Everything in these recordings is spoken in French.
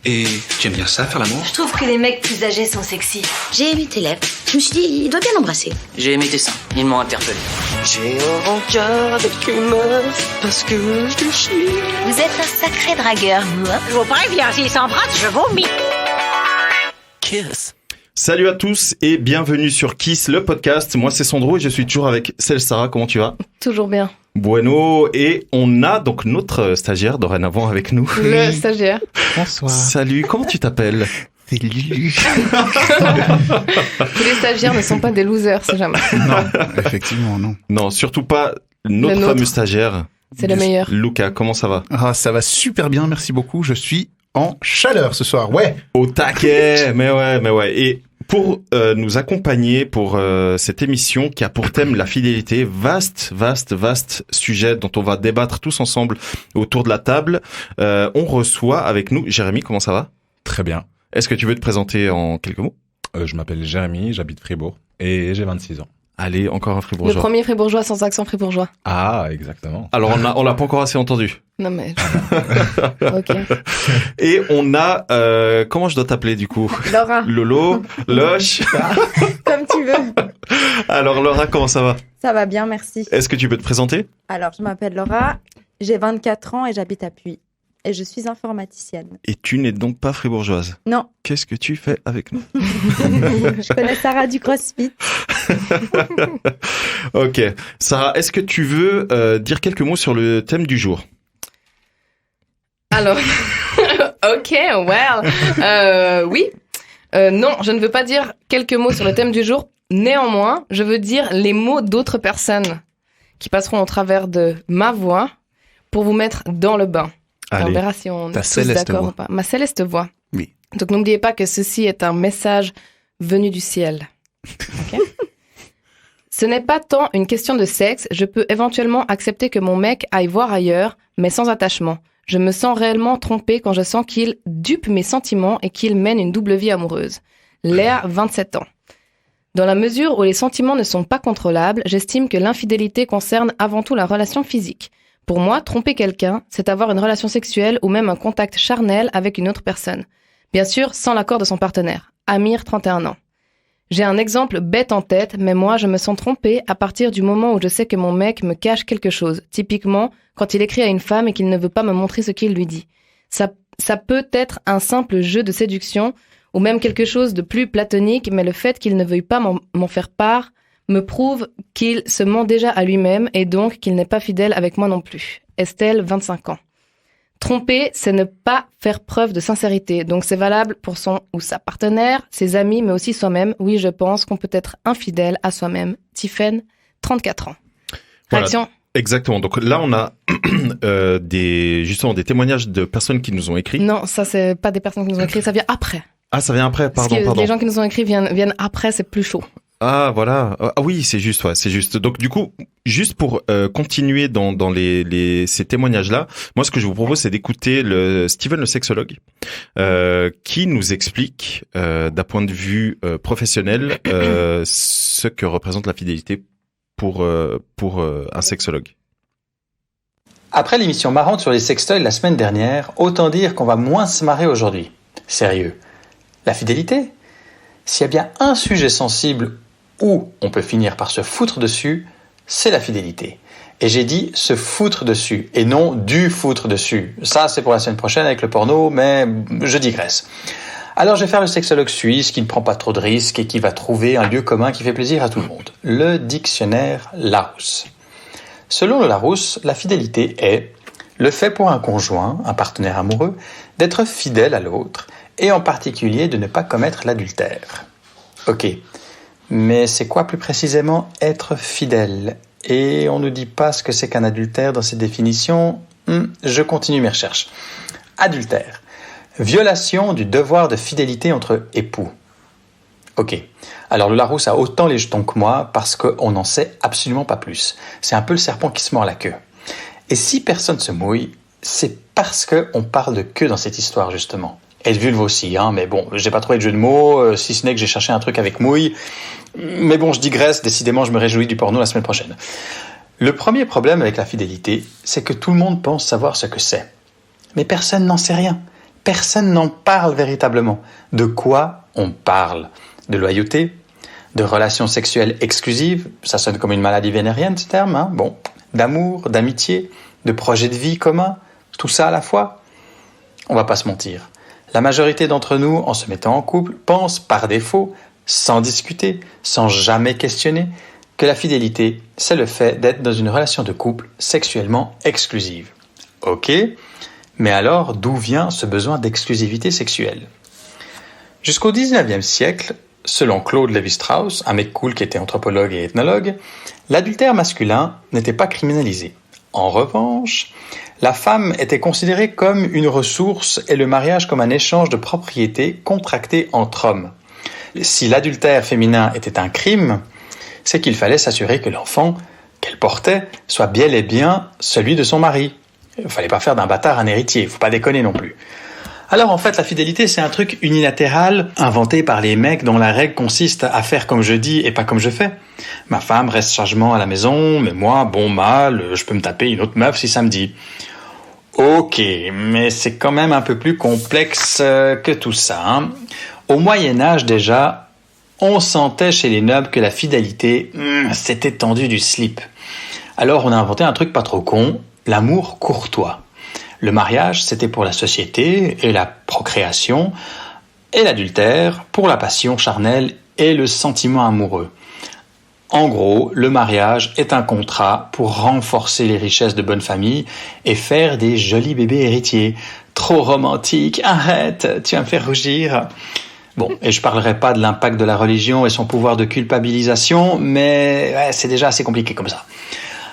Et tu aimes bien ça, faire l'amour? Je trouve que les mecs plus âgés sont sexy. J'ai aimé tes lèvres. Je me suis dit, il doit bien l'embrasser. J'ai aimé tes seins. Ils m'ont interpellé. J'ai un rencard avec une meuf parce que je chie. Vous êtes un sacré dragueur, vous, hein? Je vous préviens, s'il s'embrasse, je vomis. Kiss. Salut à tous et bienvenue sur Kiss, le podcast. Moi, c'est Sandro et je suis toujours avec Celle Sarah. Comment tu vas? Toujours bien. Bueno. Et on a donc notre stagiaire dorénavant avec nous. Le stagiaire. Bonsoir. Salut, comment tu t'appelles? C'est Lulu. Tous les stagiaires ne sont pas des losers, c'est jamais. Non, effectivement, non. Non, surtout pas notre Le nôtre. fameux stagiaire. C'est le meilleur. Lucas, comment ça va? Ah, ça va super bien, merci beaucoup. Je suis en chaleur ce soir, ouais. Au taquet. Mais ouais. Et pour nous accompagner pour cette émission qui a pour thème la fidélité, vaste sujet dont on va débattre tous ensemble autour de la table, on reçoit avec nous Jérémy. Comment ça va? Très bien. Est-ce que tu veux te présenter en quelques mots? Je m'appelle Jérémy, j'habite Fribourg et j'ai 26 ans. Allez, encore un Le fribourgeois. premier fribourgeois sans accent fribourgeois. Ah, exactement. Alors on l'a pas encore assez entendu. Non mais... ok. Et on a comment je dois t'appeler du coup? Laura, Lolo, Loche. comme tu veux. Alors Laura, comment ça va? Ça va bien, merci. Est-ce que tu peux te présenter? Alors, je m'appelle Laura, j'ai 24 ans et j'habite à Puy. Et je suis informaticienne. Et tu n'es donc pas fribourgeoise? Non. Qu'est-ce que tu fais avec nous? Je connais Sarah du CrossFit. Ok. Sarah, est-ce que tu veux dire quelques mots sur le thème du jour? Alors... ok, oui. Non, je ne veux pas dire quelques mots sur le thème du jour. Néanmoins, je veux dire les mots d'autres personnes qui passeront au travers de ma voix pour vous mettre dans le bain. Allez. On verra si on Ta est tous céleste d'accord voix. ou pas. Ma céleste voix. Oui. Donc n'oubliez pas que ceci est un message venu du ciel. Ok. Ce n'est pas tant une question de sexe. Je peux éventuellement accepter que mon mec aille voir ailleurs, mais sans attachement. Je me sens réellement trompée quand je sens qu'il dupe mes sentiments et qu'il mène une double vie amoureuse. Léa, 27 ans. Dans la mesure où les sentiments ne sont pas contrôlables, j'estime que l'infidélité concerne avant tout la relation physique. Pour moi, tromper quelqu'un, c'est avoir une relation sexuelle ou même un contact charnel avec une autre personne. Bien sûr, sans l'accord de son partenaire. Amir, 31 ans. J'ai un exemple bête en tête, mais moi, je me sens trompée à partir du moment où je sais que mon mec me cache quelque chose. Typiquement, quand il écrit à une femme et qu'il ne veut pas me montrer ce qu'il lui dit. Ça peut être un simple jeu de séduction ou même quelque chose de plus platonique, mais le fait qu'il ne veuille pas m'en faire part me prouve qu'il se ment déjà à lui-même et donc qu'il n'est pas fidèle avec moi non plus. Estelle, 25 ans. Tromper, c'est ne pas faire preuve de sincérité. Donc c'est valable pour son ou sa partenaire, ses amis, mais aussi soi-même. Oui, je pense qu'on peut être infidèle à soi-même. Tiffen, 34 ans. Réaction? Voilà. Exactement. Donc là, on a justement des témoignages de personnes qui nous ont écrit. Non, ça c'est pas des personnes qui nous ont écrit, ça vient après. Ah, ça vient après. Parce Pardon. que les gens qui nous ont écrit viennent après, c'est plus chaud. Ah, voilà. Ah oui, c'est juste, ouais, c'est juste. Donc, du coup, juste pour continuer dans ces témoignages-là, moi, ce que je vous propose, c'est d'écouter Steven, le sexologue, qui nous explique, d'un point de vue professionnel, ce que représente la fidélité pour un sexologue. Après l'émission marrante sur les sextoys la semaine dernière, autant dire qu'on va moins se marrer aujourd'hui. Sérieux. La fidélité? S'il y a bien un sujet sensible où on peut finir par se foutre dessus, c'est la fidélité. Et j'ai dit se foutre dessus, et non du foutre dessus. Ça, c'est pour la semaine prochaine avec le porno, mais je digresse. Alors, je vais faire le sexologue suisse qui ne prend pas trop de risques et qui va trouver un lieu commun qui fait plaisir à tout le monde. Le dictionnaire Larousse. Selon le Larousse, la fidélité est le fait pour un conjoint, un partenaire amoureux, d'être fidèle à l'autre, et en particulier de ne pas commettre l'adultère. Ok, mais c'est quoi plus précisément être fidèle? Et on ne dit pas ce que c'est qu'un adultère dans cette définition. Je continue mes recherches. Adultère. Violation du devoir de fidélité entre époux. Ok, alors le Larousse a autant les jetons que moi parce qu'on n'en sait absolument pas plus. C'est un peu le serpent qui se mord la queue. Et si personne se mouille, c'est parce qu'on parle de queue dans cette histoire justement. Et de vulve aussi, hein, mais bon, j'ai pas trouvé de jeu de mots, si ce n'est que j'ai cherché un truc avec mouille. Mais bon, je digresse, décidément, je me réjouis du porno la semaine prochaine. Le premier problème avec la fidélité, c'est que tout le monde pense savoir ce que c'est. Mais personne n'en sait rien. personne n'en parle véritablement. De quoi on parle? De loyauté? De relations sexuelles exclusives? Ça sonne comme une maladie vénérienne, ce terme, hein? Bon. D'amour, d'amitié, de projets de vie communs? Tout ça à la fois? On va pas se mentir. La majorité d'entre nous, en se mettant en couple, pensent par défaut, sans discuter, sans jamais questionner, que la fidélité, c'est le fait d'être dans une relation de couple sexuellement exclusive. Ok, mais alors d'où vient ce besoin d'exclusivité sexuelle? Jusqu'au 19e siècle, selon Claude Lévi-Strauss, un mec cool qui était anthropologue et ethnologue, l'adultère masculin n'était pas criminalisé. En revanche, la femme était considérée comme une ressource et le mariage comme un échange de propriété contracté entre hommes. Si l'adultère féminin était un crime, c'est qu'il fallait s'assurer que l'enfant qu'elle portait soit bel et bien celui de son mari. Il ne fallait pas faire d'un bâtard un héritier, il ne faut pas déconner non plus. Alors en fait, la fidélité, c'est un truc unilatéral inventé par les mecs dont la règle consiste à faire comme je dis et pas comme je fais. Ma femme reste sagement à la maison, mais moi, bon mal, je peux me taper une autre meuf si ça me dit. Ok, mais c'est quand même un peu plus complexe que tout ça, hein. Au Moyen-Âge déjà, on sentait chez les nobles que la fidélité, c'était tendu du slip. Alors on a inventé un truc pas trop con, l'amour courtois. Le mariage, c'était pour la société et la procréation, et l'adultère pour la passion charnelle et le sentiment amoureux. En gros, le mariage est un contrat pour renforcer les richesses de bonne famille et faire des jolis bébés héritiers. Trop romantique, arrête, tu vas me faire rougir. Bon, et je parlerai pas de l'impact de la religion et son pouvoir de culpabilisation, mais ouais, c'est déjà assez compliqué comme ça.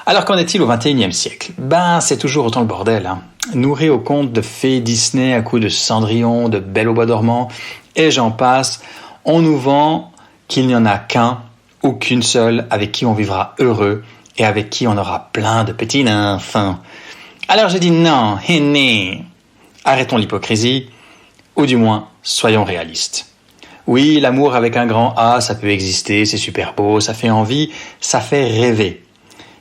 Alors qu'en est-il au XXIe siècle? C'est toujours autant le bordel, hein. Nourri aux contes de fées Disney à coups de Cendrillon, de Belle au bois dormant, et j'en passe, on nous vend qu'il n'y en a qu'un ou qu'une seule avec qui on vivra heureux et avec qui on aura plein de petits nymphes. Alors j'ai dit non, arrêtons l'hypocrisie, ou du moins, soyons réalistes. Oui, l'amour avec un grand A, ça peut exister, c'est super beau, ça fait envie, ça fait rêver.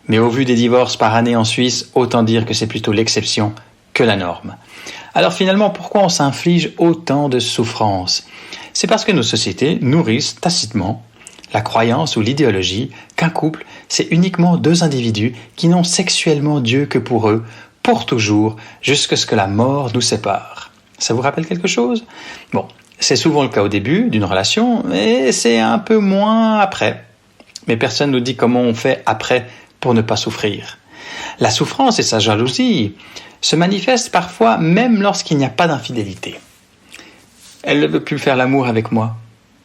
Mais au vu des divorces par année en Suisse, autant dire que c'est plutôt l'exception que la norme. Alors finalement, pourquoi on s'inflige autant de souffrances? C'est parce que nos sociétés nourrissent tacitement la croyance ou l'idéologie qu'un couple, c'est uniquement deux individus qui n'ont sexuellement Dieu que pour eux, pour toujours, jusqu'à ce que la mort nous sépare. Ça vous rappelle quelque chose? Bon, c'est souvent le cas au début d'une relation, et c'est un peu moins après. Mais personne ne nous dit comment on fait après pour ne pas souffrir. La souffrance et sa jalousie se manifestent parfois même lorsqu'il n'y a pas d'infidélité. Elle ne veut plus faire l'amour avec moi.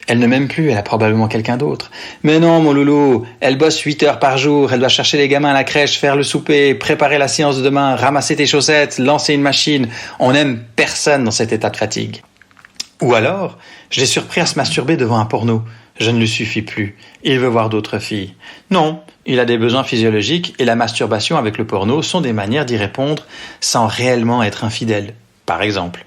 Elle ne m'aime plus, elle a probablement quelqu'un d'autre. Mais non, mon loulou, elle bosse 8 heures par jour, elle doit chercher les gamins à la crèche, faire le souper, préparer la séance de demain, ramasser tes chaussettes, lancer une machine. On n'aime personne dans cet état de fatigue. Ou alors, je l'ai surpris à se masturber devant un porno. Je ne lui suffis plus. Il veut voir d'autres filles. Non, il a des besoins physiologiques et la masturbation avec le porno sont des manières d'y répondre sans réellement être infidèle, par exemple.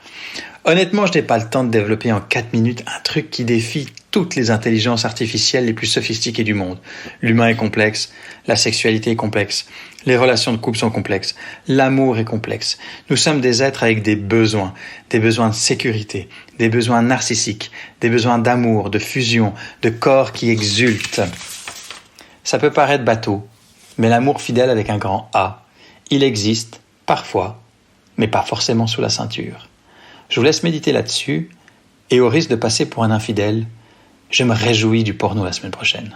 Honnêtement, je n'ai pas le temps de développer en 4 minutes un truc qui défie toutes les intelligences artificielles les plus sophistiquées du monde. L'humain est complexe, la sexualité est complexe, les relations de couple sont complexes, l'amour est complexe. Nous sommes des êtres avec des besoins de sécurité, des besoins narcissiques, des besoins d'amour, de fusion, de corps qui exultent. Ça peut paraître bateau, mais l'amour fidèle avec un grand A, il existe, parfois, mais pas forcément sous la ceinture. Je vous laisse méditer là-dessus, et au risque de passer pour un infidèle, je me réjouis du porno la semaine prochaine.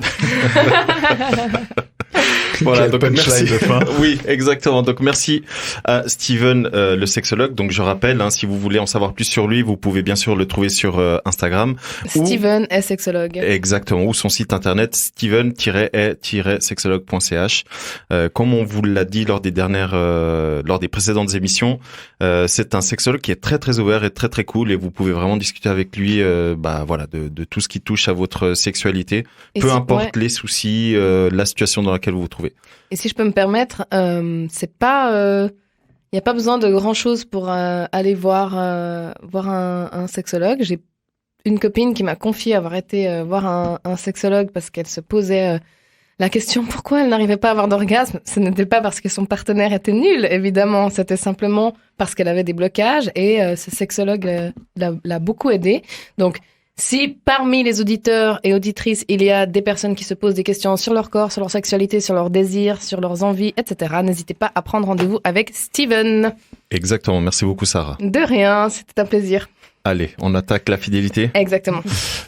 Voilà, donc punchline merci. de fin. Oui, exactement. Donc merci à Steven, le sexologue. Donc je rappelle, si vous voulez en savoir plus sur lui, vous pouvez bien sûr le trouver sur Instagram. Steven est sexologue. Exactement, ou son site internet steven-sexologue.ch. Comme on vous l'a dit lors des précédentes émissions, c'est un sexologue qui est très très ouvert et très très cool, et vous pouvez vraiment discuter avec lui, de tout ce qui touche à votre sexualité, peu importe les soucis, la situation dans laquelle vous vous trouvez. Et si je peux me permettre, c'est pas, y a pas besoin de grand chose pour aller voir un sexologue. J'ai une copine qui m'a confié avoir été voir un sexologue parce qu'elle se posait La question pourquoi elle n'arrivait pas à avoir d'orgasme, ce n'était pas parce que son partenaire était nul, évidemment. C'était simplement parce qu'elle avait des blocages et ce sexologue l'a beaucoup aidée. Donc, si parmi les auditeurs et auditrices, il y a des personnes qui se posent des questions sur leur corps, sur leur sexualité, sur leurs désirs, sur leurs envies, etc., n'hésitez pas à prendre rendez-vous avec Steven. Exactement. Merci beaucoup, Sarah. De rien, c'était un plaisir. Allez, on attaque la fidélité. Exactement.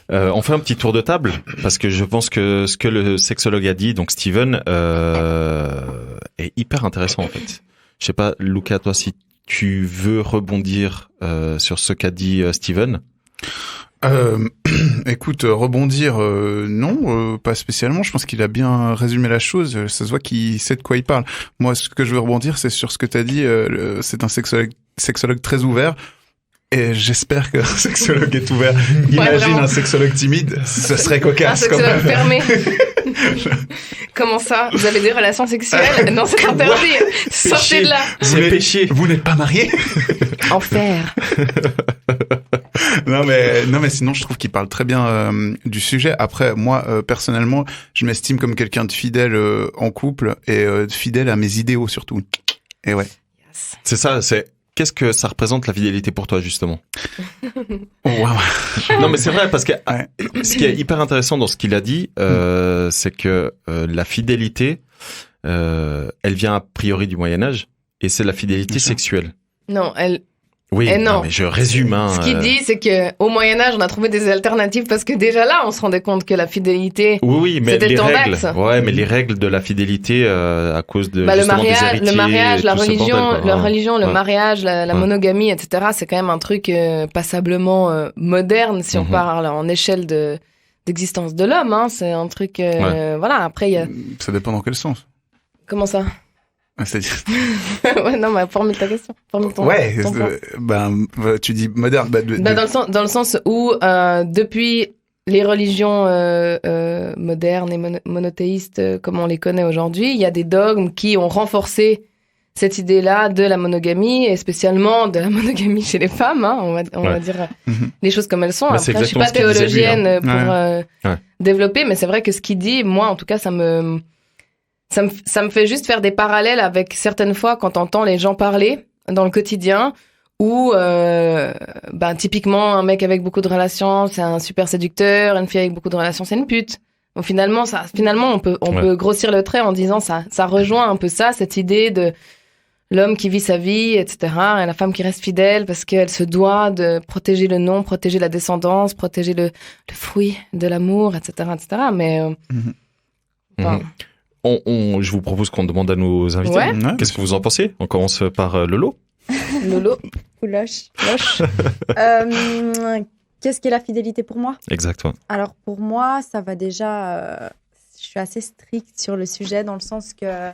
On fait un petit tour de table parce que je pense que ce que le sexologue a dit, donc Steven, est hyper intéressant en fait. Je sais pas, Luca, toi, si tu veux rebondir sur ce qu'a dit Steven. Écoute, rebondir, non, pas spécialement. Je pense qu'il a bien résumé la chose. Ça se voit qu'il sait de quoi il parle. Moi, ce que je veux rebondir, c'est sur ce que t'as dit. C'est un sexologue très ouvert. Et j'espère qu'un sexologue est ouvert. Imagine un sexologue timide, ce serait cocasse. Un sexologue fermé. Comment ça? Vous avez des relations sexuelles? Non, c'est interdit. Sortez de là. C'est péché. Vous n'êtes pas marié? Enfer. Non mais sinon je trouve qu'il parle très bien du sujet. Après moi personnellement, je m'estime comme quelqu'un de fidèle en couple et fidèle à mes idéaux surtout. Et ouais. Yes. C'est ça, qu'est-ce que ça représente la fidélité pour toi justement? Oh, wow. Non mais c'est vrai parce que ce qui est hyper intéressant dans ce qu'il a dit, c'est que la fidélité, elle vient a priori du Moyen-Âge et c'est la fidélité sexuelle. Non, Oui, non. non mais je résume. Ce qu'il dit, c'est que au Moyen Âge, on a trouvé des alternatives parce que déjà là, on se rendait compte que la fidélité, oui, mais c'était les le temps règles, d'axe. ouais, mais les règles de la fidélité à cause de le justement des héritiers, mariage, la tout ce religion, bordel, quoi. le mariage, la monogamie, etc. C'est quand même un truc passablement moderne si on parle en échelle d'existence de l'homme. Hein. C'est un truc, voilà. Après, il y a. Ça dépend dans quel sens. Comment ça? C'est-à-dire... Ouais, non, mais formule ta question. Formule ton point. Tu dis moderne. Dans le sens où, depuis les religions modernes et monothéistes, comme on les connaît aujourd'hui, il y a des dogmes qui ont renforcé cette idée-là de la monogamie, et spécialement de la monogamie chez les femmes. Hein, on va dire les choses comme elles sont. Bah, après, je suis pas théologienne pour développer, mais c'est vrai que ce qu'il dit, moi, en tout cas, ça me fait juste faire des parallèles avec certaines fois quand t'entends les gens parler dans le quotidien où, typiquement, un mec avec beaucoup de relations, c'est un super séducteur, une fille avec beaucoup de relations, c'est une pute. Donc finalement, on peut grossir le trait en disant ça rejoint un peu ça, cette idée de l'homme qui vit sa vie, etc., et la femme qui reste fidèle parce qu'elle se doit de protéger le nom, protéger la descendance, protéger le fruit de l'amour, etc., etc. Mais, je vous propose qu'on demande à nos invités. Ouais. Qu'est-ce que vous en pensez? On commence par Lolo. Lolo. Loche. Qu'est-ce qu'est la fidélité pour moi? Exactement. Alors pour moi, ça va déjà... je suis assez stricte sur le sujet dans le sens que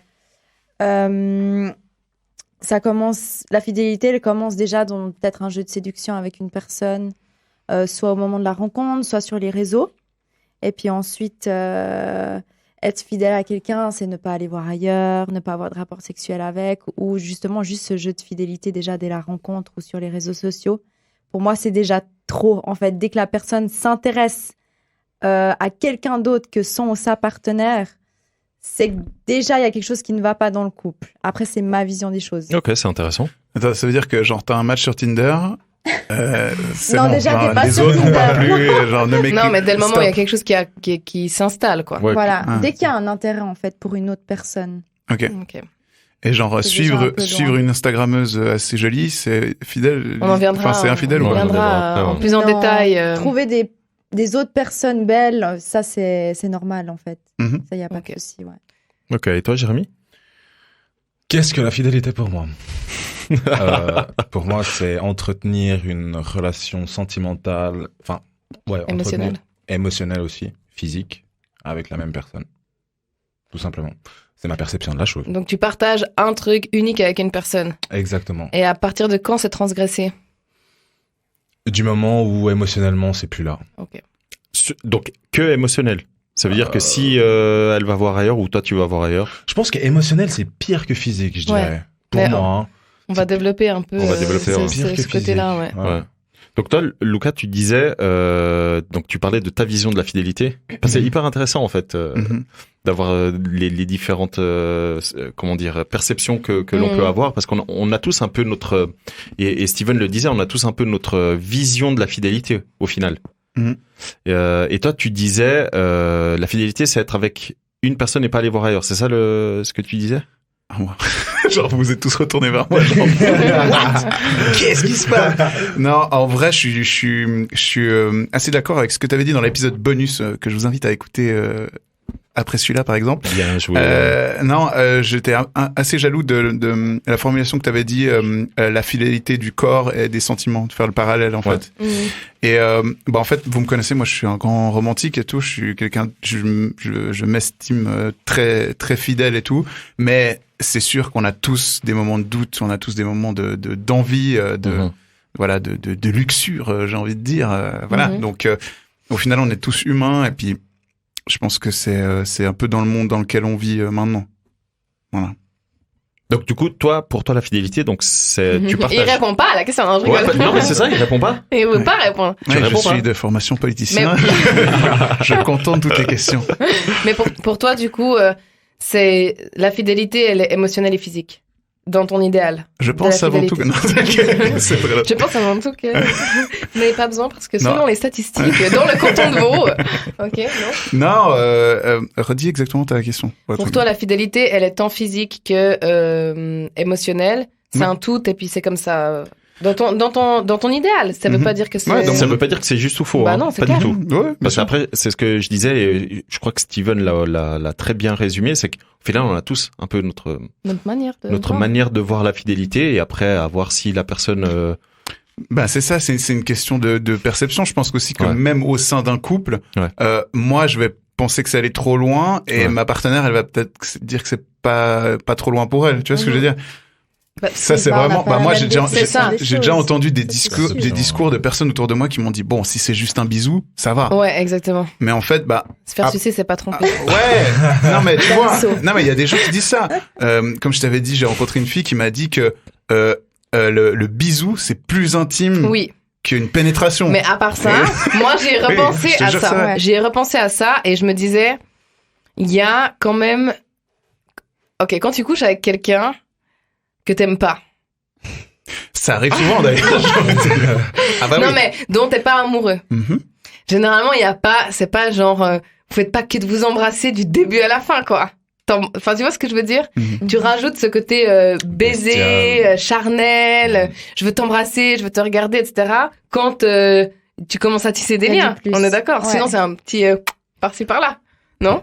la fidélité, elle commence déjà dans peut-être un jeu de séduction avec une personne, soit au moment de la rencontre, soit sur les réseaux. Et puis ensuite... être fidèle à quelqu'un, c'est ne pas aller voir ailleurs, ne pas avoir de rapport sexuel avec, ou justement juste ce jeu de fidélité déjà dès la rencontre ou sur les réseaux sociaux. Pour moi, c'est déjà trop. En fait, dès que la personne s'intéresse à quelqu'un d'autre que son ou sa partenaire, c'est que déjà, il y a quelque chose qui ne va pas dans le couple. Après, c'est ma vision des choses. Ok, c'est intéressant. Attends, ça veut dire que genre t'as un match sur Tinder... c'est non, bon, déjà, genre, t'es pas les sur autres vont pas Tinder. plus, genre, ne m'écris- Non, mais dès le moment où Stop. il y a quelque chose qui s'installe, quoi. Ouais. Voilà, Ah. dès qu'il y a un intérêt, en fait, pour une autre personne. Ok. Ok. Et genre, C'est déjà un peu suivre loin. une Instagrammeuse assez jolie, c'est fidèle. On en viendra. Enfin, c'est infidèle on ou ouais. pas? viendra en plus Non, en détail. Trouver des autres personnes belles, ça, c'est normal, en fait. Mhm. Ça, il n'y a pas Ok. de souci, ouais. Ok, et toi, Jérémy? Qu'est-ce que la fidélité pour moi? Pour moi, c'est entretenir une relation sentimentale, Émotionnelle. émotionnelle aussi, physique, avec la même personne. Tout simplement. C'est ma perception de la chose. Donc tu partages un truc unique avec une personne. Exactement. Et à partir de quand c'est transgressé? Du moment où émotionnellement, c'est plus là. Ok. Donc, que émotionnel. Ça veut dire que si elle va voir ailleurs ou toi tu vas voir ailleurs. Je pense qu'émotionnel, c'est pire que physique, je dirais. Pour Mais moi, hein. On va développer un peu On va développer, ouais. Pire que ce côté-là, physique. ouais. Ouais. Donc toi, Lucas, tu disais, donc tu parlais de ta vision de la fidélité. C'est hyper intéressant en fait d'avoir les différentes, comment dire, perceptions que l'on peut avoir, parce qu'on a tous un peu notre, et Steven le disait, on a tous un peu notre vision de la fidélité au final. Et toi, tu disais, la fidélité, c'est être avec une personne et pas aller voir ailleurs. C'est ça ce que tu disais? Genre, vous êtes tous retournés vers moi. Genre, qu'est-ce qui se passe? Non, en vrai, je suis assez d'accord avec ce que tu avais dit dans l'épisode bonus que je vous invite à écouter après celui-là, par exemple. Bien joué. J'étais assez jaloux de la formulation que tu avais dit, la fidélité du corps et des sentiments, de faire le parallèle, en fait. Et en fait, vous me connaissez, moi, je suis un grand romantique et tout. Je suis quelqu'un, je m'estime très très fidèle et tout, mais c'est sûr qu'on a tous des moments de doute, on a tous des moments d'envie, de luxure, j'ai envie de dire, voilà. Donc, au final, on est tous humains et puis je pense que c'est un peu dans le monde dans lequel on vit maintenant. Voilà. Donc du coup, pour toi, la fidélité, donc c'est tu partages. Il répond pas à la question. Non, je rigole. Non, mais c'est ça, il répond pas. Il veut pas répondre. Je suis de formation politicien. Je contente toutes les questions. Mais pour toi, du coup, c'est la fidélité, elle est émotionnelle et physique. Dans ton idéal. Je pense avant tout que non. C'est vrai. Je pense avant tout que vous n'avez pas besoin parce que selon les statistiques dans le canton de Vaud. Ok, non. Non, redis exactement ta question. Pour toi, la fidélité, elle est tant physique que émotionnelle. C'est un tout et puis c'est comme ça. Dans ton idéal, ça veut pas dire que c'est. Ouais, donc ça veut pas dire que c'est juste ou faux. Bah non, c'est pas clair. du tout. Ouais, parce qu'après, c'est ce que je disais, et je crois que Steven l'a très bien résumé, c'est qu'au final, on a tous un peu notre manière de voir la fidélité, et après, à voir si la personne. C'est ça, c'est une question de perception. Je pense aussi que même au sein d'un couple, moi, je vais penser que ça allait trop loin, et ma partenaire, elle va peut-être dire que c'est pas trop loin pour elle. Tu vois ce que je veux dire? Ça c'est vraiment moi j'ai déjà entendu des discours de personnes autour de moi qui m'ont dit bon, si c'est juste un bisou ça va. Ouais, exactement. Mais en fait se faire sucer, c'est pas tromper. Non mais tu vois, non mais il y a des gens qui disent ça. Comme je t'avais dit, j'ai rencontré une fille qui m'a dit que le bisou c'est plus intime qu'une pénétration. Mais à part ça, moi j'ai repensé à ça. Ouais. J'ai repensé à ça et je me disais il y a quand même quand tu couches avec quelqu'un que t'aimes pas. Ça arrive souvent d'ailleurs. Mais dont t'es pas amoureux. Généralement, il y a pas, c'est pas genre, vous faites pas que de vous embrasser du début à la fin, quoi. Enfin, tu vois ce que je veux dire? Tu rajoutes ce côté baiser, charnel, je veux t'embrasser, je veux te regarder, etc. Quand tu commences à tisser des liens. On est d'accord. Ouais. Sinon, c'est un petit par-ci par-là. Non?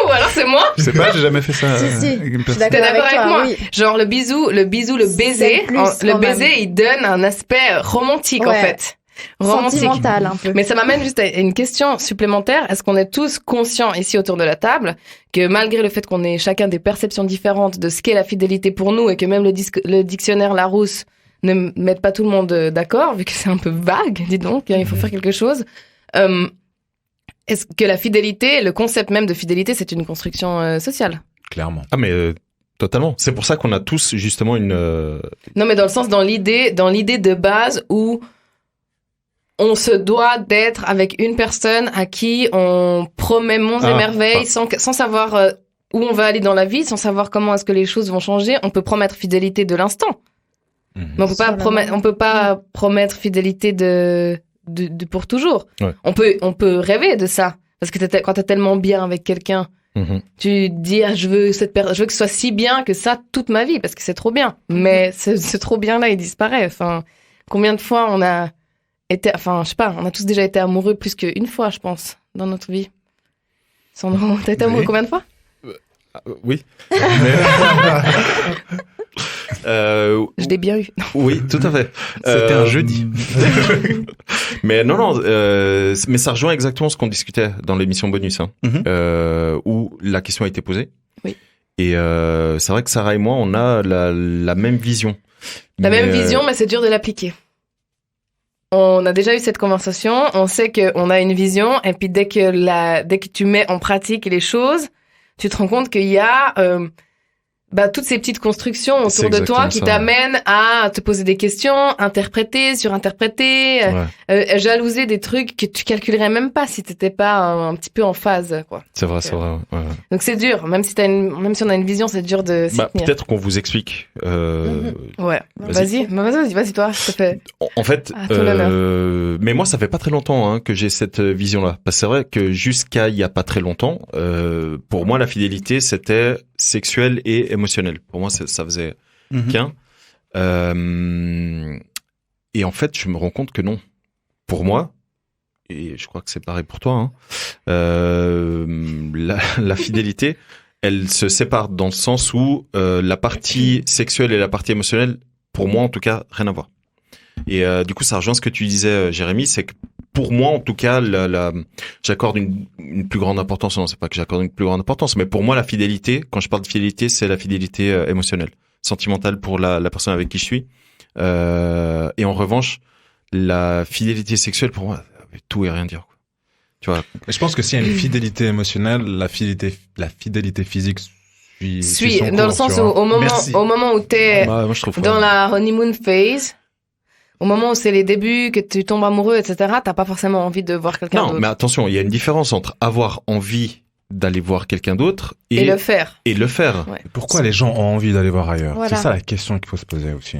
Ou alors c'est moi? Je sais pas, j'ai jamais fait ça. Si. T'es d'accord avec moi? Oui. Genre le bisou, le baiser, le baiser, il donne un aspect romantique en fait. Romantique. Sentimental un peu. Mais ça m'amène juste à une question supplémentaire. Est-ce qu'on est tous conscients ici autour de la table que malgré le fait qu'on ait chacun des perceptions différentes de ce qu'est la fidélité pour nous et que même le dictionnaire Larousse ne mette pas tout le monde d'accord, vu que c'est un peu vague, dis donc, il faut faire quelque chose. Est-ce que la fidélité, le concept même de fidélité, c'est une construction sociale? Clairement. Ah mais totalement. C'est pour ça qu'on a tous justement une. Non mais dans le sens dans l'idée de base où on se doit d'être avec une personne à qui on promet monts et merveilles sans savoir où on va aller dans la vie, sans savoir comment est-ce que les choses vont changer. On peut promettre fidélité de l'instant, mais on peut pas promettre fidélité de pour toujours. Ouais. On peut rêver de ça parce que quand t'es tellement bien avec quelqu'un, tu dis je veux que ce soit si bien que ça toute ma vie parce que c'est trop bien. Mais c'est trop bien là, il disparaît. Enfin, combien de fois on a été, enfin, je sais pas, on a tous déjà été amoureux plus qu'une fois, je pense, dans notre vie. Sandro, t'as été amoureux combien de fois? Oui. Je l'ai bien eu. Oui, tout à fait. C'était un jeudi. Mais non, mais ça rejoint exactement ce qu'on discutait dans l'émission bonus, où la question a été posée. Oui. Et c'est vrai que Sarah et moi, on a la même vision. Même vision, mais c'est dur de l'appliquer. On a déjà eu cette conversation, on sait qu'on a une vision, et puis dès que tu mets en pratique les choses, tu te rends compte qu'il y a toutes ces petites constructions C'est autour de toi exactement qui ça, t'amènent à te poser des questions, interpréter, surinterpréter, jalouser des trucs que tu calculerais même pas si t'étais pas un petit peu en phase, quoi. C'est vrai, c'est vrai. Ouais. Donc c'est dur, même si on a une vision, c'est dur de s'y tenir. Peut-être qu'on vous explique. Ouais. Vas-y. Vas-y, toi, ça fait. En fait, À ton honneur. mais moi, ça fait pas très longtemps que j'ai cette vision-là. Parce que c'est vrai que jusqu'à il y a pas très longtemps, pour moi, la fidélité, c'était sexuel et émotionnel. Pour moi, ça faisait qu'un. Et en fait, je me rends compte que non. Pour moi, et je crois que c'est pareil pour toi, la fidélité, elle se sépare dans le sens où la partie sexuelle et la partie émotionnelle, pour moi en tout cas, rien à voir. Et du coup, ça rejoint ce que tu disais, Jérémy, c'est que pour moi, en tout cas, j'accorde une plus grande importance. Non, c'est pas que j'accorde une plus grande importance, mais pour moi, la fidélité, quand je parle de fidélité, c'est la fidélité émotionnelle, sentimentale pour la personne avec qui je suis. Et en revanche, la fidélité sexuelle, pour moi, tout et rien dire, quoi. Tu vois. Je pense que s'il y a une fidélité émotionnelle, la fidélité physique suit son dans le cours, sens tu où vois. au moment où t'es Moi, je trouve dans la honeymoon phase, au moment où c'est les débuts, que tu tombes amoureux, etc., t'as pas forcément envie de voir quelqu'un d'autre. Non, mais attention, il y a une différence entre avoir envie d'aller voir quelqu'un d'autre Et le faire. Ouais. Pourquoi les gens ont envie d'aller voir ailleurs? Voilà. C'est ça la question qu'il faut se poser aussi.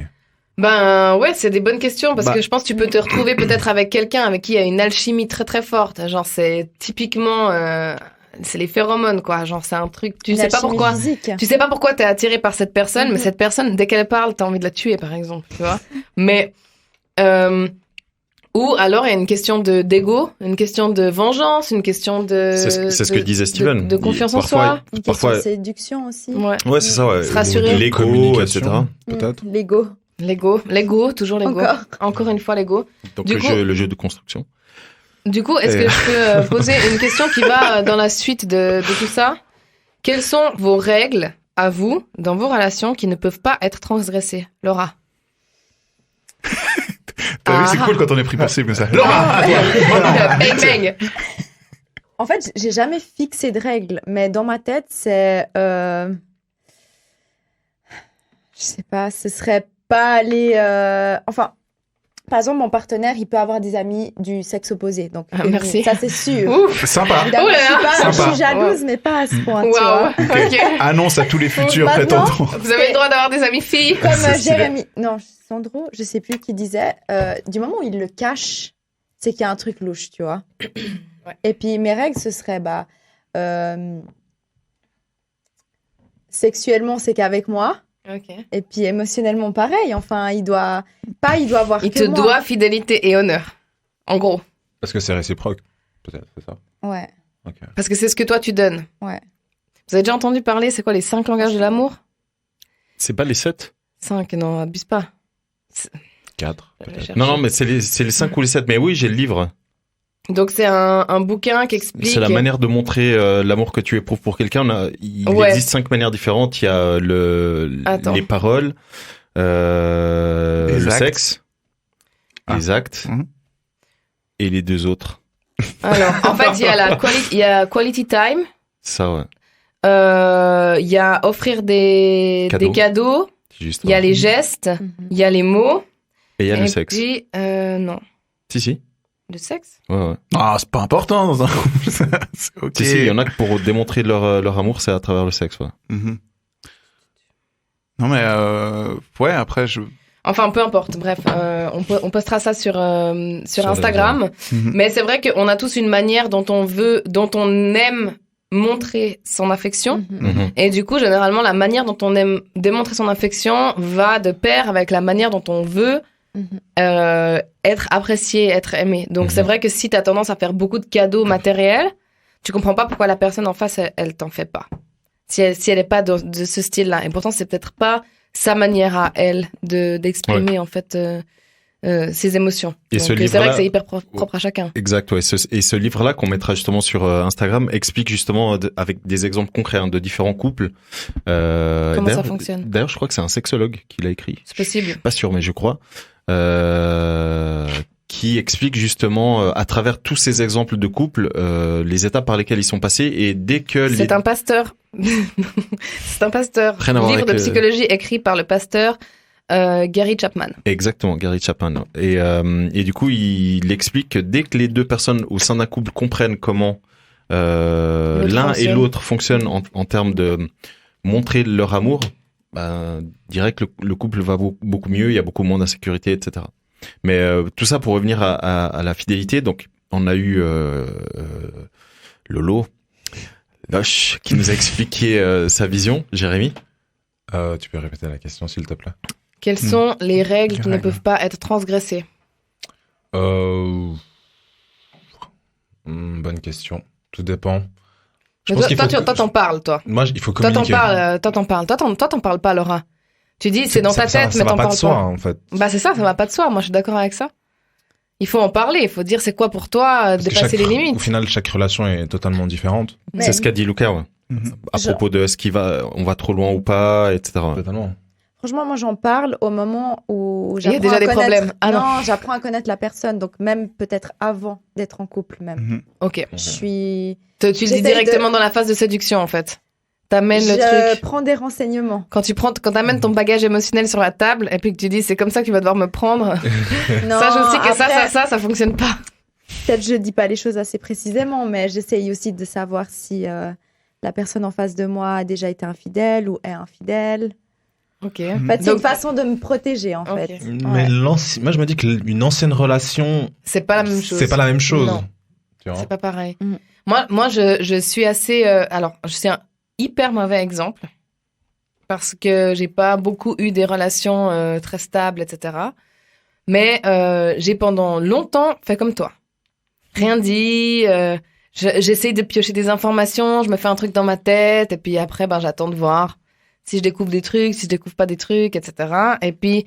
Ouais, c'est des bonnes questions parce Bah. que je pense que tu peux te retrouver peut-être avec quelqu'un avec qui il y a une alchimie très très forte. Genre c'est typiquement c'est les phéromones quoi. Genre c'est un truc tu sais pas pourquoi. Physique. Tu sais pas pourquoi t'es attiré par cette personne, mais cette personne dès qu'elle parle, t'as envie de la tuer par exemple, tu vois. Mais ou alors il y a une question d'ego, une question de vengeance, une question de C'est ce que disait Steven. de confiance en Parfois, soi. Une question Parfois, de séduction aussi. ouais, c'est ça, ouais. Se rassurer. L'ego, Communication. etc. Peut-être. L'ego. L'ego, toujours l'ego. Encore une fois l'ego. Donc Du coup- le jeu de construction. Du coup, est-ce que je peux poser une question qui va dans la suite de tout ça? Quelles sont vos règles à vous dans vos relations qui ne peuvent pas être transgressées? Laura. T'as vu, c'est cool quand on est pris pour cible comme ça. Bang bang. En fait, j'ai jamais fixé de règles, mais dans ma tête, c'est... je sais pas, ce serait pas aller... Enfin, par exemple, mon partenaire, il peut avoir des amis du sexe opposé. Donc, Merci. ça, c'est sûr. Ouf. Sympa. Évidemment, je Sympa. suis jalouse, mais pas à ce point, tu Waouh. vois. Ok. Annonce à tous les futurs Maintenant- prétendants. Vous avez le droit d'avoir des amis filles. Comme C'est stylé. Jérémy... Non, Sandro, je sais plus qui disait, du moment où il le cache, c'est qu'il y a un truc louche, tu vois. Et puis, mes règles, ce serait, sexuellement, c'est qu'avec moi. Ok. Et puis, émotionnellement, pareil. Enfin, il doit voir Il que te moi. doit fidélité et honneur. En gros. Parce que c'est réciproque. Peut-être, c'est ça. Ouais, Ok. Parce que c'est ce que toi tu donnes. ouais. Vous avez déjà entendu parler, c'est quoi les 5 langages de l'amour? C'est pas les 7? 5, non, abuse pas. 4. Je vais Peut-être. chercher. Non, mais c'est les 5 ou les 7. Mais oui, j'ai le livre. Donc c'est un bouquin qui explique... C'est la manière de montrer l'amour que tu éprouves pour quelqu'un. Il Ouais. existe 5 manières différentes. Il y a Attends. les paroles, le actes. sexe, les actes Mhm. et les 2 autres. Alors, en fait, il y a quality time, Ça, ouais. il y a offrir des cadeaux, C'est juste. il y a ouais. les gestes, Mhm. il y a les mots. Et il y a et le sexe. puis, non. Si. Le sexe? Ouais, ouais. Ah, c'est pas important dans un couple. C'est ok. Si, il y en a que pour démontrer leur amour, c'est à travers le sexe, ouais. Mhm. Non, mais ouais, après, Enfin, peu importe. Bref, on postera ça sur Sur Instagram. Mhm. Mais c'est vrai qu'on a tous une manière dont on aime montrer son affection. Mhm. Mhm. Et du coup, généralement, la manière dont on aime démontrer son affection va de pair avec la manière dont on veut Mhm. être apprécié, être aimé. Donc, Mhm. c'est vrai que si tu as tendance à faire beaucoup de cadeaux matériels, tu comprends pas pourquoi la personne en face, elle t'en fait pas. Si elle est pas de ce style-là. Et pourtant, c'est peut-être pas sa manière à elle d'exprimer, en fait, ses émotions. Et Donc, ce c'est vrai livre-là- que c'est hyper propre à chacun. Exact, ouais. Et ce livre-là qu'on mettra justement sur Instagram explique justement avec des exemples concrets de différents couples. Comment ça d'ailleurs- fonctionne? D'ailleurs, je crois que c'est un sexologue qui l'a écrit. C'est possible. Pas sûr, mais je crois. Qui explique justement à travers tous ces exemples de couples les étapes par lesquelles ils sont passés et dès que C'est un pasteur C'est un pasteur. Rien à voir Livre de avec, psychologie écrit par le pasteur Gary Chapman. Exactement, Gary Chapman. Et du coup, il explique que dès que les deux personnes au sein d'un couple comprennent comment l'un et l'autre fonctionnent en termes de montrer leur amour, direct le couple va beaucoup mieux, il y a beaucoup moins d'insécurité, etc. Mais tout ça pour revenir à la fidélité. Donc, on a eu Lolo, Loche, qui nous a expliqué sa vision. Jérémy, Tu peux répéter la question, s'il te plaît? Quelles sont les règles qui ne peuvent pas être transgressées? Bonne question. Tout dépend. Toi, t'en parles, toi. Moi, il faut Toi, communiquer. t'en parles. Toi, t'en parles pas, Laura. Tu dis, c'est dans ta tête, mais t'en parles pas. Ça va pas de soi, en fait. Bah, c'est ça va pas de soi. Moi, je suis d'accord avec ça. Il faut en parler. Il faut dire c'est quoi pour toi, Parce que dépasser les limites. Au final, chaque relation est totalement différente. Mais- c'est ce qu'a dit Lucas, ouais. À propos de on va trop loin ou pas, etc. Totalement. Franchement, moi, j'en parle au moment où Il y a déjà des problèmes. Ah non. J'apprends à connaître la personne. Donc, même peut-être avant d'être en couple, même. Ok. Je suis... Tu le dis J'essaye directement dans la phase de séduction, en fait. T'amènes le Je truc. prends des renseignements. Quand t'amènes ton bagage émotionnel sur la table et puis que tu dis c'est comme ça que tu vas devoir me prendre. Non, Ça, je sais que après, ça fonctionne pas. peut-être je dis pas les choses assez précisément, mais j'essaye aussi de savoir si la personne en face de moi a déjà été infidèle ou est infidèle. Ok. En fait, c'est une façon de me protéger, en Ok. fait. Mais moi, je me dis qu'une ancienne relation, C'est pas la même chose. c'est pas la même chose. Non. Tu vois? C'est pas pareil. Mm. Moi, je suis assez. Alors, je suis un hyper mauvais exemple parce que j'ai pas beaucoup eu des relations très stables, etc. Mais j'ai pendant longtemps fait comme toi. Rien dit. J'essaye de piocher des informations. Je me fais un truc dans ma tête et puis après, j'attends de voir si je découvre des trucs, si je découvre pas des trucs, etc. Et puis,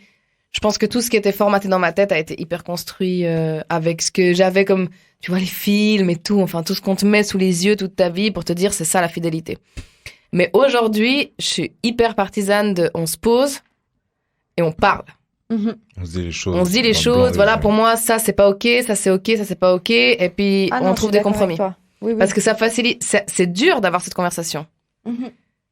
je pense que tout ce qui était formaté dans ma tête a été hyper construit avec ce que j'avais comme, tu vois, les films et tout, enfin, tout ce qu'on te met sous les yeux toute ta vie pour te dire c'est ça la fidélité. Mais aujourd'hui, je suis hyper partisane de on se pose et on parle. Mhm. On se dit les choses. On se dit les dans le choses, blanc des voilà, yeux. pour moi, ça c'est pas ok, ça c'est ok, ça c'est pas ok, et puis Ah non, on je trouve suis des d'accord compromis. avec toi. Oui, oui. Parce que ça facilite, c'est dur d'avoir cette conversation. Mhm.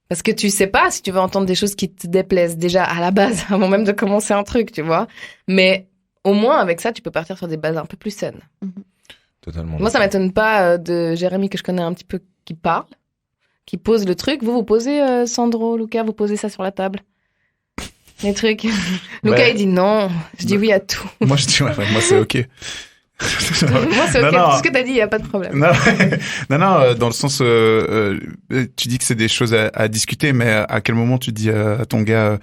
Parce que tu sais pas si tu vas entendre des choses qui te déplaisent déjà à la base, avant même de commencer un truc, tu vois. Mais au moins, avec ça, tu peux partir sur des bases un peu plus saines. Totalement. Moi, ça m'étonne pas de Jérémy, que je connais un petit peu, qui parle, qui pose le truc. Vous posez, Sandro, Lucas, vous posez ça sur la table. Les trucs. Lucas, il dit non. Je dis oui à tout. Moi, je dis, moi, c'est OK. Moi, c'est ok. Non, non. Tout ce que t'as dit, il n'y a pas de problème. Non, dans le sens, tu dis que c'est des choses à discuter, mais à quel moment tu dis à ton gars,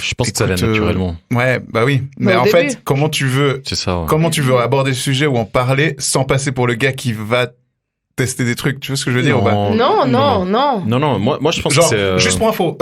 Je pense que ça vient écoute, naturellement. ouais, bah oui, mais au en début. fait, comment tu veux aborder le sujet ou en parler sans passer pour le gars qui va tester des trucs, tu vois ce que je veux dire ou pas? Non. Non, moi je pense Genre, que c'est... juste pour info,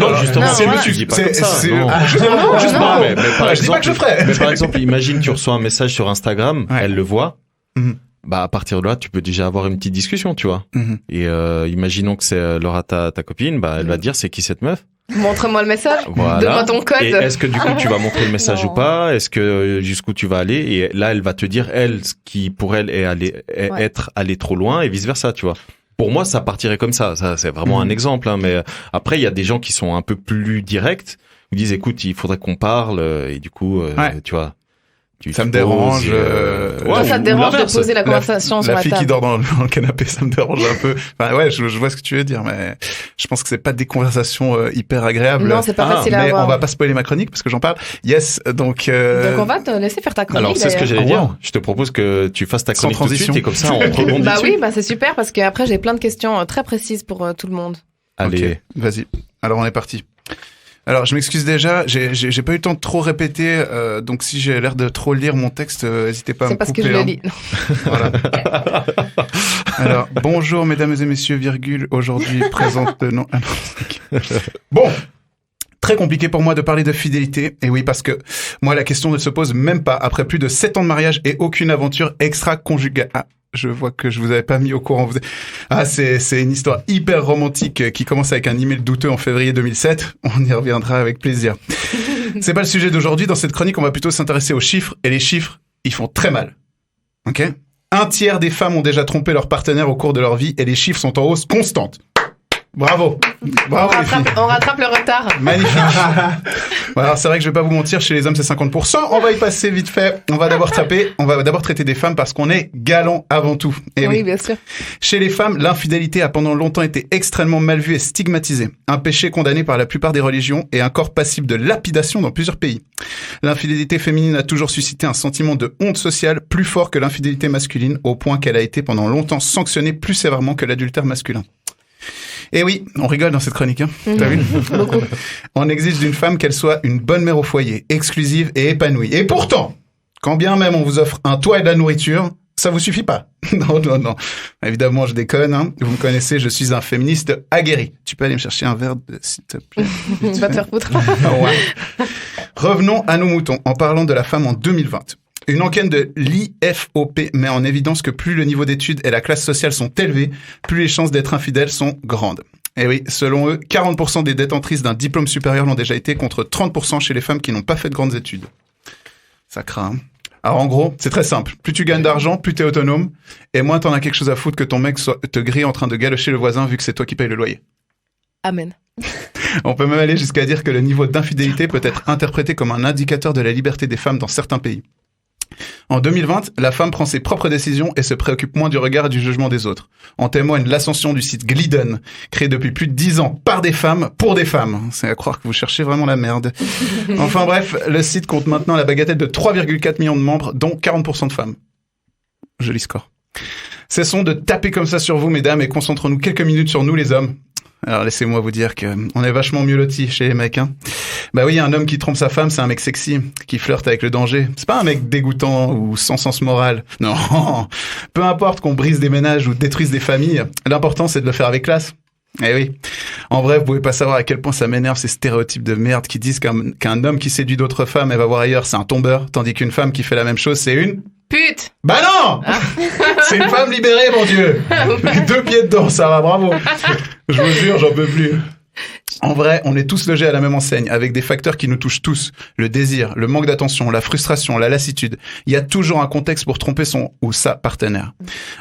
Non, justement, Non, c'est voilà. tu dis pas comme ça. Non. juste pour info, juste pour non. info. Mais par Je dis pas que je exemple, ferais. mais par exemple, imagine tu reçois un message sur Instagram, Ouais. elle le voit. Mhm. Bah à partir de là, tu peux déjà avoir une petite discussion, tu vois. Mhm. Et imaginons que c'est Laura ta copine, bah elle va te dire c'est qui cette meuf. Montre-moi le message. Voilà. Donne-moi ton code. Et est-ce que du coup tu vas montrer le message Non. ou pas? Est-ce que jusqu'où tu vas aller? Et là, elle va te dire elle ce qui pour elle est Ouais. être allé trop loin et vice versa, tu vois. Pour moi, ça partirait comme ça. Ça c'est vraiment un exemple. Hein, mais après, il y a des gens qui sont un peu plus directs. Ils disent écoute, il faudrait qu'on parle. Et du coup, Ouais. tu vois. Ça me te poses dérange, et, Toi, ça te ou dérange de l'inverse. poser la conversation sur La la fille qui table. dort dans le canapé, ça me dérange un peu. Enfin, ouais, je vois ce que tu veux dire, mais je pense que c'est pas des conversations hyper agréables. Non, c'est pas facile à mais avoir. on va pas spoiler ma chronique parce que j'en parle. Yes, donc. Donc on va te laisser faire ta chronique. Alors c'est ce que d'ailleurs. j'allais Oh, wow. dire. Je te propose que tu fasses ta Sans chronique tout de suite transition. et comme ça on rebondit Bah dessus. oui, c'est super parce qu'après j'ai plein de questions très précises pour tout le monde. Allez. Ok, vas-y. Alors on est parti. Alors je m'excuse déjà, j'ai pas eu le temps de trop répéter, donc si j'ai l'air de trop lire mon texte, n'hésitez pas à me C'est parce couper. que je le hein. lis. Voilà. Alors bonjour mesdames et messieurs, virgule, aujourd'hui présente non. Ah non. Bon. Très compliqué pour moi de parler de fidélité. Et oui, parce que moi, la question ne se pose même pas après plus de 7 ans de mariage et aucune aventure extra-conjugale. Ah, je vois que je vous avais pas mis au courant. Ah, c'est une histoire hyper romantique qui commence avec un email douteux en février 2007. On y reviendra avec plaisir. C'est pas le sujet d'aujourd'hui. Dans cette chronique, on va plutôt s'intéresser aux chiffres. Et les chiffres, ils font très mal. Ok? 1/3 des femmes ont déjà trompé leur partenaire au cours de leur vie et les chiffres sont en hausse constante. Bravo. Bravo les filles. On rattrape le retard. Magnifique. Bon, alors c'est vrai que je vais pas vous mentir, chez les hommes c'est 50%. On va y passer vite fait. On va d'abord traiter des femmes parce qu'on est galant avant tout. Et Oui, bien sûr. Chez les femmes, l'infidélité a pendant longtemps été extrêmement mal vue et stigmatisée. Un péché condamné par la plupart des religions et un corps passible de lapidation dans plusieurs pays. L'infidélité féminine a toujours suscité un sentiment de honte sociale plus fort que l'infidélité masculine, au point qu'elle a été pendant longtemps sanctionnée plus sévèrement que l'adultère masculin. Et oui, on rigole dans cette chronique, hein. T'as vu? Beaucoup. On exige d'une femme qu'elle soit une bonne mère au foyer, exclusive et épanouie. Et pourtant, quand bien même on vous offre un toit et de la nourriture, ça vous suffit pas. Non. Évidemment, je déconne, hein. Vous me connaissez, je suis un féministe aguerri. Tu peux aller me chercher un verre, s'il te plaît? Va te faire foutre. Ouais. Revenons à nos moutons en parlant de la femme en 2020. Une enquête de l'IFOP met en évidence que plus le niveau d'études et la classe sociale sont élevés, plus les chances d'être infidèles sont grandes. Et oui, selon eux, 40% des détentrices d'un diplôme supérieur l'ont déjà été, contre 30% chez les femmes qui n'ont pas fait de grandes études. Ça craint. Alors en gros, c'est très simple. Plus tu gagnes d'argent, plus t'es autonome, et moins t'en as quelque chose à foutre que ton mec te grille en train de galocher le voisin vu que c'est toi qui payes le loyer. Amen. On peut même aller jusqu'à dire que le niveau d'infidélité peut être interprété comme un indicateur de la liberté des femmes dans certains pays. En 2020, la femme prend ses propres décisions et se préoccupe moins du regard et du jugement des autres. En témoigne l'ascension du site Glidden, créé depuis plus de 10 ans par des femmes, pour des femmes. C'est à croire que vous cherchez vraiment la merde. Enfin bref, le site compte maintenant la bagatelle de 3,4 millions de membres, dont 40% de femmes. Joli score. Cessons de taper comme ça sur vous, mesdames, et concentrons-nous quelques minutes sur nous, les hommes. Alors laissez-moi vous dire que on est vachement mieux lotis chez les mecs, hein. Bah oui, un homme qui trompe sa femme, c'est un mec sexy, qui flirte avec le danger. C'est pas un mec dégoûtant ou sans sens moral. Non. Peu importe qu'on brise des ménages ou détruise des familles, l'important c'est de le faire avec classe. Eh oui. En vrai, vous pouvez pas savoir à quel point ça m'énerve ces stéréotypes de merde qui disent qu'un homme qui séduit d'autres femmes et va voir ailleurs, c'est un tombeur, tandis qu'une femme qui fait la même chose, c'est une... Pute. Bah non. C'est une femme libérée, mon Dieu. 2 pieds dedans, ça va, bravo. Je vous jure, j'en peux plus. En vrai, on est tous logés à la même enseigne, avec des facteurs qui nous touchent tous. Le désir, le manque d'attention, la frustration, la lassitude. Il y a toujours un contexte pour tromper son ou sa partenaire.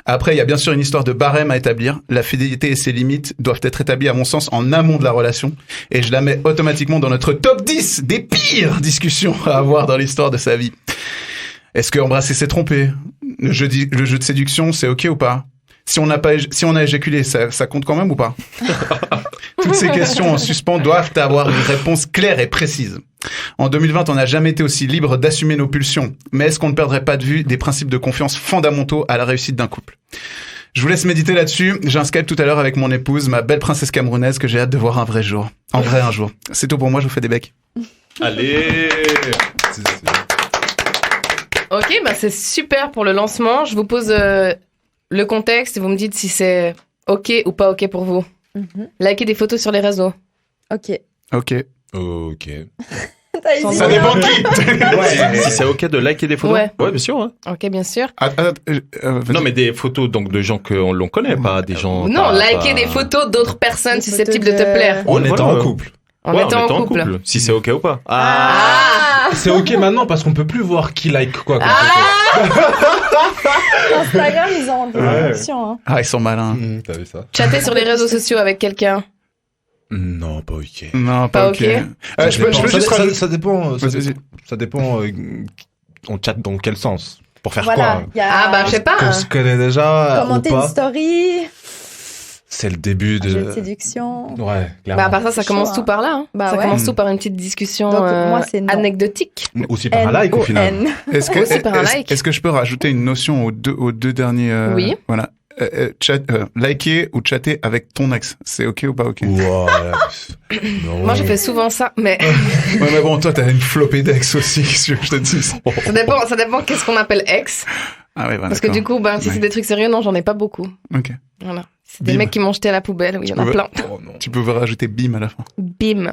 Après, il y a bien sûr une histoire de barème à établir. La fidélité et ses limites doivent être établies, à mon sens, en amont de la relation. Et je la mets automatiquement dans notre top 10 des pires discussions à avoir dans l'histoire de sa vie. Est-ce que embrasser c'est tromper? Le jeu de séduction, c'est ok ou pas? Si on a éjaculé, ça compte quand même ou pas? Toutes ces questions en suspens doivent avoir une réponse claire et précise. En 2020, on n'a jamais été aussi libre d'assumer nos pulsions. Mais est-ce qu'on ne perdrait pas de vue des principes de confiance fondamentaux à la réussite d'un couple? Je vous laisse méditer là-dessus. J'ai un Skype tout à l'heure avec mon épouse, ma belle princesse camerounaise, que j'ai hâte de voir un vrai jour. En vrai, un jour. C'est tout pour moi, je vous fais des becs. Allez. Ok, bah c'est super pour le lancement. Je vous pose le contexte et vous me dites si c'est ok ou pas ok pour vous. Likez des photos sur les réseaux. Ok. Ok. Ça dépend de qui. Si c'est ok de liker des photos. Ouais, bien sûr. Hein. Ok, bien sûr. Non, mais des photos donc de gens l'on connaît, pas des gens. Non, liker des photos d'autres personnes susceptibles de te plaire. En étant en couple. En étant en couple. Si c'est ok ou pas. C'est ok maintenant parce qu'on peut plus voir qui like quoi. Comme photo. Instagram, ils ont des options. Hein. Ah, ils sont malins. T'as vu ça? Chatter sur les réseaux sociaux avec quelqu'un. Non, pas ok. Non, pas ok. Je peux juste rajouter. Ça dépend. Vas-y. Ça dépend. On chatte dans quel sens? Pour faire Voilà, quoi? Ah bah je sais pas. Qu'on se connaît déjà Commenter ou une pas? story. C'est le début Jeu de de. séduction. Ouais, clairement. Bah à part ça commence chaud, tout par là. Hein. Bah ça ouais. commence tout par une petite discussion Donc, moi, c'est non. anecdotique. Aussi par un like au final. N-O-N. Est-ce que je peux rajouter une notion aux deux derniers Oui. Voilà. Liker ou chatter avec ton ex, c'est ok ou pas ok? Voilà. Non. Moi je fais souvent ça, mais Ouais, mais bon, toi, t'as une flopée d'ex aussi, si je te dis. ça dépend qu'est-ce qu'on appelle ex. Ah ouais, voilà. Parce que du coup, si c'est des trucs sérieux, non, j'en ai pas beaucoup. Ok. Voilà. C'est des Bim. mecs qui m'ont jeté à la poubelle, oui, il y en a plein. Oh, non. Tu peux rajouter bim à la fin. Bim.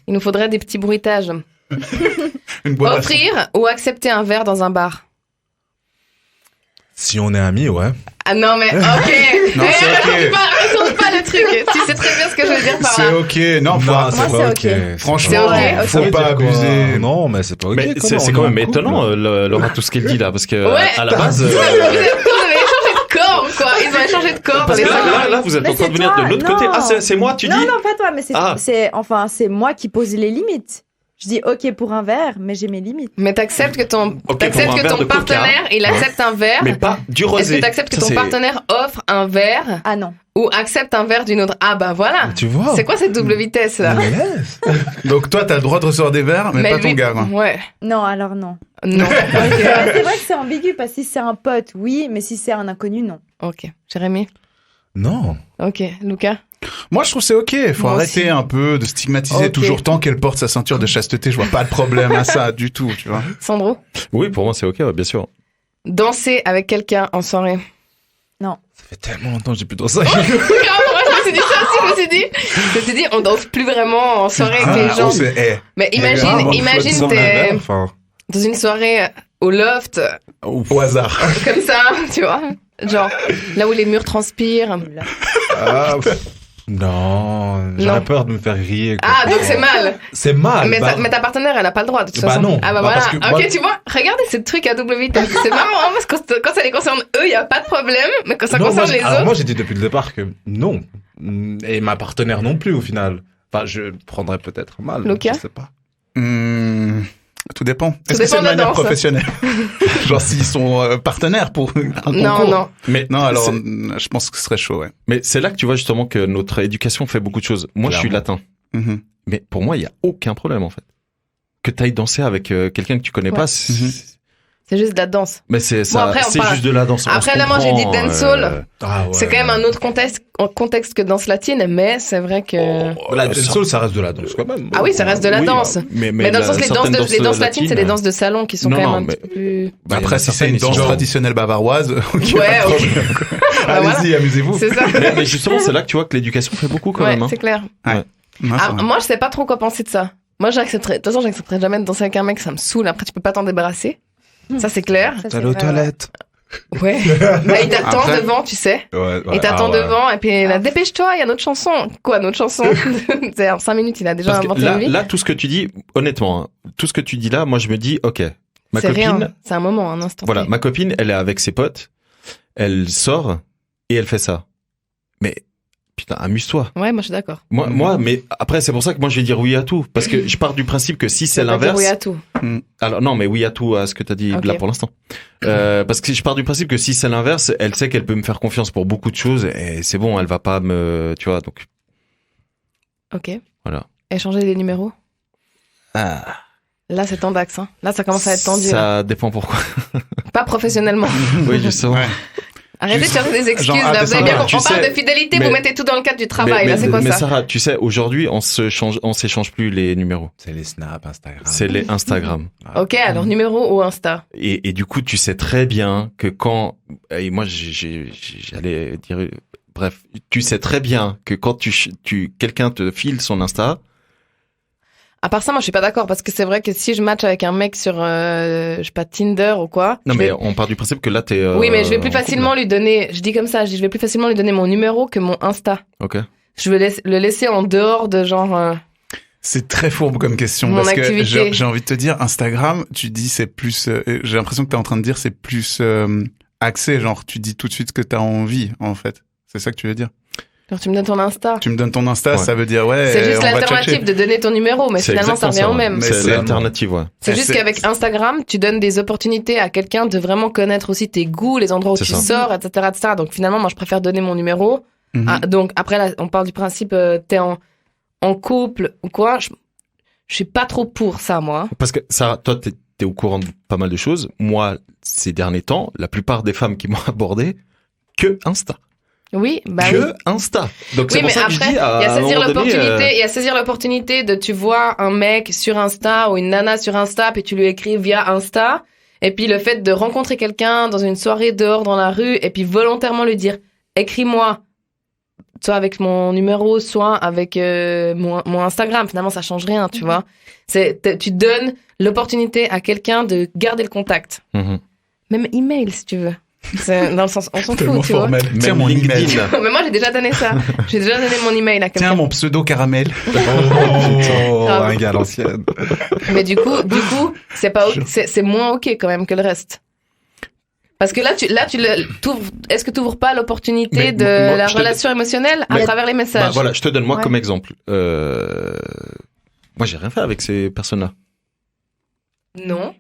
Il nous faudrait des petits bruitages. Une boîte à Offrir ou accepter un verre dans un bar. Si on est amis, ouais. Ah non mais ok. Non, c'est ok. Retourne pas le truc. Tu sais très bien ce que je veux dire par C'est là. ok. Non, faut Non, c'est pas ok. franchement, C'est ok. faut pas abuser. Non, mais c'est pas ok. Mais c'est quand même étonnant, Laura, tout ce qu'elle dit là, parce que Ouais. à la base. Vous avez échangé de corps, quoi. Ils ont échangé de corps. Parce que là, vous êtes Mais en train de c'est venir toi, de l'autre non. côté. Ah, c'est moi, tu dis? Non, pas toi, mais Ah. c'est moi qui pose les limites. Je dis ok pour un verre, mais j'ai mes limites. Mais t'acceptes que ton, Ok, t'acceptes pour un que verre ton de Coca. partenaire, il accepte un verre. Mais pas du Est-ce rosé. que t'acceptes que Ça, ton c'est- partenaire offre un verre Ah non. ou accepte un verre d'une autre? Ah bah voilà. Tu vois. C'est quoi cette double vitesse là? Mais laisse. Donc toi, t'as le droit de recevoir des verres, mais pas ton lui- gars. Quoi. Ouais. Non, alors non. Non. Mais c'est vrai que c'est ambigu parce que si c'est un pote, oui, mais si c'est un inconnu, non. Ok. Jérémy. Non. Ok. Lucas. Moi, je trouve c'est ok. Faut Moi arrêter aussi. un peu de stigmatiser Ok. toujours tant qu'elle porte sa ceinture de chasteté. Je vois pas de problème à ça du tout, tu vois. Sandro. Oui, pour moi, c'est ok, ouais, bien sûr. Danser avec quelqu'un en soirée. Ça fait tellement longtemps que j'ai plus dansé. Moi, je me suis dit ça aussi. Je me suis dit, on danse plus vraiment en soirée avec les gens. Mais imagine t'es Enfin, dans une soirée au loft, au hasard. comme ça, tu vois. Genre, là où les murs transpirent. non, j'aurais peur de me faire rire. quoi. Ah, donc c'est mal. C'est mal. Mais, bah, mais ta partenaire, elle a pas le droit, de toute Bah façon. non. Ah bah Bah, voilà. parce que Ok, moi- tu vois, regardez ce truc à double vitesse. C'est marrant, hein, parce que quand ça les concerne eux, il y a pas de problème. Mais quand ça non, concerne moi, les alors, autres. moi, j'ai dit depuis le départ que non. Et ma partenaire non plus, au final. Enfin, je prendrais peut-être mal. Lucas Je sais pas. Tout dépend. Est-ce dépend que c'est de de la manière danse. professionnelle? Genre s'ils sont partenaires pour un concours. Non. Mais Non, alors c'est- je pense que ce serait chaud, ouais. Mais c'est là que tu vois justement que notre éducation fait beaucoup de choses. Moi, je suis latin. Mhm. Mais pour moi, il y a aucun problème, en fait. Que t'ailles danser avec quelqu'un que tu connais Ouais. pas, c'est... C'est juste de la danse. Mais c'est ça, après, on c'est parle- juste de la danse. on Après, se là, moi, j'ai dit comprend, dancehall. Ah, ouais. C'est quand même un autre contexte que danse latine, mais c'est vrai que. La dancehall, ça reste de la danse quand même. Ah oui, ça reste de la Oui, danse. Mais dans le sens, les danses latines, c'est des danses de salon qui sont Non, quand même non, un mais- petit peu plus. Bah, Après, il y en a si c'est une certaines, danse genre- traditionnelle bavaroise, ok, Ouais, pas de ok. problème. Bah, Allez-y, voilà. amusez-vous. C'est ça. Mais justement, c'est là que tu vois que l'éducation fait beaucoup quand Ouais, même. Hein. c'est clair. Ouais, c'est Ah, vrai. moi, je sais pas trop quoi penser de ça. Moi, j'accepterais. De toute façon, j'accepterais jamais de danser avec un mec, ça me saoule. Après, tu peux pas t'en débarrasser. Ça, c'est clair. Ça, T'as c'est les vrai, toilettes. Ouais. Bah, il t'attend Après- devant, tu sais. Ouais, Il t'attend ah ouais. devant, et puis là, dépêche-toi, il y a notre chanson. Quoi, notre chanson? C'est en 5 minutes, il a déjà Parce que inventé là, une vie. là, tout ce que tu dis, honnêtement, hein, tout ce que tu dis là, moi, je me dis, ok, ma C'est copine, rien. C'est un moment, un instant. voilà, T. ma copine, elle est avec ses potes, elle sort et elle fait ça. Mais putain, amuse-toi. Ouais, moi, je suis d'accord. Moi, mais après, c'est pour ça que moi, je vais dire oui à tout, parce que je pars du principe que si c'est Faut pas dire l'inverse, Oui à tout. alors non, mais oui à tout à ce que t'as dit Ok. là pour l'instant. Parce que je pars du principe que si c'est l'inverse, elle sait qu'elle peut me faire confiance pour beaucoup de choses et c'est bon, elle va pas me, tu vois, donc. Ok. Voilà. Échanger les numéros. Là, c'est tendax, hein. Là, ça commence à être tendu. là. Ça dépend pourquoi. Pas professionnellement. Oui, justement. Ouais. Arrêtez de chercher des excuses, Genre, là. Vous avez bien Sarah, compris. On tu parle sais, de fidélité, mais- vous mettez tout dans le cadre du travail. Là, c'est quoi mais ça? Sarah, tu sais, aujourd'hui, on s'échange plus les numéros. C'est les snaps, Instagram. C'est les Instagram. Ok, alors numéro ou Insta? Et du coup, tu sais très bien que quand, et moi, j'allais dire, bref, tu sais très bien que quand quelqu'un te file son Insta, À part ça, moi, je suis pas d'accord parce que c'est vrai que si je match avec un mec sur, je sais pas, Tinder ou quoi. non je mais vais- on part du principe que là t'es. Oui, mais je vais plus en couple. facilement lui donner, je dis comme ça, je vais plus facilement lui donner mon numéro que mon Insta. Ok. Je vais le laisser en dehors de genre, C'est très fourbe comme question Mon parce que activité. j'ai envie de te dire Instagram, tu dis c'est plus j'ai l'impression que tu es en train de dire c'est plus axé, genre tu dis tout de suite ce que tu as envie en fait. C'est ça que tu veux dire. genre tu me donnes ton Insta. Tu me donnes ton Insta, Ouais. ça veut dire ouais, C'est juste on va l'alternative tchatcher. de donner ton numéro, mais C'est finalement ça exactement revient au ouais. même. Mais C'est c'est- l'alternative, ouais. C'est Et juste c'est- qu'avec Instagram, tu donnes des opportunités à quelqu'un de vraiment connaître aussi tes goûts, les endroits où C'est tu ça. sors, etc., etc. Donc finalement, moi, je préfère donner mon numéro. Mhm. Ah, donc après, là, on parle du principe, t'es en couple ou quoi. Je suis pas trop pour ça, moi. Parce que Sarah, toi t'es au courant de pas mal de choses. Moi, ces derniers temps, la plupart des femmes qui m'ont abordé, que Insta. Oui, bah que oui. Insta. Donc c'est Oui, pour mais ça que je après, dis il y à a un saisir moment donné, l'opportunité, il y a saisir l'opportunité de tu vois un mec sur Insta ou une nana sur Insta, puis tu lui écris via Insta, et puis le fait de rencontrer quelqu'un dans une soirée dehors dans la rue, et puis volontairement lui dire écris-moi, soit avec mon numéro, soit avec mon Instagram. Finalement, ça change rien, tu vois. Tu donnes l'opportunité à quelqu'un de garder le contact. Mhm. Même email, si tu veux. C'est dans le sens, on s'en Tellement fout, tu vois. formel. Tiens Même mon email. LinkedIn. Mais moi, j'ai déjà donné ça. J'ai déjà donné mon email à quelqu'un. Tiens mon pseudo caramel. Oh, Grave. un gars à l'ancienne. Mais du coup, c'est pas, c'est moins ok quand même que le reste. Parce que là, est-ce que tu n'ouvres pas l'opportunité Mais de moi, la je te relation émotionnelle à Mais- travers les messages? Bah, voilà, je te donne moi Ouais. comme exemple. Moi, j'ai rien fait avec ces personnes-là. Non.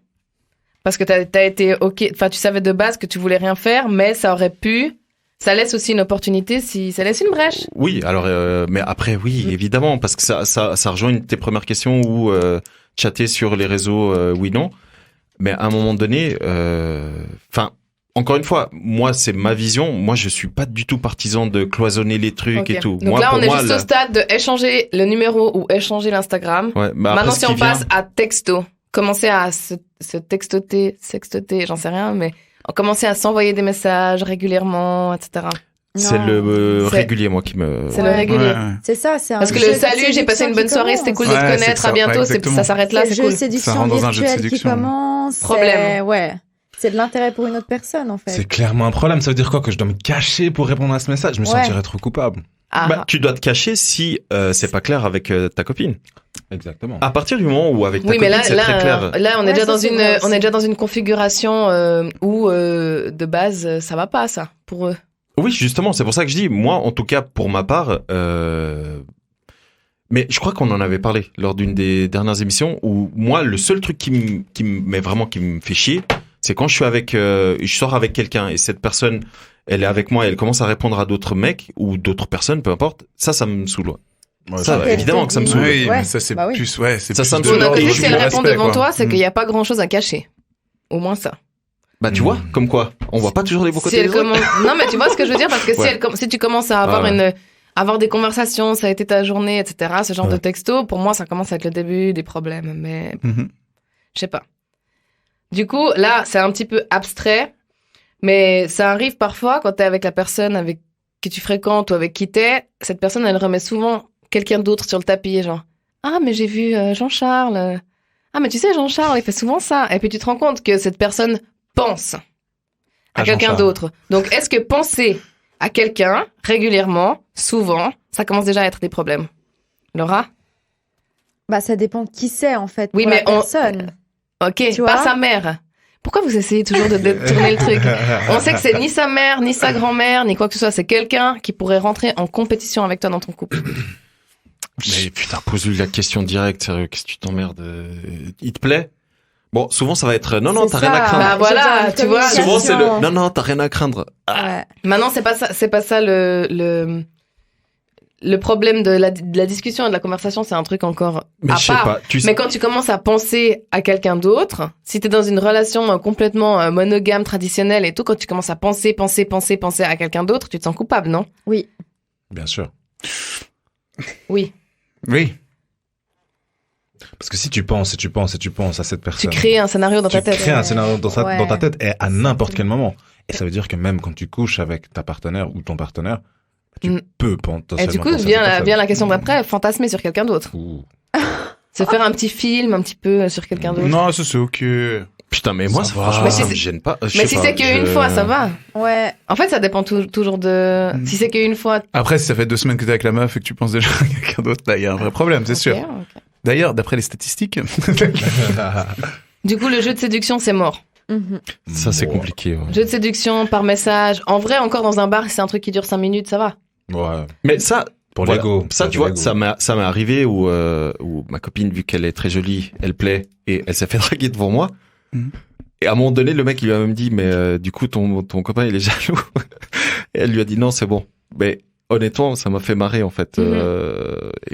Parce que t'as été ok, enfin, tu savais de base que tu voulais rien faire, mais ça aurait pu, ça laisse aussi une opportunité si ça laisse une brèche. Oui, alors, mais après, oui, évidemment, parce que ça rejoint une de tes premières questions où chatter sur les réseaux, oui, non. Mais à un moment donné, enfin, encore une fois, moi, c'est ma vision. Moi, je suis pas du tout partisan de cloisonner les trucs Ok. et tout. Donc Moi, là, pour on est moi, juste au stade de échanger le numéro ou échanger l'Instagram. Ouais, bah après, Maintenant, ce si qui on vient- passe à texto, commencer à se textoter, sextoter, j'en sais rien, mais commencer à s'envoyer des messages régulièrement, etc. c'est Non. le C'est- régulier, moi, qui me... C'est Ouais. le régulier. Ouais. C'est ça, c'est un Parce que jeu le de salut, j'ai passé une bonne séduction soirée, qui c'était cool de commence. te Ouais, connaître, c'est à que ça, bientôt, ouais, ça exactement. s'arrête là, C'est le c'est jeu cool. de séduction Ça rentre dans un jeu de virtuel qui séduction. commence. Problème. Ouais. C'est de l'intérêt pour une autre personne, en fait. C'est clairement un problème. Ça veut dire quoi? Que je dois me cacher pour répondre à ce message? Je me Ouais. sentirais trop coupable. Ah, Bah, tu dois te cacher si c'est pas clair avec ta copine. Exactement. À partir du moment où avec ta oui, mais copine, là, c'est très clair. là, on est Ouais, déjà ça, dans c'est une, vrai on aussi. est déjà dans une configuration où de base, ça va pas, ça, pour eux. Oui, justement, c'est pour ça que je dis, moi, en tout cas, pour ma part, mais je crois qu'on en avait parlé lors d'une des dernières émissions où moi, le seul truc qui me fait chier, c'est quand je sors avec quelqu'un et cette personne, elle est avec moi et elle commence à répondre à d'autres mecs ou d'autres personnes, peu importe. Ça me saoule. Ouais, Ça, Ok, évidemment que ça me oui. saoule. Oui, Ouais. mais ça, c'est Bah oui. plus, ouais, c'est Ça, plus ça me de saoule. D'un l'ordre côté, du si elle répond respect, devant quoi. toi, c'est Mm. qu'il n'y a pas grand chose à cacher. Au moins ça. Bah, tu vois, comme quoi, on voit pas toujours les beaux Si côtés elle des autres. commence... Non, mais tu vois ce que je veux dire, parce que Ouais. si tu commences à avoir Ah ouais. avoir des conversations, ça a été ta journée, etc., ce genre Ouais. de texto, pour moi, ça commence à être le début des problèmes, mais Mhm. je sais pas. Du coup, là, c'est un petit peu abstrait, mais ça arrive parfois quand t'es avec la personne avec qui tu fréquentes ou avec qui t'es, cette personne, elle remet souvent quelqu'un d'autre sur le tapis, genre « Ah, mais j'ai vu Jean-Charles. Ah, mais tu sais, Jean-Charles, il fait souvent ça. » Et puis tu te rends compte que cette personne pense à À quelqu'un Jean-Charles. d'autre. Donc, est-ce que penser à quelqu'un, régulièrement, souvent, ça commence déjà à être des problèmes? Laura? Bah, ça dépend de qui c'est, en fait. Oui, pour mais la on- personne. Ok, Tu pas vois sa mère. Pourquoi vous essayez toujours de détourner le truc? On sait que c'est ni sa mère, ni sa grand-mère, ni quoi que ce soit. C'est quelqu'un qui pourrait rentrer en compétition avec toi dans ton couple. Mais putain, pose-lui la question directe, sérieux, qu'est-ce que tu t'emmerdes? Il te plaît? Bon, souvent ça va être non, C'est t'as rien à ça. craindre. Bah voilà, J'ai besoin de tu vois. Souvent c'est le communication. non, t'as rien à craindre. Ouais. Maintenant, c'est pas ça le problème de la discussion et de la conversation, c'est un truc encore Mais à je sais part. pas, tu sais. Mais quand tu commences à penser à quelqu'un d'autre, si t'es dans une relation complètement monogame, traditionnelle et tout, quand tu commences à penser à quelqu'un d'autre, tu te sens coupable, non? Oui. Bien sûr. Oui. Oui. Parce que si tu penses à cette Tu personne, crées un scénario dans ta tête. tu crées un scénario dans Ouais. ta tête et à n'importe quel moment. Et ça veut dire que même quand tu couches avec ta partenaire ou ton partenaire, tu Mm. peux Et potentiellement du coup, penser à vient cette personne. la question d'après, fantasmer sur quelqu'un d'autre. Ouh. Se faire un petit film un petit peu sur quelqu'un d'autre. Non, ça c'est ok. Putain, mais moi, Ça va. franchement, Mais ça si me gêne pas. Je Mais sais si pas, c'est qu'une fois, ça va. Ouais. En fait, ça dépend toujours de... Mm. Si c'est qu'une fois... Après, si ça fait 2 semaines que t'es avec la meuf et que tu penses déjà à quelqu'un d'autre, là, il y a un vrai problème, c'est sûr. Ok, ok. D'ailleurs, d'après les statistiques, Du coup, le jeu de séduction, c'est mort. Mhm. Ça, c'est Bon. compliqué. Ouais. Jeu de séduction par message. En vrai, encore dans un bar, si c'est un truc qui dure 5 minutes, ça va. Ouais. Mais ça, Pour voilà. l'ego. Ça, Pour tu vois, l'ego. ça m'est arrivé où ma copine, vu qu'elle est très jolie, elle plaît et elle s'est fait draguer devant moi. Mhm. Et à un moment donné, le mec, il lui a même dit, mais du coup, ton copain, il est jaloux. Et elle lui a dit, non, c'est bon. Mais honnêtement, ça m'a fait marrer, en fait. Mhm.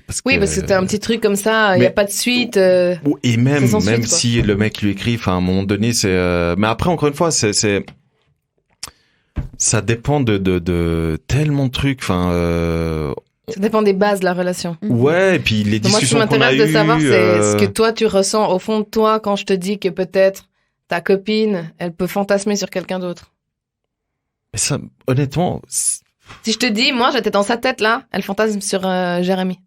Parce Oui, parce que c'était un petit truc comme ça, il n'y a mais- pas de suite. Et même, C'est sans suite, même quoi. si le mec lui écrit, enfin, à un moment donné, c'est. Mais après, encore une fois, ça dépend de tellement de trucs. Enfin, Ça dépend des bases de la relation. ouais. Et puis les Donc moi, ce qui discussions qu'on a m'intéresse de eues. savoir, c'est ce que toi, tu ressens au fond de toi quand je te dis que peut-être ta copine, elle peut fantasmer sur quelqu'un d'autre. Mais ça, honnêtement, Si je te dis, moi, j'étais dans sa tête, là, elle fantasme sur Jérémy.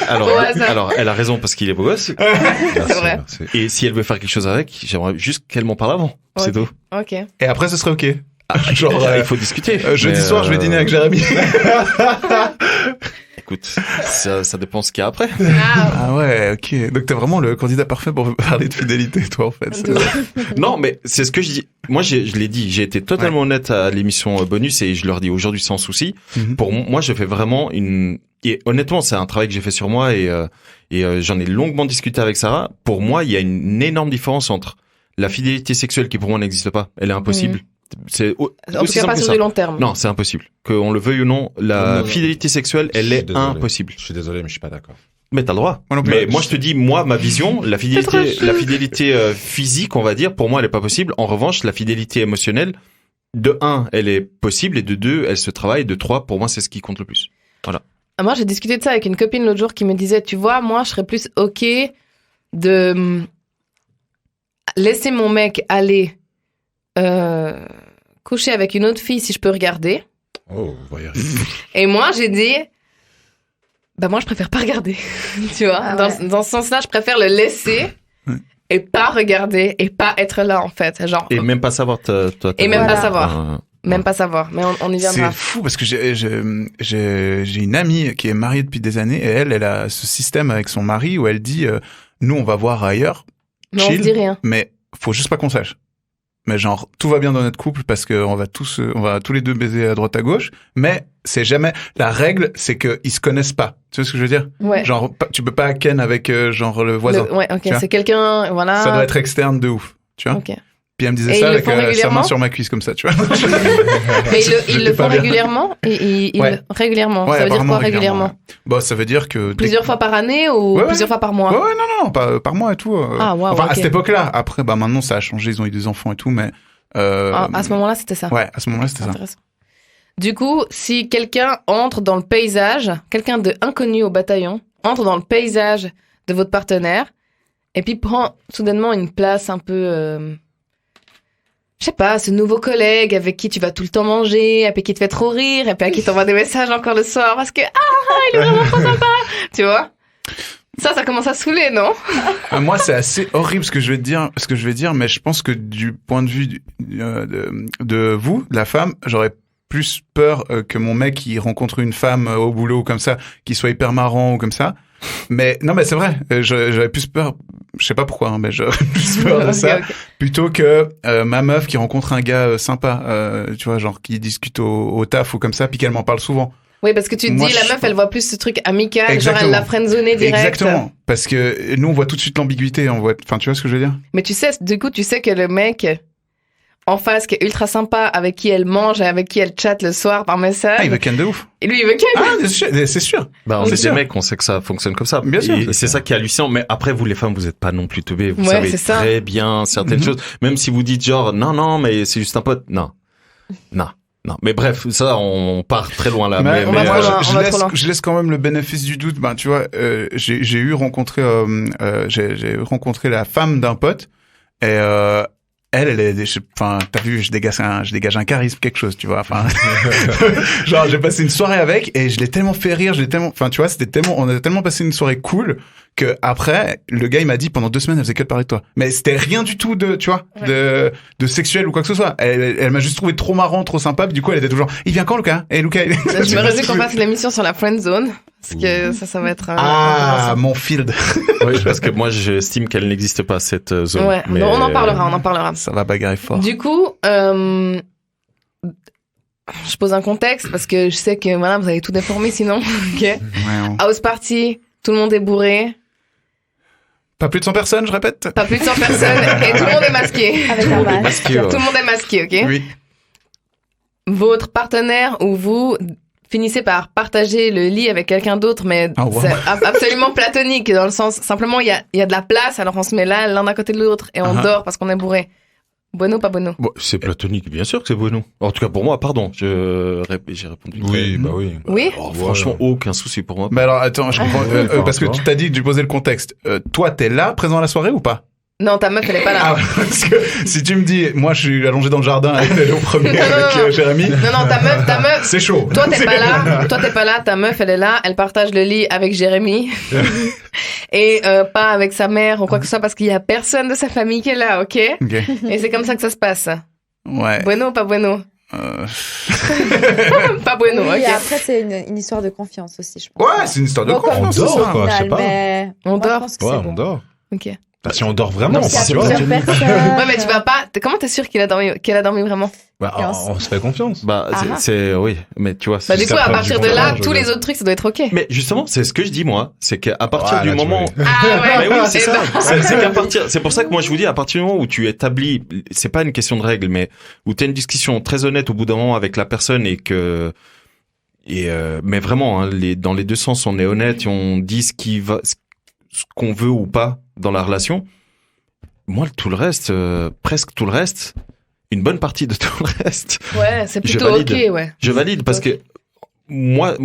alors, elle a raison parce qu'il est beau gosse. C'est vrai. Merci. Et si elle veut faire quelque chose avec, j'aimerais juste qu'elle m'en parle avant. C'est Ok. tout. Ok. et après, ce serait ok. Genre, il faut discuter. Jeudi Mais, soir, je vais dîner avec Jérémy. écoute, ça dépend ce qu'il y a après. Ah ouais, ok. Donc t'es vraiment le candidat parfait pour parler de fidélité, toi, en fait. Non, mais c'est ce que je dis. Moi, je l'ai dit, j'ai été totalement honnête à l'émission bonus et je leur dis aujourd'hui sans souci. Pour moi, je fais vraiment et honnêtement, c'est un travail que j'ai fait sur moi et j'en ai longuement discuté avec Sarah. Pour moi, il y a une énorme différence entre la fidélité sexuelle qui pour moi n'existe pas, elle est impossible. C'est En tout cas, pas sur du long terme. Non, c'est impossible. Qu'on le veuille ou non, la fidélité sexuelle, elle est impossible. Je suis désolé, mais je suis pas d'accord. Mais t'as le droit. Mais moi, je te dis, ma vision, la fidélité physique, on va dire, pour moi, elle est pas possible. En revanche, la fidélité émotionnelle, de 1, elle est possible, et de 2, elle se travaille, de 3, pour moi, c'est ce qui compte le plus. Voilà. Moi, j'ai discuté de ça avec une copine l'autre jour qui me disait, tu vois, moi, je serais plus OK de laisser mon mec aller coucher avec une autre fille si je peux regarder. Oh, on va y arriver. Et moi, j'ai dit, moi, je préfère pas regarder. Tu vois, dans ce sens-là, je préfère le laisser et pas regarder et pas être là, en fait. Genre, et même pas savoir et même pas savoir. Même pas savoir, mais on y viendra. C'est fou parce que j'ai une amie qui est mariée depuis des années et elle a ce système avec son mari où elle dit nous on va voir ailleurs, mais chill, on se dit rien. Mais faut juste pas qu'on sache. Mais genre tout va bien dans notre couple parce que on va tous les deux baiser à droite à gauche, mais c'est jamais la règle, c'est que ils se connaissent pas. Tu vois ce que je veux dire? Ouais. Genre tu peux pas ken avec genre le voisin. Ouais, ok, c'est quelqu'un, voilà. Ça doit être externe de ouf, tu vois. Ok. Puis elle me disait et ça avec sa main sur ma cuisse comme ça, tu vois. Mais ils le font régulièrement régulièrement. Ouais, ça veut dire quoi régulièrement? Ouais. Bah ça veut dire que plusieurs fois par année ou plusieurs fois par mois? Ouais, non, par mois et tout. Ah wow, enfin okay. À cette époque-là. Après maintenant ça a changé, ils ont eu des enfants et tout, mais à ce moment-là c'était ça. Ouais, à ce moment-là c'était ça. Du coup, si quelqu'un entre dans le paysage, quelqu'un de inconnu au bataillon entre dans le paysage de votre partenaire et puis prend soudainement une place un peu je sais pas, ce nouveau collègue avec qui tu vas tout le temps manger, avec qui te fait trop rire, et puis à qui t'envoie des messages encore le soir parce que il est vraiment trop sympa, tu vois. Ça commence à saouler, non? Moi, c'est assez horrible ce que je vais dire, mais je pense que du point de vue de vous, de la femme, j'aurais plus peur que mon mec il rencontre une femme au boulot ou comme ça, qui soit hyper marrant ou comme ça. Mais non, mais c'est vrai, j'avais plus peur. Je sais pas pourquoi, mais j'aurais plus peur de ça plutôt que ma meuf qui rencontre un gars sympa, tu vois, genre qui discute au taf ou comme ça, puis qu'elle m'en parle souvent. Oui, parce que tu te dis, la meuf, elle voit plus ce truc amical, exactement. Genre elle l'a friendzonné direct. Exactement, parce que nous on voit tout de suite l'ambiguïté, enfin tu vois ce que je veux dire. Mais tu sais, du coup, tu sais que le mec en face qui est ultra sympa, avec qui elle mange et avec qui elle chatte le soir par message. Ah, il veut ken de ouf. Et lui, il veut ken. Ah, c'est sûr. Bah, on est des mecs, on sait que ça fonctionne comme ça. Bien sûr. Et c'est ça qui est hallucinant. Mais après, vous, les femmes, vous êtes pas non plus teubés. Vous savez très bien certaines choses. Même si vous dites genre, non, mais c'est juste un pote. Non. Mais bref, ça, on part très loin là. Mais moi, je laisse quand même le bénéfice du doute. Ben, tu vois, j'ai rencontré la femme d'un pote et, elle est, enfin, t'as vu, je dégage un charisme, quelque chose, tu vois, enfin, genre, j'ai passé une soirée avec et je l'ai tellement fait rire, enfin, tu vois, on a tellement passé une soirée cool que après, le gars, il m'a dit pendant 2 semaines, elle faisait que de parler de toi. Mais c'était rien du tout de, tu vois, de sexuel ou quoi que ce soit. Elle m'a juste trouvé trop marrant, trop sympa, puis du coup, elle était toujours, il vient quand, Lucas? Et Lucas, je me réjouis qu'on fasse l'émission sur la friend zone. Parce que ça va être... mon field. Oui, parce que moi, j'estime qu'elle n'existe pas, cette zone. Ouais, mais on en parlera. Ça va bagarrer fort. Du coup, je pose un contexte, parce que je sais que, voilà, vous allez tout déformer sinon. Ok. Ouais, House party, tout le monde est bourré. Pas plus de 100 personnes, je répète. Pas plus de 100 personnes, et tout le monde est masqué. Avec un masque. Tout le monde est masqué, ok? Oui. Votre partenaire ou vous finissez par partager le lit avec quelqu'un d'autre, mais c'est absolument platonique, dans le sens, simplement, il y a de la place, alors on se met là, l'un à côté de l'autre, et on dort parce qu'on est bourré. Bueno, pas bueno? Bon, c'est platonique, bien sûr que c'est bueno. En tout cas, pour moi, pardon, j'ai répondu. Oui, bah oui. Oui? Alors, franchement, aucun souci pour moi. Mais alors, attends, je comprends, parce que tu t'as dit que tu posais le contexte. Toi, t'es là, présent à la soirée ou pas? Non, ta meuf, elle est pas là. Ah, parce que si tu me dis, moi, je suis allongé dans le jardin, elle est au premier avec Jérémy. Non, ta meuf. C'est chaud. Toi, t'es pas là, ta meuf, elle est là, elle partage le lit avec Jérémy. Et pas avec sa mère ou quoi que ce soit, parce qu'il y a personne de sa famille qui est là, ok? Et c'est comme ça que ça se passe. Ouais. Bueno ou pas bueno? Pas bueno, Oui, ok. après, c'est une histoire de confiance aussi, je pense. Ouais, c'est une histoire de Bon, comme confiance. tout, dort, au quoi, je sais final, pas. mais On moi, dort. je pense que Ouais, c'est on bon. dort. Ok. Bah, si on dort vraiment, Non, on s'il y a sait pas. plusieurs personnes. Ouais, mais tu vas pas. Comment t'es sûr qu'elle a dormi vraiment? Bah, on se fait confiance. Bah, Ah. oui, mais tu vois. Bah, du Jusqu'à coup, à preuve partir du de là, contraire, tous je les veux. autres trucs, ça doit être ok. Mais justement, c'est ce que je dis moi, c'est qu'à partir Ouais, du là, tu moment, vois. Ah ouais. mais oui, c'est Eh ça. ben. C'est qu'à partir, c'est pour ça que moi je vous dis, à partir du moment où tu établis, c'est pas une question de règles, mais où t'as une discussion très honnête au bout d'un moment avec la personne mais vraiment, hein, dans les deux sens, on est honnête et on dit ce qu'on veut ou pas dans la relation. Moi, tout le reste, presque tout le reste, une bonne partie de tout le reste, Ouais, c'est Je plutôt valide. ok, ouais. je valide parce que moi,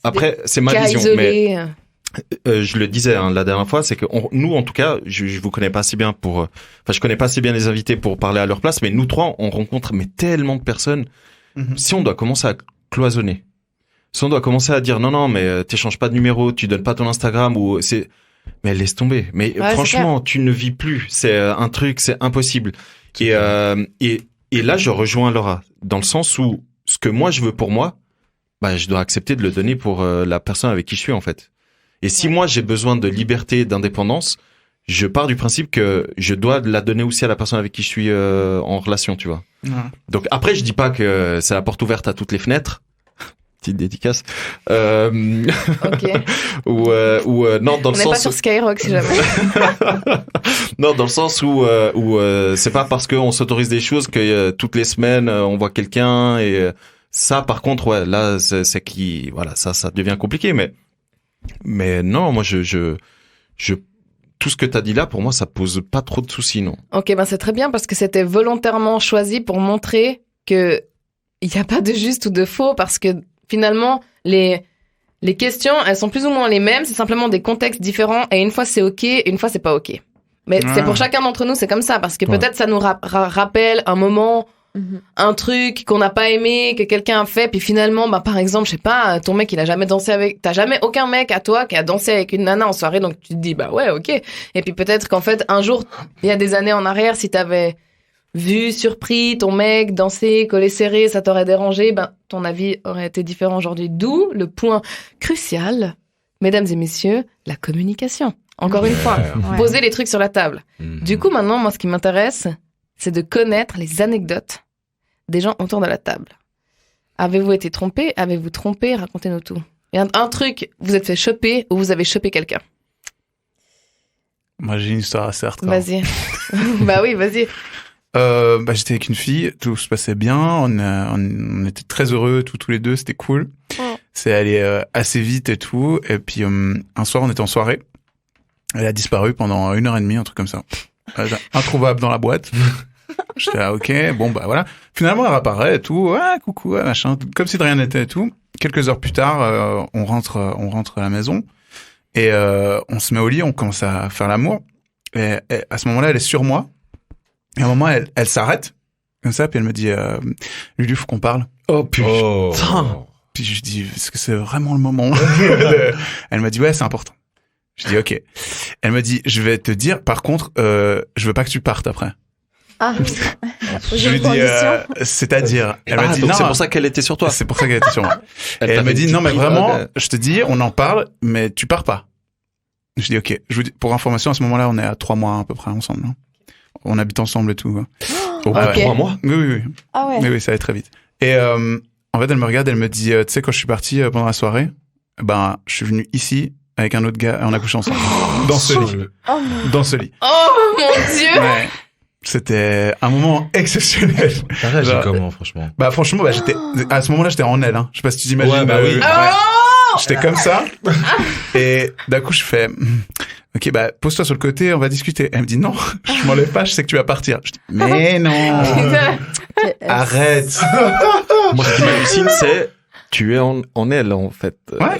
après, c'est ma Cas vision, mais isolé. je le disais hein, la dernière fois, c'est que nous, en tout cas, je vous connais pas assez bien je connais pas assez bien les invités pour parler à leur place, mais nous trois, on rencontre tellement de personnes. Mhm. Si on doit commencer à cloisonner, si on doit commencer à dire non, mais t'échanges pas de numéro, tu donnes pas ton Instagram mais laisse tomber. Mais Ouais, franchement, tu ne vis plus. C'est un truc, c'est impossible. Et là, je rejoins Laura dans le sens où ce que moi je veux pour moi, bah, je dois accepter de le donner pour la personne avec qui je suis en fait. Et si moi j'ai besoin de liberté, d'indépendance, je pars du principe que je dois la donner aussi à la personne avec qui je suis en relation, tu vois. Ouais. Donc après, je dis pas que c'est la porte ouverte à toutes les fenêtres. Petite dédicace. Ok. ou non, dans On le n'est pas sens sur Skyrock si jamais. non, dans le sens où c'est pas parce qu'on s'autorise des choses que toutes les semaines on voit quelqu'un et ça par contre ouais, là c'est qui voilà, ça devient compliqué mais non, moi je tout ce que t'as dit là pour moi ça pose pas trop de soucis non. Ok, ben c'est très bien parce que c'était volontairement choisi pour montrer que il n'y a pas de juste ou de faux parce que finalement les questions elles sont plus ou moins les mêmes, c'est simplement des contextes différents et une fois c'est ok, une fois c'est pas ok. Mais c'est pour chacun d'entre nous c'est comme ça parce que peut-être ça nous rappelle un moment, un truc qu'on n'a pas aimé, que quelqu'un a fait, puis finalement, bah, par exemple, je sais pas, ton mec, il a jamais dansé avec, t'as jamais aucun mec à toi qui a dansé avec une nana en soirée, donc tu te dis, bah ouais, ok. Et puis peut-être qu'en fait, un jour, il y a des années en arrière, si t'avais vu, surpris ton mec danser, collé serré, ça t'aurait dérangé, ben, ton avis aurait été différent aujourd'hui. D'où le point crucial, mesdames et messieurs, la communication. Encore une fois, poser les trucs sur la table. Du coup, maintenant, moi, ce qui m'intéresse, c'est de connaître les anecdotes des gens autour de la table. Avez-vous été trompé? Avez-vous trompé? Racontez-nous tout. Et un truc, vous êtes fait choper ou vous avez chopé quelqu'un? Moi, j'ai une histoire assez hardcore. Vas-y. Bah oui, vas-y. J'étais avec une fille, tout se passait bien, on était très heureux tous les deux, c'était cool. C'est allé assez vite et tout. Et puis un soir, on était en soirée. Elle a disparu pendant 1h30, un truc comme ça. Introuvable dans la boîte. J'étais là, ok, bon bah voilà. Finalement, elle réapparaît et tout, ouais, coucou, ouais, machin, comme si de rien n'était et tout. Quelques heures plus tard, on rentre à la maison et on se met au lit, on commence à faire l'amour. Et à ce moment-là, elle est sur moi. Et à un moment, elle s'arrête comme ça, puis elle me dit, Lulu, faut qu'on parle. Oh putain. Puis je dis, est-ce que c'est vraiment le moment? Elle m'a dit, ouais, c'est important. Je dis, ok. Elle me dit, je vais te dire, par contre, je veux pas que tu partes après. Ah. Je lui dis, c'est-à-dire, elle m'a dit, donc non. c'est pour ça qu'elle était sur toi. C'est pour ça qu'elle était sur moi. Et elle t'avait m'a dit, dit, non, mais oui, vraiment, ouais. je te dis, on en parle, mais tu pars pas. Je dis, ok. Je vous dis, pour information, à ce moment-là, on est à 3 mois à peu près ensemble. Hein. On habite ensemble et tout. Au bout de 3 mois. Oui. Ah ouais. Oui, ça allait très vite. Et en fait, elle me regarde, elle me dit, tu sais, quand je suis parti pendant la soirée, ben, je suis venu ici avec un autre gars et on a couché ensemble. Dans ce lit. Oh mon... Dans ce lit. Oh mon Dieu. Ouais. C'était un moment exceptionnel. T'as réagi Genre, comment, franchement? Bah, franchement, bah, à ce moment-là, j'étais en elle, hein. Je sais pas si tu t'imagines. Ouais, bah oui. J'étais comme ça. Et d'un coup, je fais, ok, bah, pose-toi sur le côté, on va discuter. Elle me dit, non, je m'enlève pas, je sais que tu vas partir. Je dis, mais non. Arrête. Moi, ce qui m'hallucine, c'est tu es en elle, en fait. Ouais.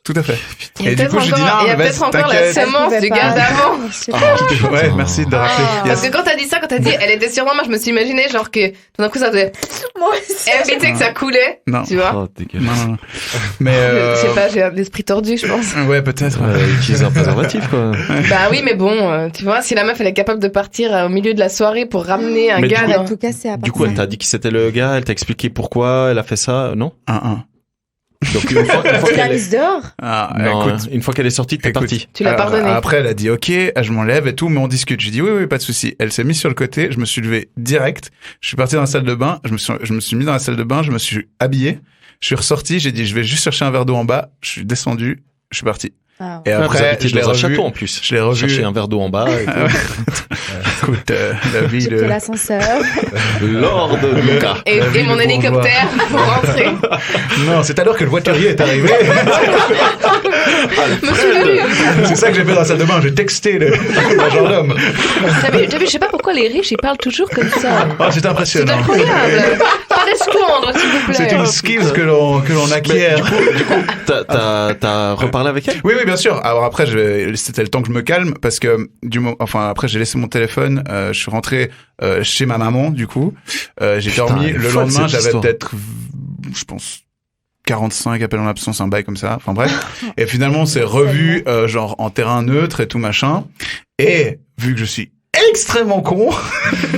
Tout à fait. Il y a Et du peut-être coup, je dis non, encore, il y a mais peut-être vas-y, encore la t'inquiète. semence du gars d'avant. Je sais pas. Ouais, merci de rappeler. Parce Yes. que quand t'as dit ça, quand t'as dit elle était sur moi, je me suis imaginé genre que tout d'un coup ça faisait Moi aussi. éviter que ça coulait, Non. tu vois. Oh, dégueulasse. Non. Mais Je sais pas, j'ai l'esprit tordu, je pense. Ouais, peut-être. Utiliser un préservatif, quoi. Bah oui, mais bon, tu vois, si la meuf elle est capable de partir au milieu de la soirée pour ramener un Mais gars du Elle dans... a tout cassé à part Du coup, ça. elle t'a dit que c'était le gars, elle t'a expliqué pourquoi elle a fait ça, non? 1-1. Donc, une fois Tu l'as qu'elle est... mise dehors? Ah, Non, écoute. une fois qu'elle est sortie, t'es Écoute. parti. Tu l'as pardonné. Après, elle a dit OK, je m'enlève et tout, mais on discute. J'ai dit oui, pas de souci. Elle s'est mise sur le côté, je me suis levé direct. Je suis parti dans la salle de bain, je me suis mis dans la salle de bain, je me suis habillé, je suis ressorti, j'ai dit je vais juste chercher un verre d'eau en bas, je suis descendu, je suis parti. Ah, Et Vous après, habitez je l'ai dans un revu. château en plus. Je l'ai revu. Chercher un verre d'eau en bas. Et Écoute, la vie j'ai de pris l'ascenseur. Lord Lucas. Et, La vie et mon de hélicoptère pour rentrer. Non, c'est alors que le voiturier est arrivé. Monsieur Lulu. C'est ça que j'ai fait dans la salle de bain, j'ai texté le gendarme. T'as vu, je sais pas pourquoi les riches ils parlent toujours comme ça. Oh, c'est C'est impressionnant. incroyable. Pas d'escoindre, s'il vous plaît. C'est une skill que l'on acquiert. Du coup, t'as reparlé avec elle? Oui, bien sûr. Alors après, c'était le temps que je me calme parce que après j'ai laissé mon téléphone. Je suis rentré chez ma maman. Du coup, j'ai dormi. elle est Le folle, lendemain, cette j'avais histoire. peut-être, je pense, 45 appels en absence, un bail comme ça. Enfin bref. Et finalement, on s'est revu genre en terrain neutre et tout machin. Et vu que je suis extrêmement con,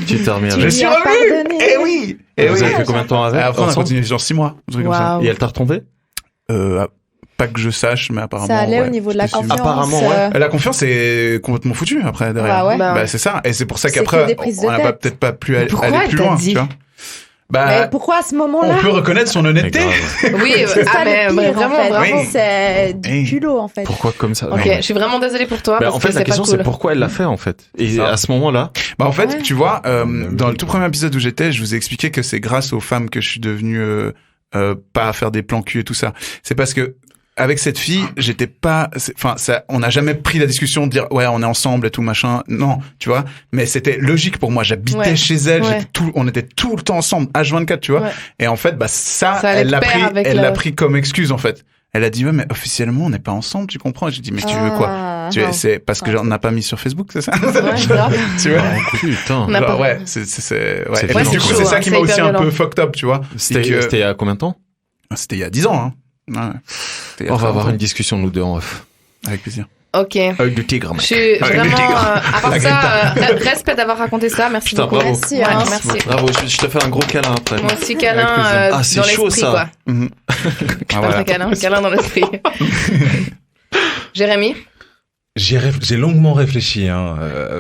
Tu t'es remis je avec. suis lui as revu. pardonné. Eh oui. Eh Vous oui. avez fait combien de temps avec? Après, on a ensemble continué sur 6 mois, un truc comme ça. Waouh. Et elle t'a retombé? Pas que je sache, mais apparemment. Ça allait ouais, au niveau de la j'étais suivi. confiance. Apparemment, ouais. La confiance est complètement foutue après derrière. Bah ouais. Bah c'est ça, et c'est pour ça C'est que qu'après des prises de on n'a tête. peut-être pas pu aller Pourquoi elle plus t'a loin, dit tu vois. Mais Bah pourquoi à ce on moment-là? peut reconnaître son honnêteté. Oui, C'est ça mais le pire, vraiment, en fait. vraiment. Oui. C'est du Oui. culot, en fait. Pourquoi comme ça? Ok, Non. je suis vraiment désolée pour toi Bah, parce en fait, que la c'est pas question, cool. c'est pourquoi elle l'a fait, en fait. Et Ça. à ce moment-là, Bah en fait, Ouais. tu vois, dans le tout premier épisode où j'étais, je vous ai expliqué que c'est grâce aux femmes que je suis devenu pas à faire des plans cul et tout ça. C'est parce que avec cette fille, j'étais pas, enfin, ça, on n'a jamais pris la discussion de dire ouais, on est ensemble et tout machin. Non, tu vois. Mais c'était logique pour moi. J'habitais Ouais. chez elle, Ouais. on était tout le temps ensemble, H24, tu vois. Ouais. Et en fait, bah ça Ça allait elle de l'a pair pris, avec elle la- l'a pris comme excuse en fait. Elle a dit ouais, mais officiellement, on n'est pas ensemble, tu comprends? Et j'ai dit mais tu veux quoi? Ah, C'est parce que j'en ai pas mis sur Facebook, c'est ça? Ouais, grave. Tu vois? putain. On a Genre, pas- ouais, c'est ouais. C'est Et violent. du coup, C'est c'est chaud, ça hein, qui c'est m'a aussi hyper un peu violent. fucked up, tu vois. C'était que- il y a combien de temps? C'était il y a 10 ans, hein. Ouais. C'était il y a On très va avoir longtemps. une discussion, nous deux, en off. Avec plaisir. Ok. Avec du tigre, Je mec. suis Avec le vraiment. tigre. À part La ça, respect d'avoir raconté ça. Merci Putain, beaucoup. bravo. Merci, Ouais, hein. merci. Bravo, je te fais un gros câlin après. Moi aussi, câlin Avec plaisir. Ah, c'est dans chaud, l'esprit, ça. quoi. Mhm. Pas voilà. très câlin dans l'esprit. Jérémy? J'ai longuement réfléchi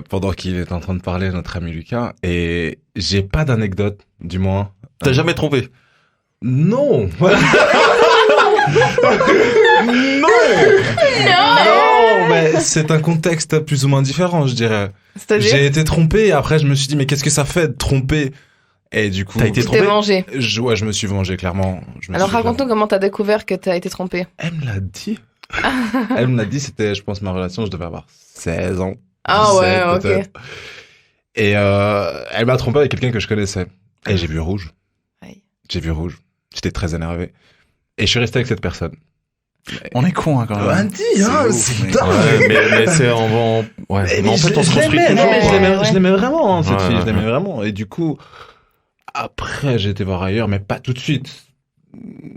pendant qu'il est en train de parler, notre ami Lucas, et j'ai pas d'anecdote, du moins. T'as jamais trompé? Non. Non, mais c'est un contexte plus ou moins différent, je dirais. C'est-à-dire? J'ai été trompé, et après je me suis dit, mais qu'est-ce que ça fait de tromper? Et du coup, T'as été Tu t'es trompé? vengé. ouais, je me suis vengé, clairement. Alors raconte-nous comment t'as découvert que t'as été trompé. Elle me l'a dit. Elle me l'a dit, c'était, je pense, ma relation, je devais avoir 16 ans. Ah 17 ouais, ok. peut-être. Et elle m'a trompé avec quelqu'un que je connaissais. Et j'ai vu rouge. Aïe. J'ai vu rouge. J'étais très énervé. Et je suis resté avec cette personne. On est con, hein, quand même. c'est mais- dingue. Ouais, mais c'est ouais. Mais en fait, on se construit l'aimais, toujours. non, mais Ouais. je l'aimais vraiment, hein, cette Ouais, fille. Je ouais, l'aimais ouais. vraiment. Et du coup, après, j'ai été voir ailleurs, mais pas tout de suite.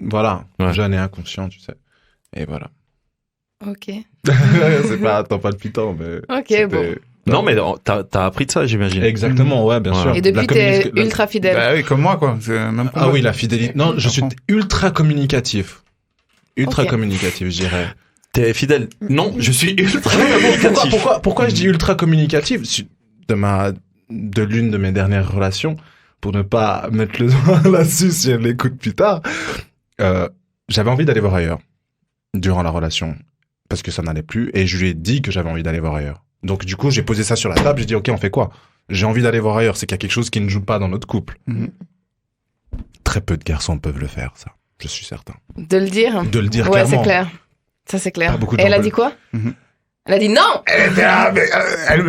Voilà. Ouais. Jeune et inconscient, tu sais. Et voilà. Ok. C'est pas, attends, pas le putain, mais. Ok, c'était- bon. Non, mais t'as appris de ça, j'imagine. Exactement, ouais, bien Ouais. sûr. Et depuis, La t'es communication- ultra fidèle. Bah oui, comme moi, quoi. C'est même Ah oui, la fidélité. Non, je suis J'apprends. ultra communicatif. Ultra Ok. communicatif, je dirais. T'es fidèle? Non, je suis ultra Pourquoi, communicatif. pourquoi je dis ultra communicatif? De l'une de mes dernières relations, pour ne pas mettre le doigt là-dessus si elle l'écoute plus tard, j'avais envie d'aller voir ailleurs durant la relation parce que ça n'allait plus et je lui ai dit que j'avais envie d'aller voir ailleurs. Donc du coup, j'ai posé ça sur la table, j'ai dit ok, on fait quoi? J'ai envie d'aller voir ailleurs, c'est qu'il y a quelque chose qui ne joue pas dans notre couple. Mhm. Très peu de garçons peuvent le faire, ça, je suis certain. De le dire. De le dire Ouais, clairement. c'est clair. Ça, c'est clair. Pas beaucoup de Et elle gens a dit quoi? Elle a dit non. Elle était là, mais,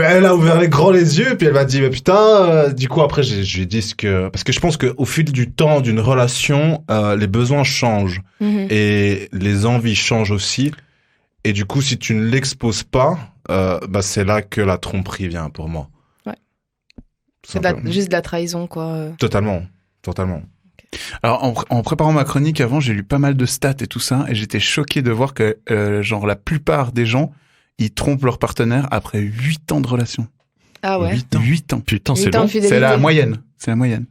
elle a ouvert les grands les yeux, puis elle m'a dit, mais putain, du coup, après, je lui ai dit parce que je pense qu'au fil du temps d'une relation, les besoins changent. Et les envies changent aussi. Et du coup, si tu ne l'exposes pas, bah, c'est là que la tromperie vient pour moi. Ouais. C'est juste de la trahison, quoi. Totalement. Alors, en préparant ma chronique avant, j'ai lu pas mal de stats et tout ça, et j'étais choqué de voir que, genre, la plupart des gens, ils trompent leur partenaire après 8 ans de relation. Ah ouais. 8 ans. Putain, 8 c'est ans long. de fidélité. C'est la moyenne.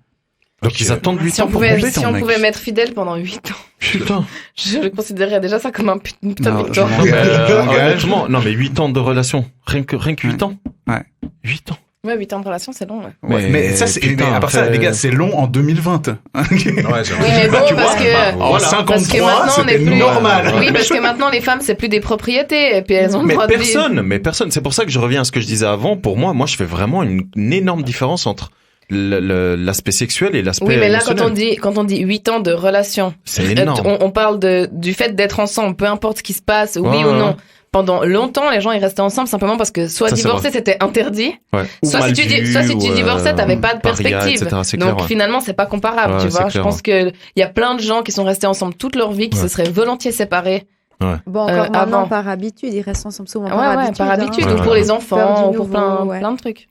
Donc ils attendent 8 Si ans on pour pouvait, tromper. si on mec. pouvait m'être fidèle pendant 8 ans, Putain. je considérerais déjà ça comme une putain de Non, victoire. je m'engage. Honnêtement, non mais 8 ans de relation. Rien que 8 ans. Ouais. 8 ans. Ouais, 8 ans de relation, c'est long. Ouais. Mais ça, c'est, putain, mais à part ça, après- les gars, c'est long en 2020. Ouais, Oui, mais bon, Tu parce vois, que... En Voilà. 53, Parce que maintenant, on est c'était plus normal. Oui, parce que maintenant, les femmes, c'est plus des propriétés, et puis elles ont le Mais droit de vivre. personne. C'est pour ça que je reviens à ce que je disais avant. Pour moi, je fais vraiment une énorme différence entre l'aspect sexuel et l'aspect Oui, mais là, émotionnel. quand on dit 8 ans de relation, C'est énorme. on parle du fait d'être ensemble, peu importe ce qui se passe, oui Ouais, ou ouais. non. Pendant longtemps, les gens, ils restaient ensemble simplement parce que soit Ça, c'est divorcer, vrai. c'était interdit, Ouais. Ou soit mal si tu vu, divorçais, t'avais pas de paria, perspective. etc. C'est Donc clair, ouais. finalement, c'est pas comparable, Ouais, tu c'est vois. Je clair, pense que il y a plein de gens qui sont restés ensemble toute leur vie, qui se seraient volontiers séparés. Bon, encore maintenant, avant. par habitude, ils restent ensemble souvent Ouais, par habitude, hein. ou pour les Peur enfants, ou du pour nouveau, plein de trucs.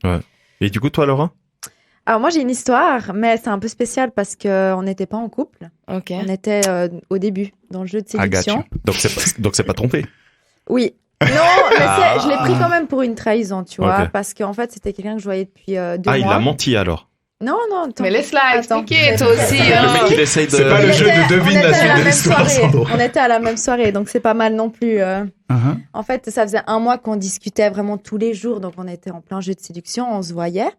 Et du coup, toi, Laura? Alors moi, j'ai une histoire, mais c'est un peu spécial parce qu'on n'était pas en couple. Ok. On était au début dans le jeu de I got séduction. you. Donc c'est pas trompé. Oui. Non, mais je l'ai pris quand même pour une trahison, tu vois, Ok. parce qu'en fait, c'était quelqu'un que je voyais depuis 2 Ah, il mois. a menti alors. Non, attends. Mais laisse-la Attends. expliquer, toi aussi. Le hein. Le mec, il essaye de... C'est pas le jeu de devine la suite de l'histoire, Sandro. On était à la même soirée, donc c'est pas mal non plus. Uh-huh. En fait, ça faisait 1 mois qu'on discutait vraiment tous les jours, donc on était en plein jeu de séduction, on se voyait.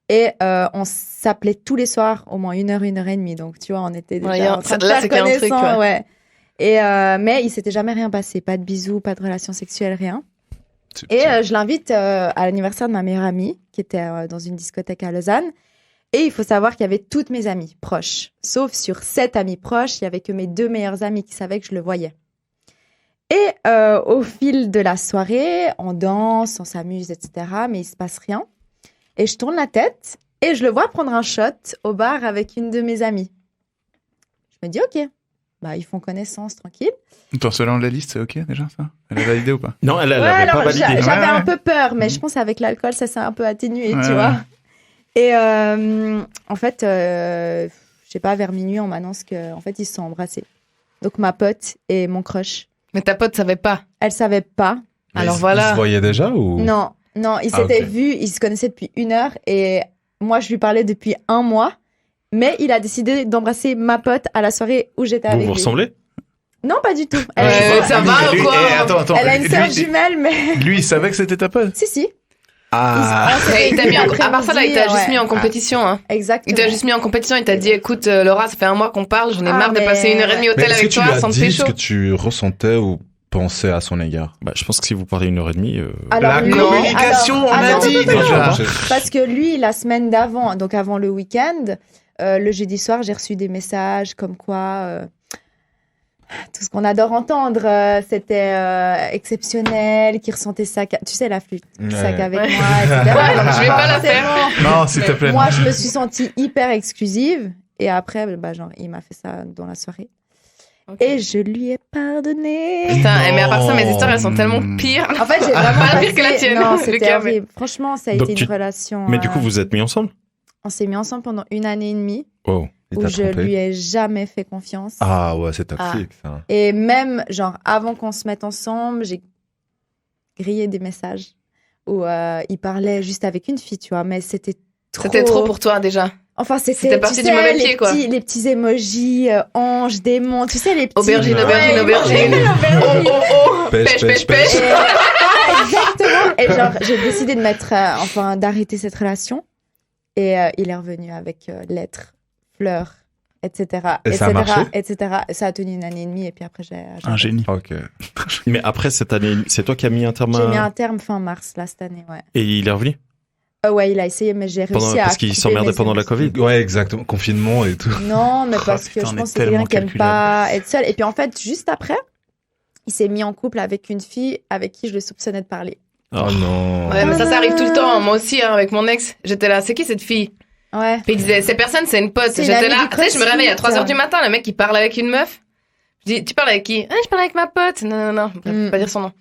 Et on s'appelait tous les soirs, au moins 1 heure, 1 heure et demie. Donc, tu vois, on était déjà Ouais, en train de là, faire c'est qu'il y a un truc, connaissance, ouais. ouais. Et, mais il s'était jamais rien passé. Pas de bisous, pas de relations sexuelles, rien. Et je l'invite à l'anniversaire de ma meilleure amie, qui était dans une discothèque à Lausanne. Et il faut savoir qu'il y avait toutes mes amies proches. Sauf sur 7 amis proches, il y avait que mes 2 meilleures amies qui savaient que je le voyais. Et au fil de la soirée, on danse, on s'amuse, etc. Mais il se passe rien. Et je tourne la tête et je le vois prendre un shot au bar avec une de mes amies. Je me dis, OK, bah, ils font connaissance, tranquille. Attends, selon la liste, c'est ok déjà ça? Elle a validé ou pas? Non, elle Ouais, avait alors, pas validé. j'avais Ouais. un peu peur, mais je pense qu'avec l'alcool, ça s'est un peu atténué, Ouais, tu ouais. vois. Et en fait, je sais pas, vers minuit, on m'annonce qu'en fait, ils se sont embrassés. Donc, ma pote et mon crush, Mais ta pote savait pas. elle savait pas. Alors Ils voilà. se voyaient déjà ou? Non, ils Ah, s'étaient ok. vus, ils se connaissaient depuis 1 heure et moi, je lui parlais depuis 1 mois. Mais il a décidé d'embrasser ma pote à la soirée où j'étais Vous avec vous lui. ressemblez? Non, pas du tout. Ça va ou quoi? Attends, Elle a une sœur lui, jumelle, mais... lui, il savait que c'était ta pote? Si. Ah. Mais il t'a mis à part ça, là, il t'a juste Ouais. mis en compétition. Hein. Exactement. Il t'a juste mis en compétition, il t'a dit écoute, Laura, ça fait 1 mois qu'on parle, j'en ai Ah, marre de mais- passer 1 heure et demie au Mais hôtel est-ce que avec tu toi lui as sans te dit ce pécho. que tu ressentais ou pensais à son égard? Bah, je pense que si vous parlez 1 heure et demie... Alors, La lui- communication, alors- on a attends, dit attends, déjà. attends. Parce que lui, la semaine d'avant, donc avant le week-end, le jeudi soir, j'ai reçu des messages comme quoi tout ce qu'on adore entendre, c'était exceptionnel, qu'il ressentait ça, tu sais, la flûte, ça Ouais. qu'avec Ouais. moi, etc. Donc, Je vais pas la faire. forcément, Non, s'il te plaît. moi, non. je me suis sentie hyper exclusive. Et après, bah, genre, il m'a fait ça dans la soirée. Ok. Et je lui ai pardonné. Putain, mais à part ça, mes Non. histoires, elles sont tellement pires. En fait, j'ai vraiment Pas passé... pire que la tienne, Non, Lucas, c'était mais- horrible. Franchement, ça a Donc été tu- une relation... Mais du coup, vous êtes mis ensemble? On s'est mis ensemble pendant 1 année et demie Oh. Il où t'a je trompé? lui ai jamais fait confiance. Ah ouais, c'est toxique ça. Et même, genre, avant qu'on se mette ensemble, j'ai grillé des messages où il parlait juste avec une fille, tu vois, mais c'était trop... C'était trop pour toi déjà. Enfin, C'était parti du mauvais pied, quoi. Les petits emojis, anges, démons, tu sais, les petits... Aubergine, Ouais, aubergine, aubergine. aubergine. Oh, Pêche, pêche, pêche. Exactement. Et genre, j'ai décidé de d'arrêter cette relation. Et il est revenu avec lettres, fleurs, etc. Et ça a marché etc. Ça a tenu 1 année et demie et puis après j'ai Un génie. Ok. Mais après cette année, c'est toi qui as mis un terme j'ai mis à... un terme fin mars là cette année, ouais. Et il est revenu? Ouais, il a essayé mais j'ai réussi à Parce qu'il couper s'emmerdait mes pendant la émotions. Covid. Ouais, exactement. Confinement et tout. Non, mais parce que putain, je on pense est que c'est quelqu'un tellement qui aime pas être seul. Et puis en fait, juste après, il s'est mis en couple avec une fille avec qui je le soupçonnais de parler. Oh non. Ouais, mais ça arrive tout le temps. Moi aussi, hein, avec mon ex, j'étais là, c'est qui cette fille? Ouais. Puis il disait, ces personnes, c'est une pote. C'est J'étais l'ami là, du tu sais, je me réveille à crossfit. 3h du matin, le mec, il parle avec une meuf. Je dis, tu parles avec qui? Ah, je parle avec ma pote. Non, je peux pas dire son nom.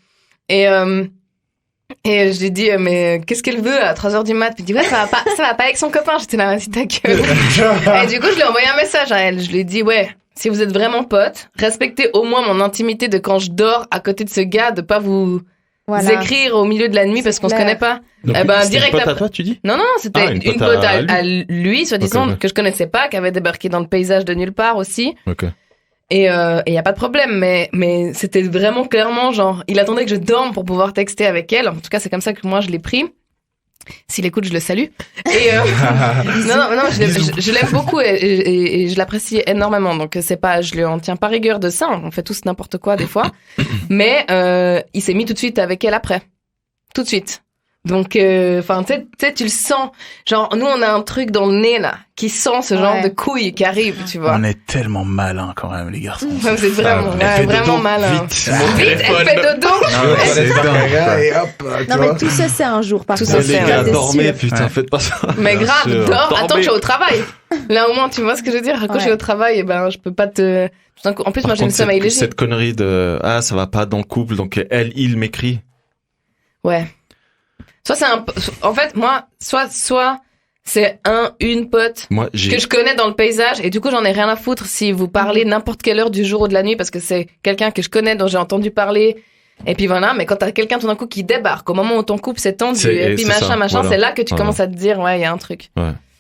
Et je lui dis, mais qu'est-ce qu'elle veut à 3h du mat? Puis il dit, ouais, ça va pas avec son copain. J'étais là, vas-y, ta gueule. Et du coup, je lui ai envoyé un message à elle. Je lui ai dit, ouais, si vous êtes vraiment potes, respectez au moins mon intimité de quand je dors à côté de ce gars, de pas vous écrire au milieu de la nuit parce qu'on se connaît pas. Donc, Eh ben, c'était direct une pote après- à toi, tu dis? Non, c'était une une pote pote à à lui, soi-disant, Ok. que je connaissais pas, qui avait débarqué dans le paysage de nulle part aussi. Ok. Et y a pas de problème, mais c'était vraiment clairement genre, il attendait que je dorme pour pouvoir texter avec elle. En tout cas, c'est comme ça que moi je l'ai pris. S'il écoute, je le salue. Et non, je l'aime beaucoup et je l'apprécie énormément. Donc c'est pas, je lui en tiens pas rigueur de ça. On fait tous n'importe quoi des fois. Mais il s'est mis tout de suite avec elle après, tout de suite. Donc, enfin, tu sais, tu le sens. Genre, nous, on a un truc dans le nez là qui sent ce genre de couille qui arrive, tu vois. On est tellement malins quand même, les garçons. Ouais, vous êtes vraiment, vraiment malin. Vite. Vite, elle fait dodo. C'est dingue. Et hop, Non, mais tout ça, c'est un jour, par Tout contre. ça, c'est Les un gars, T'es dormez, sûr. putain, Ouais. faites pas ça. Mais Bien grave, sûr. dors. Attends que je Dormez. suis au travail. Là, au moins, tu vois ce que je veux dire. Quand je suis Ouais. au travail, eh ben, je peux pas te. En plus, moi, Par j'ai une contre, sommeil cette, léger. cette connerie de ça va pas dans le couple, donc il m'écrit. Ouais. Soit c'est un. En fait, moi, soit c'est une pote Moi, j'ai. que je connais dans le paysage et du coup, j'en ai rien à foutre si vous parlez n'importe quelle heure du jour ou de la nuit parce que c'est quelqu'un que je connais, dont j'ai entendu parler. Et puis voilà, mais quand t'as quelqu'un tout d'un coup qui débarque au moment où ton couple s'est tendu et puis c'est ça, machin, voilà. c'est là que tu Voilà. commences à te dire, ouais, il y a un truc.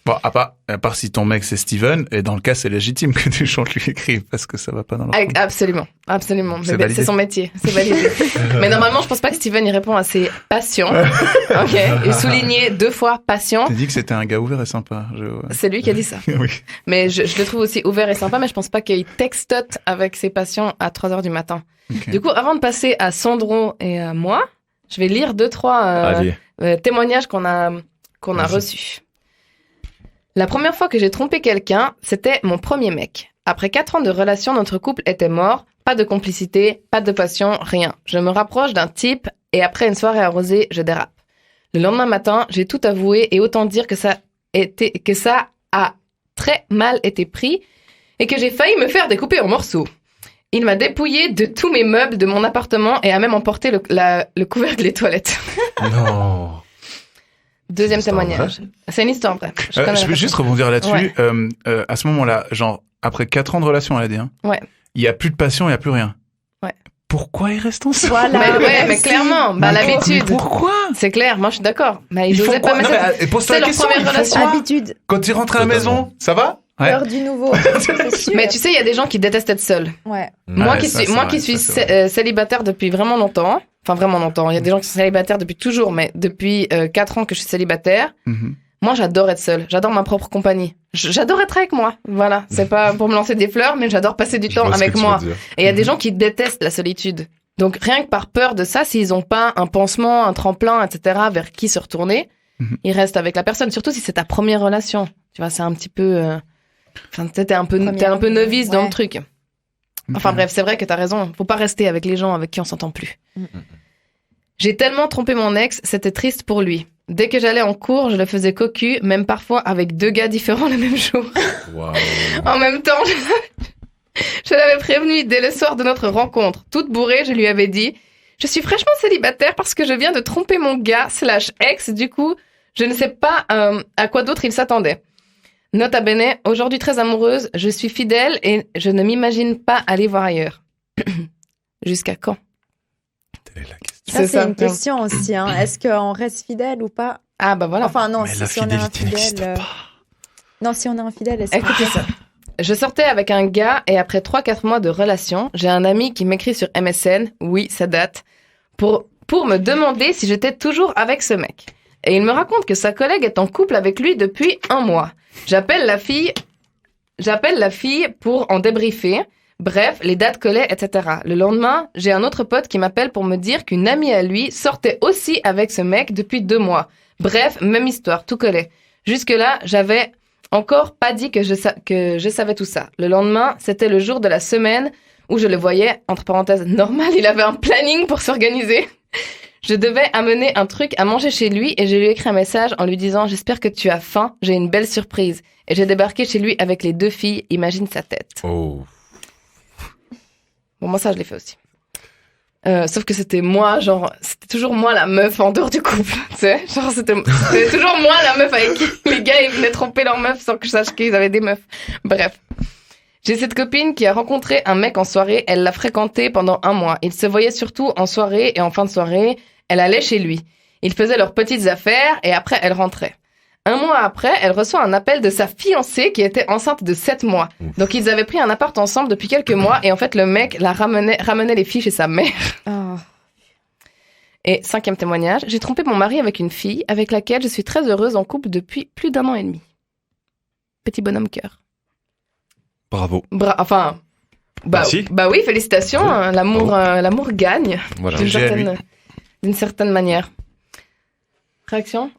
Bon, à part si ton mec c'est Steven, et dans le cas c'est légitime que des gens lui écrivent parce que ça va pas dans leur couple. Absolument. C'est Mais validé. c'est son métier, c'est validé. Mais normalement, je pense pas que Steven y répond à ses passions. Ok. Et souligner 2 fois patient. T'as dit que c'était un gars ouvert et sympa. C'est lui qui a dit ça. Oui. Mais je le trouve aussi ouvert et sympa, mais je pense pas qu'il textote avec ses patients à 3h du matin. Ok. Du coup, avant de passer à Sandro et à moi, je vais lire 2-3 Allez. témoignages qu'on a reçus. La première fois que j'ai trompé quelqu'un, c'était mon premier mec. Après 4 ans de relation, notre couple était mort. Pas de complicité, pas de passion, rien. Je me rapproche d'un type et après une soirée arrosée, je dérape. Le lendemain matin, j'ai tout avoué et autant dire que ça a très mal été pris et que j'ai failli me faire découper en morceaux. Il m'a dépouillé de tous mes meubles de mon appartement et a même emporté le couvercle des toilettes. Non. Deuxième C'est une histoire témoignage. C'est une histoire vraie. Je connais la Je veux personne. juste rebondir là-dessus. Ouais. À ce moment-là, genre, après 4 ans de relation, elle a dit, hein, Ouais. il y a plus de passion, il y a plus rien. Ouais. Pourquoi ils restent ensemble? Voilà. Mais clairement, bah, l'habitude. Pourquoi? C'est clair, moi je suis d'accord. Mais ils Ils font n'osaient pas quoi? mettre Non, cette- mais, pose-toi c'est la leur question, première ils font relation. quoi? Habitude. Quand ils rentrent à la maison, ça va? Ouais. L'heure du nouveau. C'est sûr. Mais tu sais, il y a des gens qui détestent être seuls. Ouais. Moi Ouais, qui ça, suis, c'est moi vrai, qui suis ça, c'est vrai. célibataire depuis vraiment longtemps. Enfin, vraiment longtemps. Il y a des gens qui sont célibataires depuis toujours, mais depuis 4 ans que je suis célibataire. Mhm. Moi, j'adore être seule. J'adore ma propre compagnie. J'adore être avec moi. Voilà. C'est pas pour me lancer des fleurs, mais j'adore passer du temps avec moi. Et il y a des gens qui détestent la solitude. Donc, rien que par peur de ça, s'ils ont pas un pansement, un tremplin, etc., vers qui se retourner, Mhm. ils restent avec la personne. Surtout si c'est ta première relation. Tu vois, c'est un petit peu... Enfin, t'es un peu novice dans ouais. le truc. Enfin bref, c'est vrai que t'as raison. Faut pas rester avec les gens avec qui on s'entend plus. J'ai tellement trompé mon ex, c'était triste pour lui. Dès que j'allais en cours, je le faisais cocu, même parfois avec 2 gars différents le même jour. Waouh. En même temps, je l'avais prévenu dès le soir de notre rencontre. Toute bourrée, je lui avais dit « Je suis fraîchement célibataire parce que je viens de tromper mon gars / ex. Du coup, je ne sais pas à quoi d'autre il s'attendait. » Nota bene, aujourd'hui très amoureuse, je suis fidèle et je ne m'imagine pas aller voir ailleurs. Jusqu'à quand? Telle est la question. Ça, c'est une question aussi. Hein. Est-ce qu'on reste fidèle ou pas? Ah bah voilà. Enfin, non, Mais la si on est fidélité n'existe infidèle. Non, si on est infidèle, est-ce Écoutez ça. Je sortais avec un gars et après 3-4 mois de relation, j'ai un ami qui m'écrit sur MSN, oui, ça date, pour me demander si j'étais toujours avec ce mec. Et il me raconte que sa collègue est en couple avec lui depuis 1 mois. J'appelle la fille pour en débriefer. Bref, les dates collaient, etc. Le lendemain, j'ai un autre pote qui m'appelle pour me dire qu'une amie à lui sortait aussi avec ce mec depuis 2 mois. Bref, même histoire, tout collait. Jusque-là, j'avais encore pas dit que je savais tout ça. Le lendemain, c'était le jour de la semaine où je le voyais, entre parenthèses, normal, il avait un planning pour s'organiser. Je devais amener un truc à manger chez lui et je lui ai écrit un message en lui disant « J'espère que tu as faim, j'ai une belle surprise. » Et j'ai débarqué chez lui avec les 2 filles, imagine sa tête. Oh. Bon, moi, ça, je l'ai fait aussi. Sauf que c'était moi, genre, c'était toujours moi la meuf en dehors du couple, tu sais. Genre, c'était toujours moi la meuf avec qui les gars, ils venaient tromper leur meuf sans que je sache qu'ils avaient des meufs. Bref. J'ai cette copine qui a rencontré un mec en soirée, elle l'a fréquenté pendant 1 mois. Ils se voyaient surtout en soirée et en fin de soirée, elle allait chez lui. Ils faisaient leurs petites affaires et après, elle rentrait. 1 mois après, elle reçoit un appel de sa fiancée qui était enceinte de 7 mois. Donc, ils avaient pris un appart ensemble depuis quelques mois et en fait, le mec ramenait les filles chez sa mère. Oh. Et 5e témoignage, j'ai trompé mon mari avec une fille avec laquelle je suis très heureuse en couple depuis plus d'1 an et demi. Petit bonhomme cœur. Bravo. Merci. Bah oui, félicitations. Oui. L'amour gagne Voilà. d'une certaine manière. Réaction.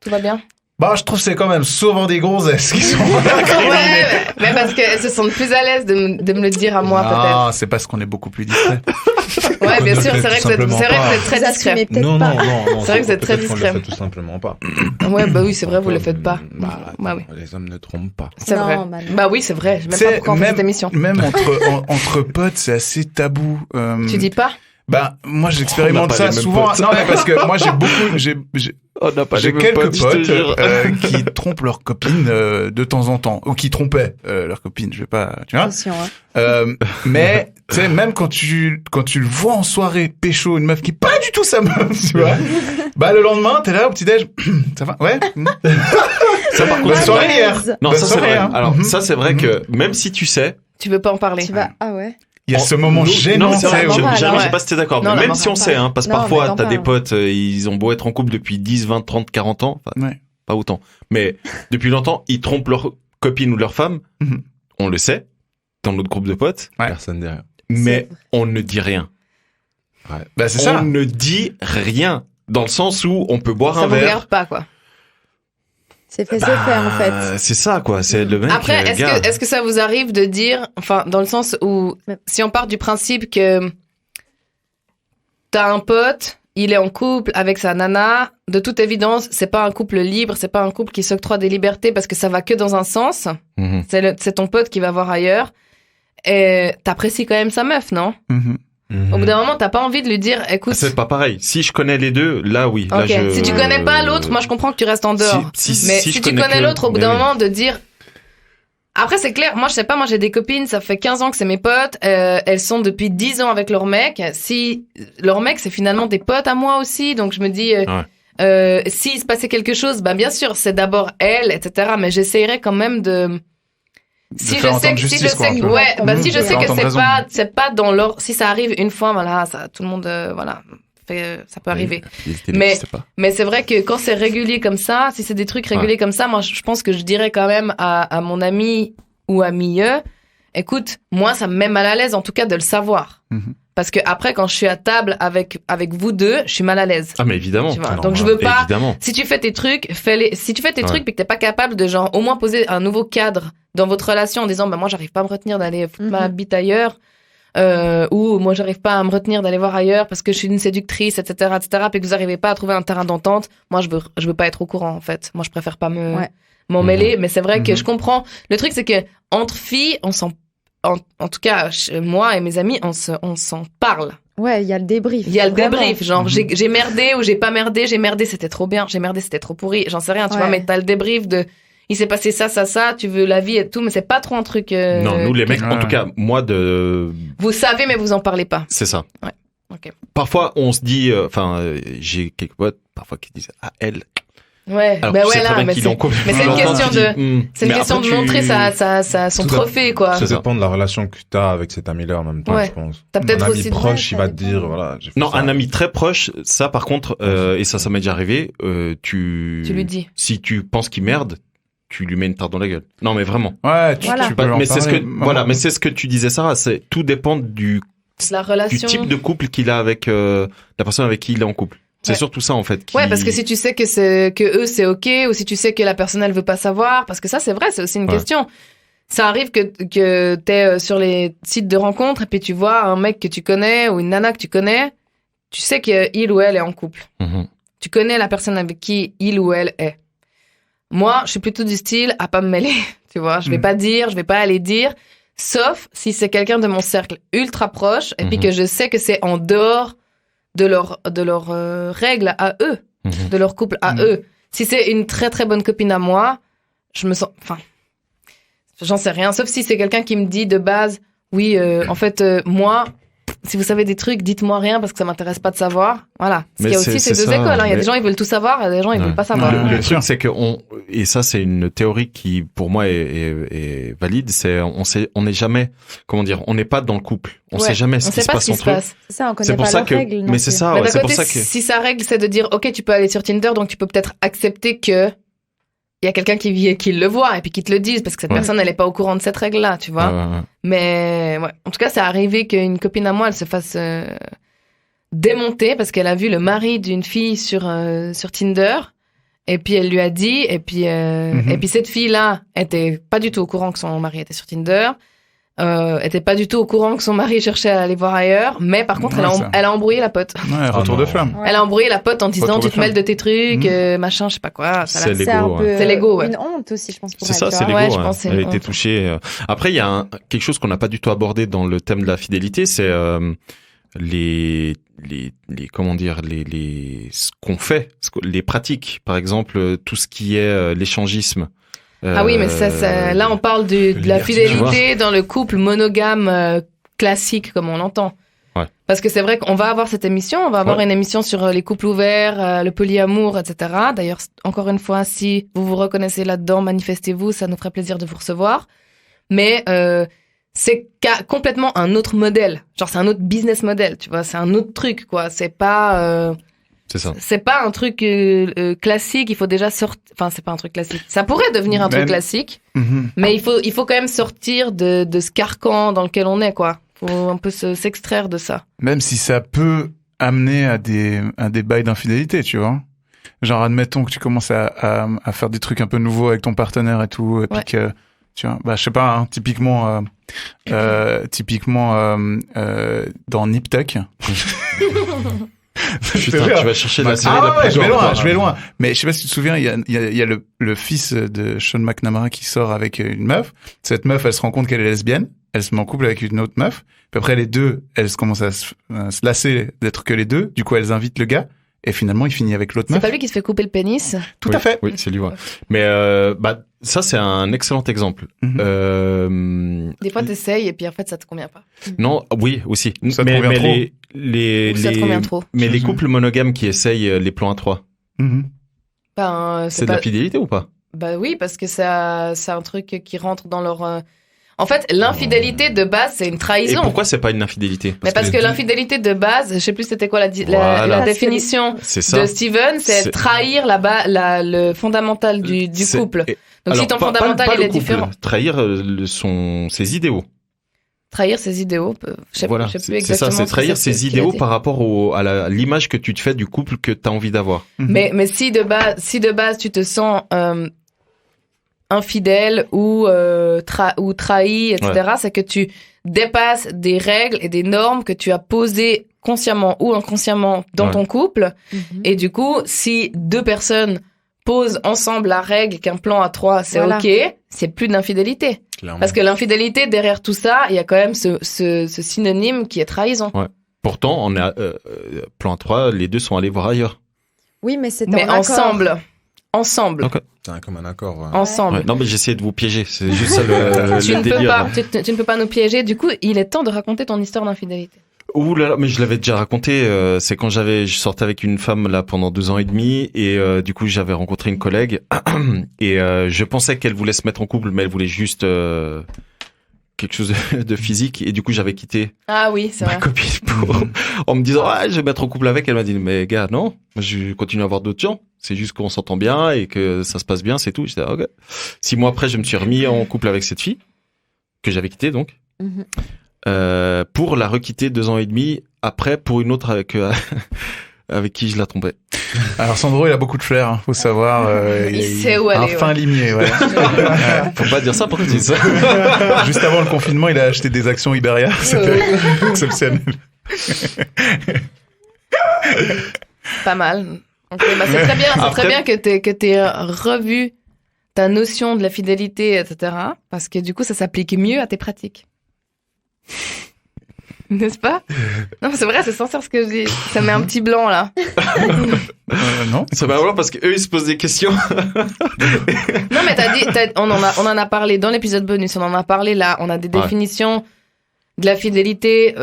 Tout va bien? Bah, je trouve que c'est quand même souvent des gonzesses qui sont mais parce qu'elles se sentent plus à l'aise de me le dire à moi, peut-être. Non, c'est parce qu'on est beaucoup plus discret. Ouais, bien sûr, c'est vrai que c'est très Vous discret. assumez peut-être Non, pas. C'est vrai que c'est très peut-être qu'on discret. le fait tout simplement pas. Ouais, bah oui, c'est vrai, vous le faites pas. Bah oui. Les hommes ne trompent pas. C'est Non, vrai. bah non. Bah oui, c'est vrai. Je sais même pas pourquoi on fait cette émission. Même entre potes, c'est assez tabou. Tu dis pas? Bah, moi, On j'expérimente n'a pas ça les mêmes souvent. potes. Non, mais parce que moi, On n'a pas j'ai quelques potes qui trompent leurs copines de temps en temps, ou qui trompaient leurs copines. Je vais pas, tu vois. Attention, hein. Mais tu sais, même quand tu le vois en soirée pécho une meuf qui est pas du tout sa meuf, tu vois. Bah le lendemain, t'es là au petit déj, ça va, ouais. Ça par contre, Bonne soirée hier. Non, Bonne ça c'est soirée, vrai. hein. Alors ça c'est vrai que même si tu sais, Tu veux pas en parler? Tu vas, ah ouais. Il y a ce moment gênant, non, c'est vrai, tu sais, où- jamais ouais. j'ai pas été d'accord. Non, Mais non, même non, si on non, sait, hein, parce que non, mais parfois t'en t'as des parles. potes, ils ont beau être en couple depuis 10, 20, 30, 40 ans, enfin, Ouais. pas autant, mais depuis longtemps, ils trompent leur copine ou leur femme. Mhm. On le sait dans notre groupe de potes, Ouais. Personne dit rien. mais vrai. on ne dit rien. Bah c'est On ça. ne dit rien dans le sens où on peut boire Ça un vous verre. regarde pas, quoi. C'est fait, c'est fait, en fait. C'est ça, quoi. C'est le mec. Après, gars. est-ce que ça vous arrive de dire, enfin, dans le sens où, si on part du principe que t'as un pote, il est en couple avec sa nana, de toute évidence, c'est pas un couple libre, c'est pas un couple qui s'octroie des libertés parce que ça va que dans un sens. Mhm. C'est ton pote qui va voir ailleurs. Et t'apprécies quand même sa meuf, non? Mhm. Au bout d'un moment, t'as pas envie de lui dire, écoute, C'est pas pareil. Si je connais les deux, là, oui. Là, ok, si tu connais pas l'autre, moi je comprends que tu restes en dehors. Mais si je tu connais que- l'autre, au bout mais d'un oui. moment, de dire. Après, c'est clair, moi je sais pas, moi j'ai des copines, ça fait 15 ans que c'est mes potes, elles sont depuis 10 ans avec leur mec. Si leur mec, c'est finalement des potes à moi aussi, donc je me dis, s'il se passait quelque chose, ben bien sûr, c'est d'abord elle, etc. Mais j'essayerais quand même de. Si je faire sais entendre que, justice, quoi, un peu. ouais, bah si je De sais faire que entendre raison. c'est pas dans l'ordre, si ça arrive une fois, voilà, ça, tout le monde, voilà, ça peut arriver. Mais c'est vrai que quand c'est régulier comme ça, si c'est des trucs réguliers comme ça, moi, je pense que je dirais quand même à mon ami ou ami, écoute, moi, ça me met mal à l'aise, en tout cas, de le savoir. Mhm. Parce que après, quand je suis à table avec vous deux, je suis mal à l'aise. Ah, mais évidemment. Tu vois. Alors, Donc, je veux pas. Évidemment. Si tu fais tes trucs, fais-les. Si tu fais tes trucs, puis que t'es pas capable de, genre, au moins poser un nouveau cadre dans votre relation en disant, bah, moi, j'arrive pas à me retenir d'aller foutre ma bite ailleurs. Ou moi, j'arrive pas à me retenir d'aller voir ailleurs parce que je suis une séductrice, etc., puis que vous arrivez pas à trouver un terrain d'entente. Moi, je veux pas être au courant, en fait. Moi, je préfère pas m'en mêler. Mais c'est vrai que je comprends. Le truc, c'est que entre filles, on s'en, en tout cas, moi et mes amis, on s'en parle. Ouais, il y a le débrief. Il y a le Vraiment. débrief, genre j'ai merdé ou j'ai pas merdé, j'ai merdé, c'était trop bien, j'ai merdé, c'était trop pourri, j'en sais rien, tu vois, mais t'as le débrief de il s'est passé ça, tu veux la vie et tout, mais c'est pas trop un truc. Non, nous les mecs, en tout cas, moi Vous savez, mais vous en parlez pas. C'est ça. Ouais. Ok. Parfois, on se dit, j'ai quelques potes parfois qui disent, ah elle. Ouais, Alors, bah tu sais ouais très là, bien mais qu'il est en couple. c'est une Longtemps, question tu dis, de, c'est une mais question après, de montrer son Tout trophée quoi. Ça dépend de la relation que tu as avec cet ami-là en même temps, Ouais. je pense. T'as peut-être Un ami aussi- proche, Ouais, il va ça te dire, voilà. j'ai fait Non, ça. un ami très proche, ça par contre, et ça m'est déjà arrivé, Tu lui dis. Si tu penses qu'il merde, tu lui mets une tarte dans la gueule. Non, mais vraiment. Ouais, Voilà. tu peux leur Mais c'est ce parler. que, voilà, mais c'est ce que tu disais, Sarah, c'est tout dépend du La relation. type de couple qu'il a avec la personne avec qui il est en couple. C'est Ouais. surtout ça en fait. Ouais, parce que si tu sais que eux c'est ok, ou si tu sais que la personne elle veut pas savoir, parce que ça c'est vrai, c'est aussi une Ouais. question. Ça arrive que t'es sur les sites de rencontres et puis tu vois un mec que tu connais ou une nana que tu connais, tu sais qu'il ou elle est en couple. Tu connais la personne avec qui il ou elle est. Moi, je suis plutôt du style à pas me mêler, tu vois. Je vais pas dire, je vais pas aller dire, sauf si c'est quelqu'un de mon cercle ultra proche et puis que je sais que c'est en dehors de leurs règles à eux, de leur couple à eux. Si c'est une très très bonne copine à moi, je me sens, enfin, j'en sais rien. Sauf si c'est quelqu'un qui me dit de base, oui, en fait, moi, si vous savez des trucs, dites-moi rien parce que ça m'intéresse pas de savoir. Voilà. Parce qu'il y a aussi ces deux écoles. Il y a des gens, ils veulent tout savoir, il y a des gens, ils veulent pas savoir. Le truc, c'est que et ça, c'est une théorie qui, pour moi, est valide. C'est, on n'est jamais, comment dire, on n'est pas dans le couple. On sait jamais ce qui se passe entre eux. C'est ça, on connaît pas leurs règles. Mais c'est ça, c'est pour ça que. Si sa règle, c'est de dire, OK, tu peux aller sur Tinder, donc tu peux peut-être accepter que il y a quelqu'un qui le voit et puis qui te le dise parce que cette personne, elle est pas au courant de cette règle-là, tu vois. Mais, ouais. En tout cas, c'est arrivé qu'une copine à moi, elle se fasse démonter parce qu'elle a vu le mari d'une fille sur Tinder. Et puis, elle lui a dit, et puis cette fille-là était pas du tout au courant que son mari était sur Tinder. Était pas du tout au courant que son mari cherchait à aller voir ailleurs, mais par contre, elle a embrouillé la pote. Ouais, retour de flamme. Elle a embrouillé la pote en disant tu te mêles de tes trucs, machin, je sais pas quoi. C'est l'ego. Une honte aussi, je pense, pour elle. C'est ça, c'est l'ego. l'ego. Elle a été touchée. Après, il y a quelque chose qu'on n'a pas du tout abordé dans le thème de la fidélité, c'est les comment dire, ce qu'on fait, les pratiques. Par exemple, tout ce qui est l'échangisme. Ah oui, mais ça, là, on parle de la fidélité dans le couple monogame classique, comme on l'entend. Ouais. Parce que c'est vrai qu'on va avoir cette émission, on va avoir une émission sur les couples ouverts, le polyamour, etc. D'ailleurs, encore une fois, si vous vous reconnaissez là-dedans, manifestez-vous, ça nous ferait plaisir de vous recevoir. Mais c'est complètement un autre modèle. Genre, c'est un autre business model, tu vois, c'est un autre truc, quoi. C'est pas... C'est ça. C'est pas un truc classique, il faut déjà sortir... Enfin, c'est pas un truc classique. Ça pourrait devenir un truc classique, mais il faut quand même sortir de ce carcan dans lequel on est, quoi. Faut un peu s'extraire de ça. Même si ça peut amener à des bails d'infidélité, tu vois. Genre, admettons que tu commences à faire des trucs un peu nouveaux avec ton partenaire et tout, et puis que, tu vois, bah, je sais pas, hein, typiquement dans Nip Tuck. Putain, tu vas chercher la série je vais loin. Mais je sais pas si tu te souviens, il y a le fils de Sean McNamara qui sort avec une meuf. Cette meuf, elle se rend compte qu'elle est lesbienne. Elle se met en couple avec une autre meuf. Puis après, les deux, elles commencent à se lasser d'être que les deux. Du coup, elles invitent le gars. Et finalement, il finit avec l'autre meuf. C'est pas lui qui se fait couper le pénis? Tout à fait. Oui, c'est lui, ouais. Mais, ça, c'est un excellent exemple. Des fois, t'essayes et puis en fait, ça te convient pas. Non, oui, aussi. Ça te convient trop. Ça te convient trop. Mais les couples monogames qui essayent les plans à trois. C'est de la fidélité ou pas? Bah oui, parce que c'est un truc qui rentre dans leur... En fait, l'infidélité de base, c'est une trahison. Et pourquoi c'est pas une infidélité? Parce que l'infidélité de base, je sais plus c'était quoi la définition de Steven, c'est trahir le fondamental du couple. Donc si ton fondamental il est différent. Trahir ses idéaux. Trahir ses idéaux, je sais plus exactement. C'est ça, c'est trahir ses idéaux par rapport à l'image que tu te fais du couple que tu as envie d'avoir. Mais si de base tu te sens infidèle ou trahi, etc., c'est que tu dépasses des règles et des normes que tu as posées consciemment ou inconsciemment dans ton couple. Et du coup, si deux personnes posent ensemble la règle qu'un plan à trois, c'est OK, c'est plus d'infidélité. Clairement. Parce que l'infidélité, derrière tout ça, il y a quand même ce synonyme qui est trahison. Ouais. Pourtant, on a plan à trois, les deux sont allés voir ailleurs. Oui, mais c'est ensemble. Okay. C'est comme un accord. Ouais. Ensemble. Ouais. Non, mais j'essayais de vous piéger. C'est juste ça le délire. Tu ne peux pas nous piéger. Du coup, il est temps de raconter ton histoire d'infidélité. Ouh là là, mais je l'avais déjà raconté. C'est quand je sortais avec une femme là pendant 2 ans et demi et du coup j'avais rencontré une collègue et je pensais qu'elle voulait se mettre en couple, mais elle voulait juste quelque chose de physique et du coup j'avais quitté ma copine en me disant je vais me mettre en couple avec. Elle m'a dit mais gars non, je continue à avoir d'autres gens. C'est juste qu'on s'entend bien et que ça se passe bien, c'est tout. J'étais ok. 6 mois après, je me suis remis en couple avec cette fille que j'avais quittée donc. Pour la requitter 2 ans et demi après pour une autre avec qui je la trompais. Alors Sandro, il a beaucoup de flair, hein, faut savoir. Il sait où un aller, fin ouais. limier, ouais. Faut pas dire ça, pourquoi tu dis ça? Juste avant le confinement, il a acheté des actions Iberia. C'était exceptionnel. Pas mal. Ok, bah c'est très bien, Après- bien que t'aies revu ta notion de la fidélité, etc. Parce que du coup, ça s'applique mieux à tes pratiques. N'est-ce pas? Non, c'est vrai, c'est sincère ce que je dis. Ça met un petit blanc, là. Non. Ça va voir parce qu'eux, ils se posent des questions. Non, mais on en a parlé dans l'épisode bonus, on en a parlé là. On a des Ouais. définitions de la fidélité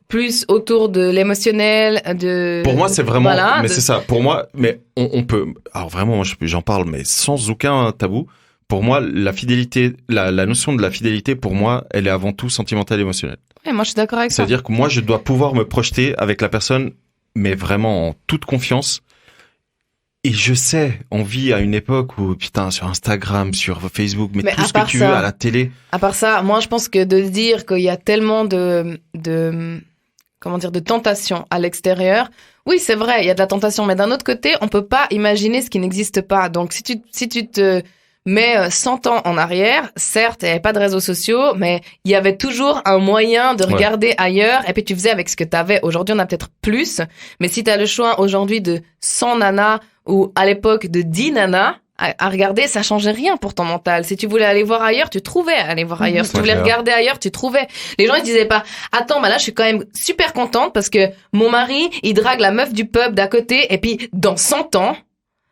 plus autour de l'émotionnel, de... Pour moi, c'est vraiment, Voilà, mais de- c'est ça. Pour moi, mais on peut, alors vraiment, moi, j'en parle, mais sans aucun tabou. Pour moi, la fidélité, la notion de la fidélité, pour moi, elle est avant tout sentimentale et émotionnelle. Ouais, moi, je suis d'accord avec ça. C'est-à-dire que moi, je dois pouvoir me projeter avec la personne, mais vraiment en toute confiance. Et je sais, on vit à une époque où, putain, sur Instagram, sur Facebook, mais Mais tout à ce que part tu ça- veux à la télé. À part ça, moi, je pense que de dire qu'il y a tellement comment dire, de tentation à l'extérieur. Oui, c'est vrai, il y a de la tentation, mais d'un autre côté, on peut pas imaginer ce qui n'existe pas. Donc, si tu te mets 100 ans en arrière, certes, il n'y avait pas de réseaux sociaux, mais il y avait toujours un moyen de regarder ailleurs, et puis tu faisais avec ce que tu avais. Aujourd'hui, on a peut-être plus, mais si tu as le choix aujourd'hui de 100 nanas ou à l'époque de 10 nanas, à regarder, ça changeait rien pour ton mental. Si tu voulais aller voir ailleurs, tu trouvais à aller voir ailleurs. Si tu voulais regarder ailleurs, tu trouvais. Les gens, ils disaient pas, attends, bah là, je suis quand même super contente parce que mon mari, il drague la meuf du pub d'à côté et puis dans 100 ans,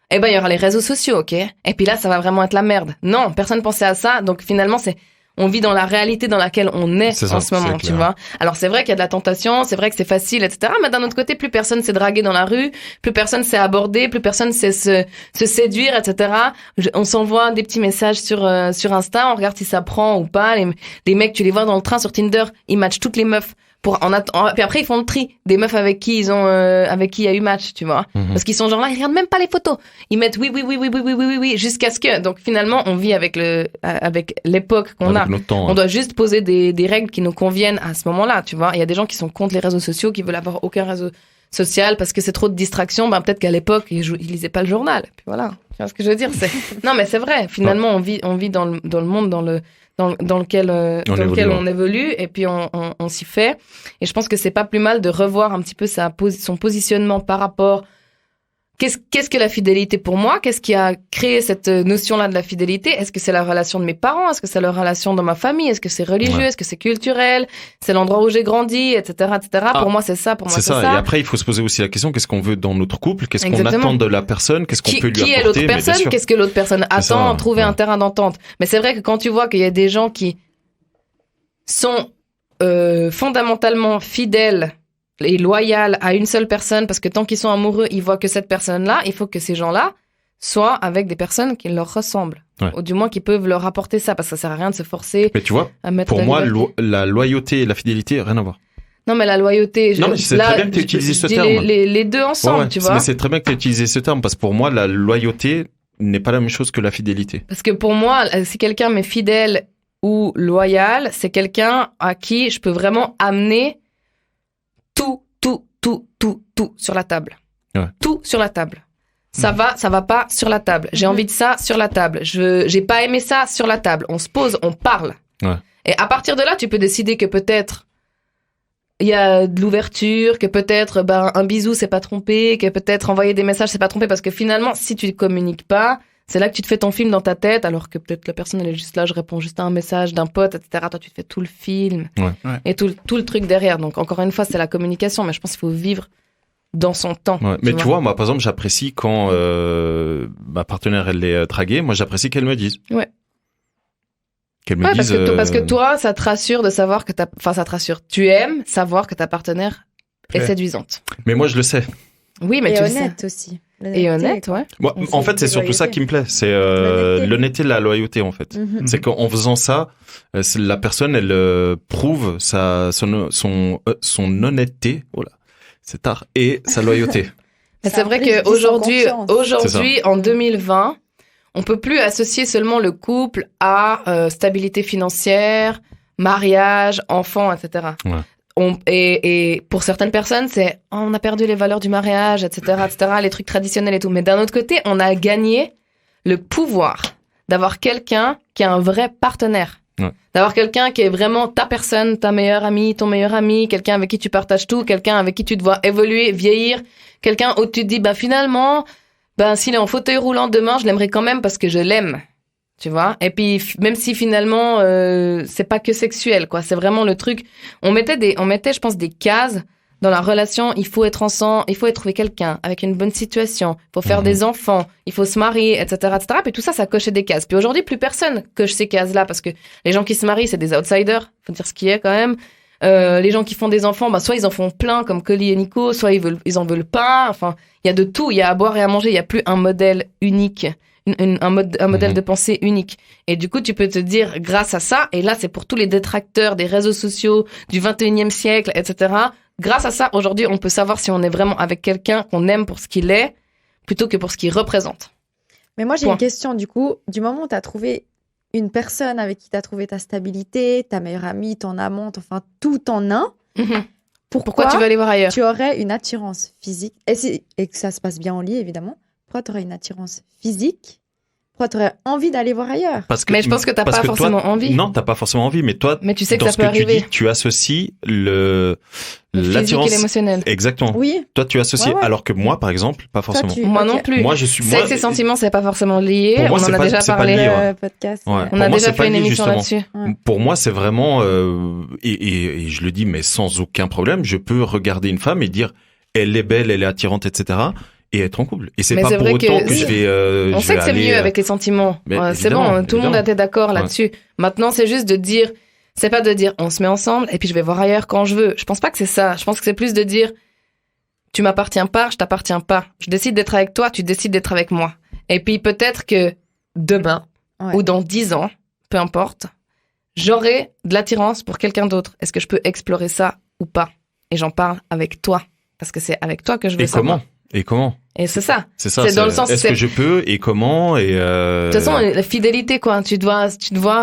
eh ben, il y aura les réseaux sociaux, ok? Et puis là, ça va vraiment être la merde. Non, personne pensait à ça. Donc finalement, on vit dans la réalité dans laquelle on est C'est ça, en ce moment, c'est tu clair. vois. Alors c'est vrai qu'il y a de la tentation, c'est vrai que c'est facile, etc. Mais d'un autre côté, plus personne s'est dragué dans la rue, plus personne s'est abordé, plus personne sait se séduire, etc. On s'envoie des petits messages sur Insta, on regarde si ça prend ou pas. Les mecs, tu les vois dans le train sur Tinder, ils matchent toutes les meufs. Puis après ils font le tri des meufs avec qui il y a eu match, tu vois. Parce qu'ils sont genre là, ils regardent même pas les photos. Ils mettent oui jusqu'à ce que. Donc finalement, on vit avec l'époque qu'on a. Avec notre temps, On doit juste poser des règles qui nous conviennent à ce moment-là, tu vois. Il y a des gens qui sont contre les réseaux sociaux, qui veulent avoir aucun réseau social parce que c'est trop de distraction. Ben peut-être qu'à l'époque ils lisaient pas le journal. Puis voilà. Tu vois ce que je veux dire? Non, mais c'est vrai. Finalement, on vit dans le monde dans lequel on évolue et puis on s'y fait. Et je pense que c'est pas plus mal de revoir un petit peu son positionnement par rapport. Qu'est-ce que la fidélité pour moi? Qu'est-ce qui a créé cette notion-là de la fidélité? Est-ce que c'est la relation de mes parents? Est-ce que c'est la relation dans ma famille? Est-ce que c'est religieux? Ouais. Est-ce que c'est culturel? C'est l'endroit où j'ai grandi, etc., etc. Pour moi, c'est ça. Pour moi, C'est ça. Et après, il faut se poser aussi la question, qu'est-ce qu'on veut dans notre couple? Qu'est-ce qu'on Exactement. attend de la personne? Qu'est-ce qu'on peut lui qui apporter? est l'autre Mais bien personne? sûr. Qu'est-ce que l'autre personne attend? ça, Trouver ouais. un terrain d'entente. Mais c'est vrai que quand tu vois qu'il y a des gens qui sont fondamentalement fidèles et loyaux à une seule personne, parce que tant qu'ils sont amoureux, ils voient que cette personne-là, il faut que ces gens-là soient avec des personnes qui leur ressemblent. Ouais. Ou du moins qui peuvent leur apporter ça, parce que ça sert à rien de se forcer Mais tu vois, à mettre pour la moi, liberté. la loyauté et la fidélité, rien à voir. Non, mais la loyauté... Non, mais c'est très bien que t'aies utilisé ce dis terme. Les deux ensemble, Ouais, tu vois. mais c'est très bien que tu aies utilisé ce terme, parce que pour moi, la loyauté n'est pas la même chose que la fidélité. Parce que pour moi, si quelqu'un m'est fidèle ou loyal, c'est quelqu'un à qui je peux vraiment amener tout sur la table. Ouais. Tout sur la table. Ça va pas sur la table. J'ai envie de ça sur la table. J'ai pas aimé ça sur la table. On se pose, on parle. Ouais. Et à partir de là, tu peux décider que peut-être il y a de l'ouverture, que peut-être un bisou c'est pas trompé, que peut-être envoyer des messages c'est pas trompé, parce que finalement, si tu communiques pas, c'est là que tu te fais ton film dans ta tête, alors que peut-être la personne elle est juste là, je réponds juste à un message d'un pote, etc. Toi, tu te fais tout le film et tout le truc derrière. Donc encore une fois, c'est la communication, mais je pense qu'il faut vivre dans son temps. Ouais. Mais tu vois, moi, par exemple, j'apprécie quand ma partenaire, elle est draguée, moi, j'apprécie qu'elle me dise. Ouais. Qu'elle me Ouais, dise... parce que toi, ça te rassure de savoir que ça te rassure. Tu aimes savoir que ta partenaire est Ouais. séduisante. Mais moi, je le sais. Oui, mais Et tu le sais. honnête aussi. Et honnête, ouais. Moi, On en sait fait, c'est de surtout ça loyauté. qui me plaît. C'est L'honnêteté. l'honnêteté, la loyauté, en fait. Mhm. C'est qu'en faisant ça, la personne, elle prouve son honnêteté. Oh là, c'est tard. Et sa loyauté. Mais Ça c'est vrai implique du qu'aujourd'hui, sans confiance. en 2020, on peut plus associer seulement le couple à stabilité financière, mariage, enfant, etc. Ouais. et pour certaines personnes, c'est on a perdu les valeurs du mariage, etc., les trucs traditionnels et tout. Mais d'un autre côté, on a gagné le pouvoir d'avoir quelqu'un qui est un vrai partenaire. Ouais. D'avoir quelqu'un qui est vraiment ta personne, ta meilleure amie, ton meilleur ami, quelqu'un avec qui tu partages tout, quelqu'un avec qui tu te vois évoluer, vieillir, quelqu'un où tu te dis, finalement, s'il est en fauteuil roulant demain, je l'aimerais quand même parce que je l'aime. Tu vois? Et puis, même si finalement, c'est pas que sexuel, quoi. C'est vraiment le truc. On mettait, je pense, des cases dans la relation. Il faut être ensemble, il faut trouver quelqu'un avec une bonne situation. Il faut faire des enfants, il faut se marier, etc., etc. Puis tout ça, ça cochait des cases. Puis aujourd'hui, plus personne coche ces cases-là parce que les gens qui se marient, c'est des outsiders. Faut dire ce qui est quand même. Les gens qui font des enfants, soit ils en font plein comme Colly et Nico, soit ils en veulent pas. Enfin, il y a de tout. Il y a à boire et à manger. Il y a plus un modèle unique. Un modèle de pensée unique. Et du coup, tu peux te dire, grâce à ça, et là, c'est pour tous les détracteurs des réseaux sociaux du 21e siècle, etc. Grâce à ça, aujourd'hui, on peut savoir si on est vraiment avec quelqu'un qu'on aime pour ce qu'il est, plutôt que pour ce qu'il représente. Mais moi, j'ai une question, du coup. Du moment où tu as trouvé une personne avec qui tu as trouvé ta stabilité, ta meilleure amie, ton amante, enfin, tout en un, pourquoi tu veux aller voir ailleurs? Tu aurais une attirance physique, et que ça se passe bien en lit, évidemment. Pourquoi tu aurais une attirance physique? Pourquoi tu aurais envie d'aller voir ailleurs? Mais je pense que tu n'as pas forcément envie. Non, tu n'as pas forcément envie, mais toi, mais tu sais que dans ça peut arriver. Tu dis, tu associes l'attirance physique et l'émotionnel. Exactement. Oui. Toi, tu associes, alors que moi, par exemple, pas forcément. Moi non plus. Moi, je suis. Sexe et sentiments, c'est pas forcément lié. Pour moi, on en a déjà parlé. Podcast. Ouais. On a déjà fait une émission là-dessus. Pour moi, c'est vraiment et je le dis, mais sans aucun problème, je peux regarder une femme et dire, elle est belle, elle est attirante, etc. Et être en couple. Et c'est pas pour autant que je vais. On sait que c'est mieux avec les sentiments. C'est bon, tout le monde était d'accord là-dessus. Maintenant, c'est juste de dire, c'est pas de dire, on se met ensemble et puis je vais voir ailleurs quand je veux. Je pense pas que c'est ça. Je pense que c'est plus de dire, tu m'appartiens pas, je t'appartiens pas. Je décide d'être avec toi, tu décides d'être avec moi. Et puis peut-être que demain ou dans 10 ans, peu importe, j'aurai de l'attirance pour quelqu'un d'autre. Est-ce que je peux explorer ça ou pas? Et j'en parle avec toi. Parce que c'est avec toi que je veux savoir. Et comment? Et c'est ça. C'est ça. C'est dans le sens. Est-ce que je peux et comment et De toute façon, la fidélité, quoi. Tu dois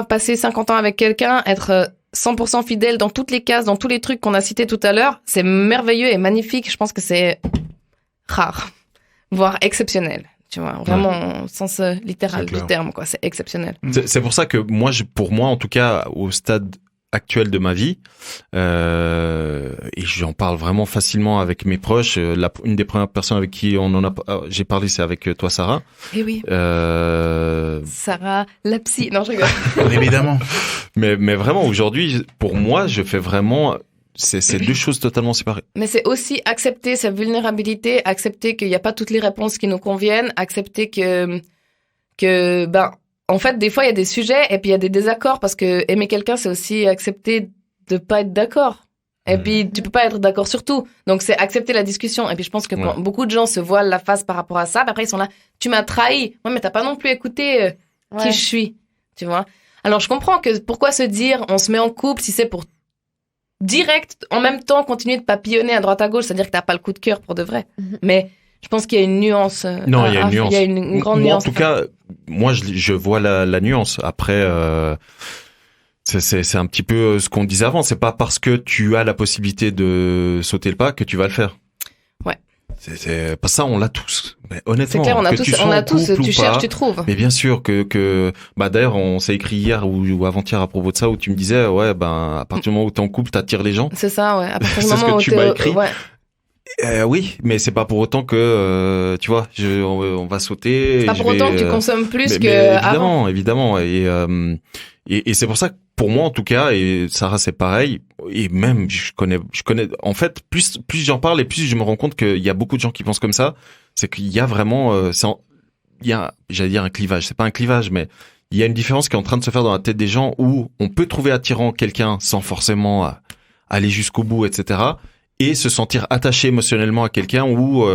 passer 50 ans avec quelqu'un, être 100% fidèle dans toutes les cases, dans tous les trucs qu'on a cités tout à l'heure. C'est merveilleux et magnifique. Je pense que c'est rare, voire exceptionnel. Tu vois, vraiment au sens littéral du terme, quoi. C'est exceptionnel. C'est pour ça que moi, pour moi, en tout cas, au stade actuel de ma vie, et j'en parle vraiment facilement avec mes proches. Une des premières personnes avec qui j'ai parlé, c'est avec toi, Sarah. Eh oui. Sarah, la psy. Non, je rigole. Évidemment. Mais vraiment, aujourd'hui, pour moi, je fais vraiment. C'est deux choses totalement séparées. Mais c'est aussi accepter sa vulnérabilité, accepter qu'il n'y a pas toutes les réponses qui nous conviennent, accepter que en fait, des fois, il y a des sujets et puis il y a des désaccords parce que aimer quelqu'un, c'est aussi accepter de pas être d'accord. Et puis, tu peux pas être d'accord sur tout. Donc, c'est accepter la discussion. Et puis, je pense que beaucoup de gens se voilent la face par rapport à ça. Puis après, ils sont là, tu m'as trahi. Ouais, mais t'as pas non plus écouté qui je suis. Tu vois? Alors, je comprends que pourquoi se dire, on se met en couple si c'est pour direct, en même temps, continuer de papillonner à droite à gauche, c'est-à-dire que t'as pas le coup de cœur pour de vrai. Mais je pense qu'il y a une nuance. Non, il y a une nuance. Il y a une grande nuance. En tout cas, moi, je vois la nuance. Après, c'est un petit peu ce qu'on disait avant. C'est pas parce que tu as la possibilité de sauter le pas que tu vas le faire. Ouais. C'est pas ça, on l'a tous. Mais honnêtement, c'est clair, on a tous. Tu cherches, tu trouves. Mais bien sûr d'ailleurs, on s'est écrit hier ou avant-hier à propos de ça où tu me disais, à partir du moment où t'es en couple, t'attires les gens. C'est ça, ouais. À partir du moment où c'est ce que tu m'as écrit. Ouais. Oui, mais c'est pas pour autant que tu vois, on va sauter. C'est pas pour autant que tu consommes plus que évidemment, avant. Évidemment, et c'est pour ça que pour moi en tout cas, et Sarah c'est pareil, et même je connais. En fait, plus j'en parle et plus je me rends compte qu'il y a beaucoup de gens qui pensent comme ça. C'est qu'il y a vraiment, j'allais dire un clivage. C'est pas un clivage, mais il y a une différence qui est en train de se faire dans la tête des gens où on peut trouver attirant quelqu'un sans forcément aller jusqu'au bout, etc. Et se sentir attaché émotionnellement à quelqu'un où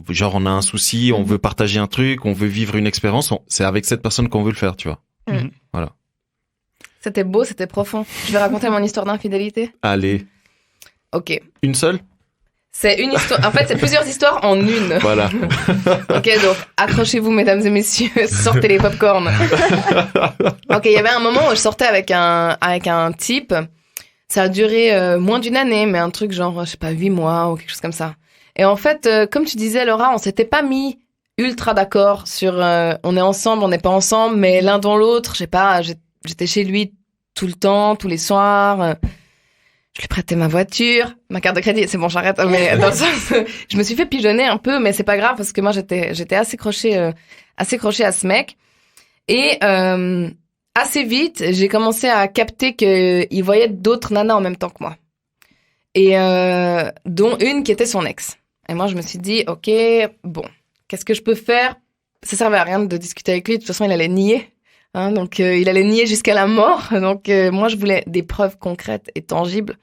genre on a un souci, on veut partager un truc, on veut vivre une expérience, c'est avec cette personne qu'on veut le faire, tu vois. Voilà. C'était beau, c'était profond. Je vais raconter mon histoire d'infidélité. Allez. Ok. Une seule? C'est une histoire. En fait, c'est plusieurs histoires en une. Voilà. Ok, donc accrochez-vous, mesdames et messieurs, sortez les popcorn. Ok, il y avait un moment où je sortais avec un type. Ça a duré moins d'une année, mais un truc genre, je sais pas, 8 mois ou quelque chose comme ça. Et en fait, comme tu disais, Laura, on s'était pas mis ultra d'accord sur on est ensemble, on n'est pas ensemble, mais l'un dans l'autre, je sais pas, j'étais chez lui tout le temps, tous les soirs. Je lui prêtais ma voiture, ma carte de crédit, c'est bon, j'arrête. Mais dans le sens, je me suis fait pigeonner un peu, mais c'est pas grave parce que moi j'étais assez crochée à ce mec. Et assez vite, j'ai commencé à capter qu'il voyait d'autres nanas en même temps que moi. Et dont une qui était son ex. Et moi, je me suis dit, ok, bon, qu'est-ce que je peux faire? Ça servait à rien de discuter avec lui. De toute façon, il allait nier. Hein, donc, il allait nier jusqu'à la mort. Donc, moi, je voulais des preuves concrètes et tangibles.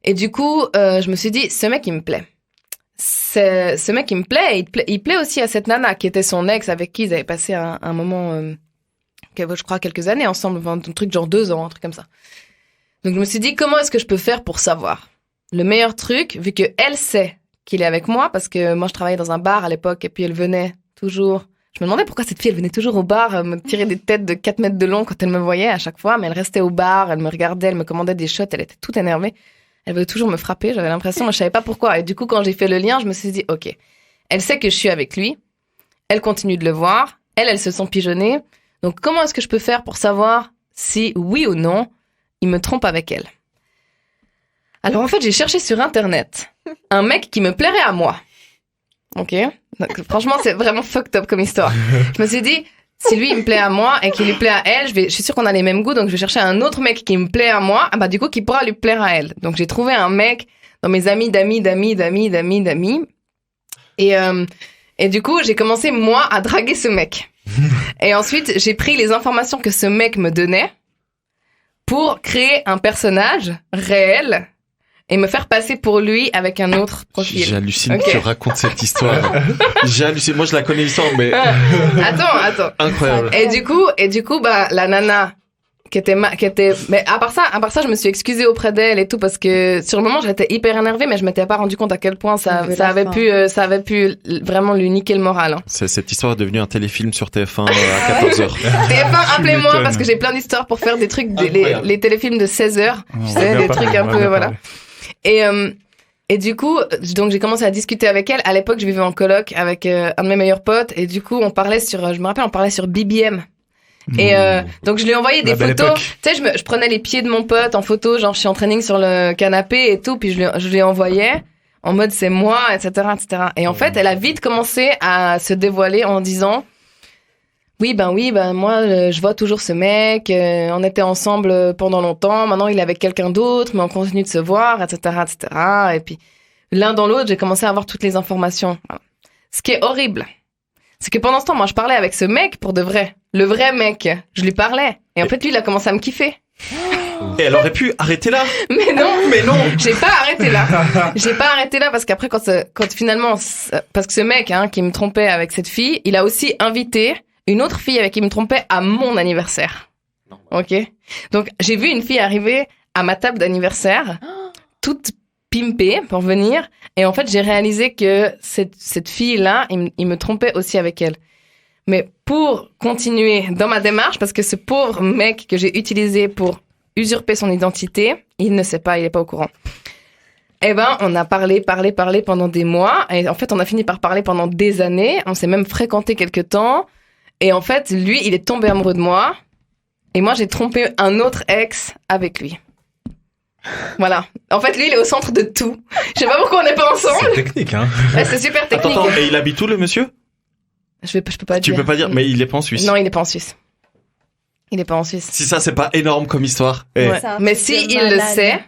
Et du coup, je me suis dit, ce mec, il me plaît. Ce mec, il me plaît. Il plaît aussi à cette nana qui était son ex, avec qui ils avaient passé un moment, je crois, quelques années ensemble. Enfin, un truc genre 2 ans, un truc comme ça. Donc, je me suis dit, comment est-ce que je peux faire pour savoir? Le meilleur truc, vu que elle sait qu'il est avec moi, parce que moi, je travaillais dans un bar à l'époque, et puis elle venait toujours. Je me demandais pourquoi cette fille, elle venait toujours au bar, me tirer des têtes de 4 mètres de long quand elle me voyait à chaque fois, mais elle restait au bar, elle me regardait, elle me commandait des shots, elle était toute énervée. Elle voulait toujours me frapper, j'avais l'impression, moi, je savais pas pourquoi. Et du coup, quand j'ai fait le lien, je me suis dit, ok, elle sait que je suis avec lui, elle continue de le voir, elles se sont pigeonnées. Donc, comment est-ce que je peux faire pour savoir si, oui ou non, il me trompe avec elle? Alors, en fait, j'ai cherché sur Internet un mec qui me plairait à moi. Ok? Donc, franchement, c'est vraiment fucked up comme histoire. Je me suis dit, si lui, il me plaît à moi et qu'il lui plaît à elle, je suis sûre qu'on a les mêmes goûts, donc je vais chercher un autre mec qui me plaît à moi, du coup, qui pourra lui plaire à elle. Donc, j'ai trouvé un mec dans mes amis d'amis. Et du coup, j'ai commencé, moi, à draguer ce mec. Et ensuite, j'ai pris les informations que ce mec me donnait pour créer un personnage réel et me faire passer pour lui avec un autre profil. J'hallucine que tu racontes cette histoire. J'hallucine. Moi, je la connais l'histoire, mais... Attends. Incroyable. Et du coup, la nana qui était, mais à part ça, je me suis excusée auprès d'elle et tout parce que sur le moment, j'étais hyper énervée, mais je m'étais pas rendu compte à quel point ça avait pu vraiment lui niquer le moral. Hein. Cette histoire est devenue un téléfilm sur TF1 à 14h. TF1, appelez-moi parce que j'ai plein d'histoires pour faire des trucs, les téléfilms de 16h. Tu sais, des trucs un peu, voilà. Et du coup, donc j'ai commencé à discuter avec elle. À l'époque, je vivais en coloc avec un de mes meilleurs potes et du coup, on parlait sur BBM. Et donc je lui ai envoyé des photos. Tu sais, je prenais les pieds de mon pote en photo, genre je suis en training sur le canapé et tout, puis je lui envoyais en mode c'est moi, etc., etc. Et en fait, elle a vite commencé à se dévoiler en disant oui, moi, je vois toujours ce mec, on était ensemble pendant longtemps, maintenant il est avec quelqu'un d'autre, mais on continue de se voir, etc., etc. Et puis, l'un dans l'autre, j'ai commencé à avoir toutes les informations. Voilà. Ce qui est horrible, c'est que pendant ce temps, moi, je parlais avec ce mec pour de vrai. Le vrai mec, je lui parlais. Et en fait, lui, il a commencé à me kiffer. Et elle aurait pu arrêter là. Mais non. J'ai pas arrêté là parce qu'après, quand finalement, parce que ce mec, qui me trompait avec cette fille, il a aussi invité une autre fille avec qui il me trompait à mon anniversaire. Ok? Donc, j'ai vu une fille arriver à ma table d'anniversaire, toute pimpée pour venir. Et en fait, j'ai réalisé que cette fille-là, il me trompait aussi avec elle. Mais pour continuer dans ma démarche, parce que ce pauvre mec que j'ai utilisé pour usurper son identité, il ne sait pas, il est pas au courant. Eh ben, on a parlé pendant des mois. Et en fait, on a fini par parler pendant des années. On s'est même fréquenté quelque temps. Et en fait, lui, il est tombé amoureux de moi. Et moi, j'ai trompé un autre ex avec lui. Voilà. En fait, lui, il est au centre de tout. Je sais pas pourquoi on n'est pas ensemble. C'est technique, hein. Ouais, c'est super technique. Attends, et il habite où, le monsieur? Je peux pas dire. Tu peux pas dire, mais il est pas en Suisse. Non, il est pas en Suisse. Il est pas en Suisse. Si ça, c'est pas énorme comme histoire. Ouais. Mais si il le sait.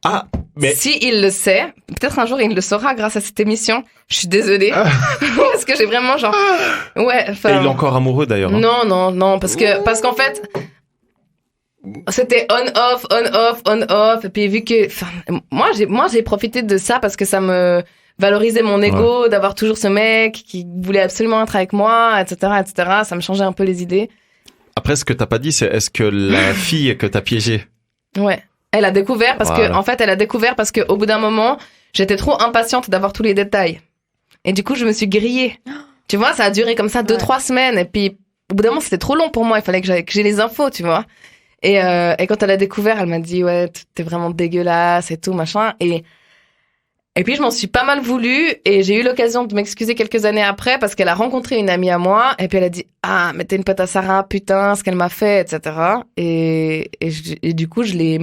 Ah, mais. Si il le sait, peut-être un jour il le saura grâce à cette émission. Je suis désolée. Parce que j'ai vraiment genre. Ouais, enfin. Et il est encore amoureux d'ailleurs. Hein. Non, parce qu'en fait. C'était on-off. Et puis vu que. Enfin, moi, j'ai profité de ça parce que ça me valorisait mon ego, d'avoir toujours ce mec qui voulait absolument être avec moi, etc., etc. Ça me changeait un peu les idées. Après, ce que t'as pas dit, c'est est-ce que la fille que t'as piégée. Ouais. Elle a découvert parce que au bout d'un moment, j'étais trop impatiente d'avoir tous les détails. Et du coup, je me suis grillée. Tu vois, ça a duré comme ça 2-3 semaines. Et puis, au bout d'un moment, c'était trop long pour moi. Il fallait que j'ai les infos, tu vois. Et quand elle a découvert, elle m'a dit, ouais, t'es vraiment dégueulasse et tout, machin. Et puis, je m'en suis pas mal voulu et j'ai eu l'occasion de m'excuser quelques années après parce qu'elle a rencontré une amie à moi et puis elle a dit, ah, mais t'es une pote à Sarah, putain, ce qu'elle m'a fait, etc. Et du coup, je lui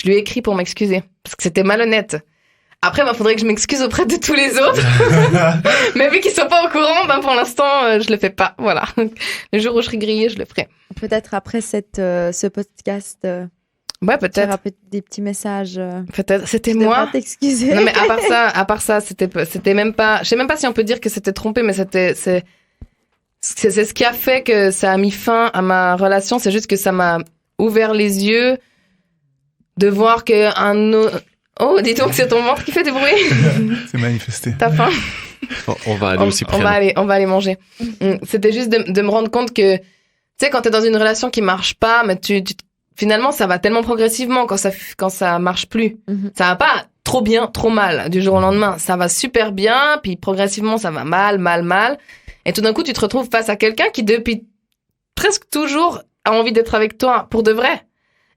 ai écrit pour m'excuser parce que c'était malhonnête. Après, il faudrait que je m'excuse auprès de tous les autres. Mais vu qu'ils sont pas au courant, pour l'instant, je le fais pas. Voilà. Le jour où je serai grillée, je le ferai. Peut-être après ce podcast. Ouais, peut-être. Des petits messages. Peut-être. C'était Je moi. devrais t'excuser. Non, mais à part ça, c'était même pas, je sais même pas si on peut dire que c'était trompé, mais c'est ce qui a fait que ça a mis fin à ma relation. C'est juste que ça m'a ouvert les yeux de voir oh, dis donc, c'est ton ventre qui fait du bruit. C'est manifesté. T'as faim? On va aller aussi on va aller manger. C'était juste de me rendre compte que, tu sais, quand t'es dans une relation qui marche pas, mais finalement, ça va tellement progressivement quand ça marche plus. Ça va pas trop bien, trop mal du jour au lendemain. Ça va super bien, puis progressivement, ça va mal. Et tout d'un coup, tu te retrouves face à quelqu'un qui, depuis presque toujours, a envie d'être avec toi pour de vrai.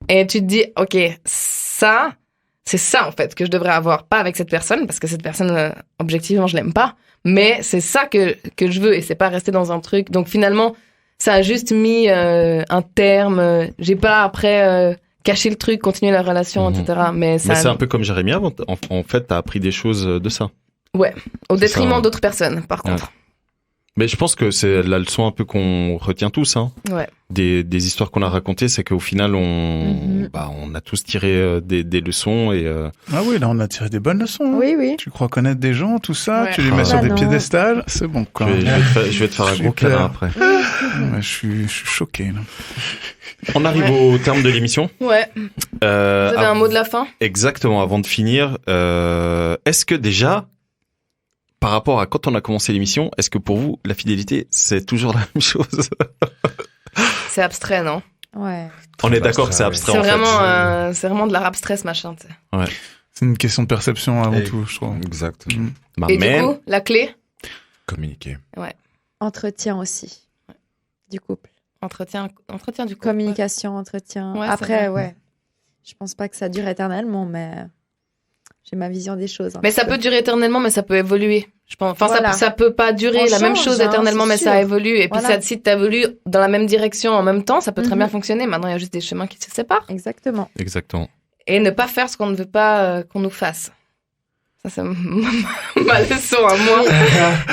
Et tu te dis, OK, c'est ça, en fait, que je devrais avoir. Pas avec cette personne, parce que cette personne, objectivement, je l'aime pas. Mais c'est ça que je veux, et c'est pas rester dans un truc. Donc finalement, ça a juste mis un terme. J'ai pas après caché le truc, continué la relation, etc. Mais c'est un peu comme Jérémy avant. En fait, t'as appris des choses de ça. Ouais, au détriment d'autres personnes, par contre. Mais je pense que c'est la leçon un peu qu'on retient tous, hein. Ouais. Des histoires qu'on a racontées, c'est qu'au final, on a tous tiré des leçons et. Ah oui, là, on a tiré des bonnes leçons. Hein. Oui. Tu crois connaître des gens, tout ça, Ouais. tu les mets sur des piédestals, c'est bon, quoi. Je vais te faire un gros câlin après. Ouais, je suis choqué, là. On arrive au terme de l'émission. Ouais. Vous avez un mot de la fin? Exactement. Avant de finir, est-ce que déjà, par rapport à quand on a commencé l'émission, est-ce que pour vous, la fidélité, c'est toujours la même chose? C'est abstrait, non? Ouais. On est d'accord que c'est abstrait, en fait. C'est vraiment de l'art abstrait, ce machin, tu sais. Ouais. C'est une question de perception avant tout, je crois. Exact. Et du coup, la clé? Communiquer. Ouais. Entretien aussi. Ouais. Du couple. Entretien du couple. Communication, entretien. Ouais, après, ouais. Je pense pas que ça dure éternellement, mais j'ai ma vision des choses. Mais ça peut durer éternellement, mais ça peut évoluer. Je pense. Enfin, Voilà. ça peut pas durer la même chose éternellement, mais ça évolue. Et puis, si t'évolues dans la même direction en même temps, ça peut très bien fonctionner. Maintenant, il y a juste des chemins qui se séparent. Exactement. Et ne pas faire ce qu'on ne veut pas qu'on nous fasse. Ça, c'est ma leçon à moi.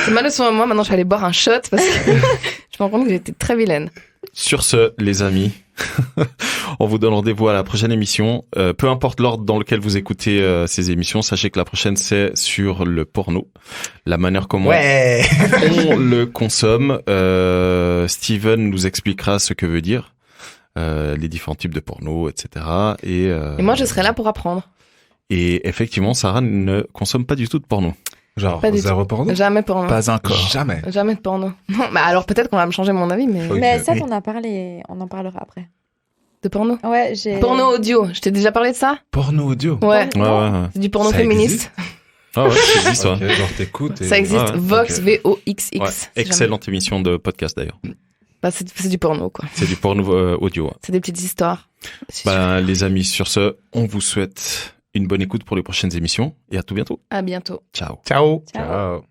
C'est ma leçon à moi. Maintenant, je vais aller boire un shot parce que je me rends compte que j'ai été très vilaine. Sur ce, les amis, on vous donne rendez-vous à la prochaine émission. Peu importe l'ordre dans lequel vous écoutez ces émissions, sachez que la prochaine, c'est sur le porno. La manière comment on le consomme. Steven nous expliquera ce que veut dire les différents types de porno, etc. Et moi, je serai là pour apprendre. Et effectivement, Sarah ne consomme pas du tout de porno. Genre, pas zéro porno? Jamais porno. Pas encore. Jamais. Jamais de porno. Non, bah alors peut-être qu'on va me changer mon avis, mais... Ok. Mais ça, on a parlé, on en parlera après. De porno? Ouais, Porno audio. Je t'ai déjà parlé de ça? Porno audio? Ouais. C'est du porno Ça féministe. Ah ouais, ça existe, Ok, ouais. genre t'écoutes et... Ça existe. Ouais, Vox, ok. V-O-X-X. Ouais. si Excellente émission de podcast d'ailleurs. jamais. Bah, c'est du porno, quoi. C'est du porno audio. Ouais. C'est des petites histoires. Bah, les amis, sur ce, on vous souhaite une bonne écoute pour les prochaines émissions et à tout bientôt. À bientôt. Ciao. Ciao. Ciao.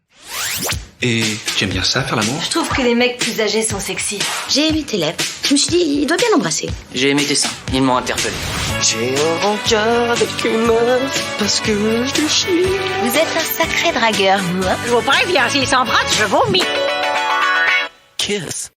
Et tu aimes bien ça, faire l'amour? Je trouve que les mecs plus âgés sont sexy. J'ai aimé tes lèvres. Je me suis dit, il doit bien l'embrasser. J'ai aimé tes seins. Ils m'ont interpellé. J'ai un rencard avec une meuf parce que je chie. Vous êtes un sacré dragueur, vous, hein? Je vous préviens, s'il s'embrasse, je vomis. Kiss.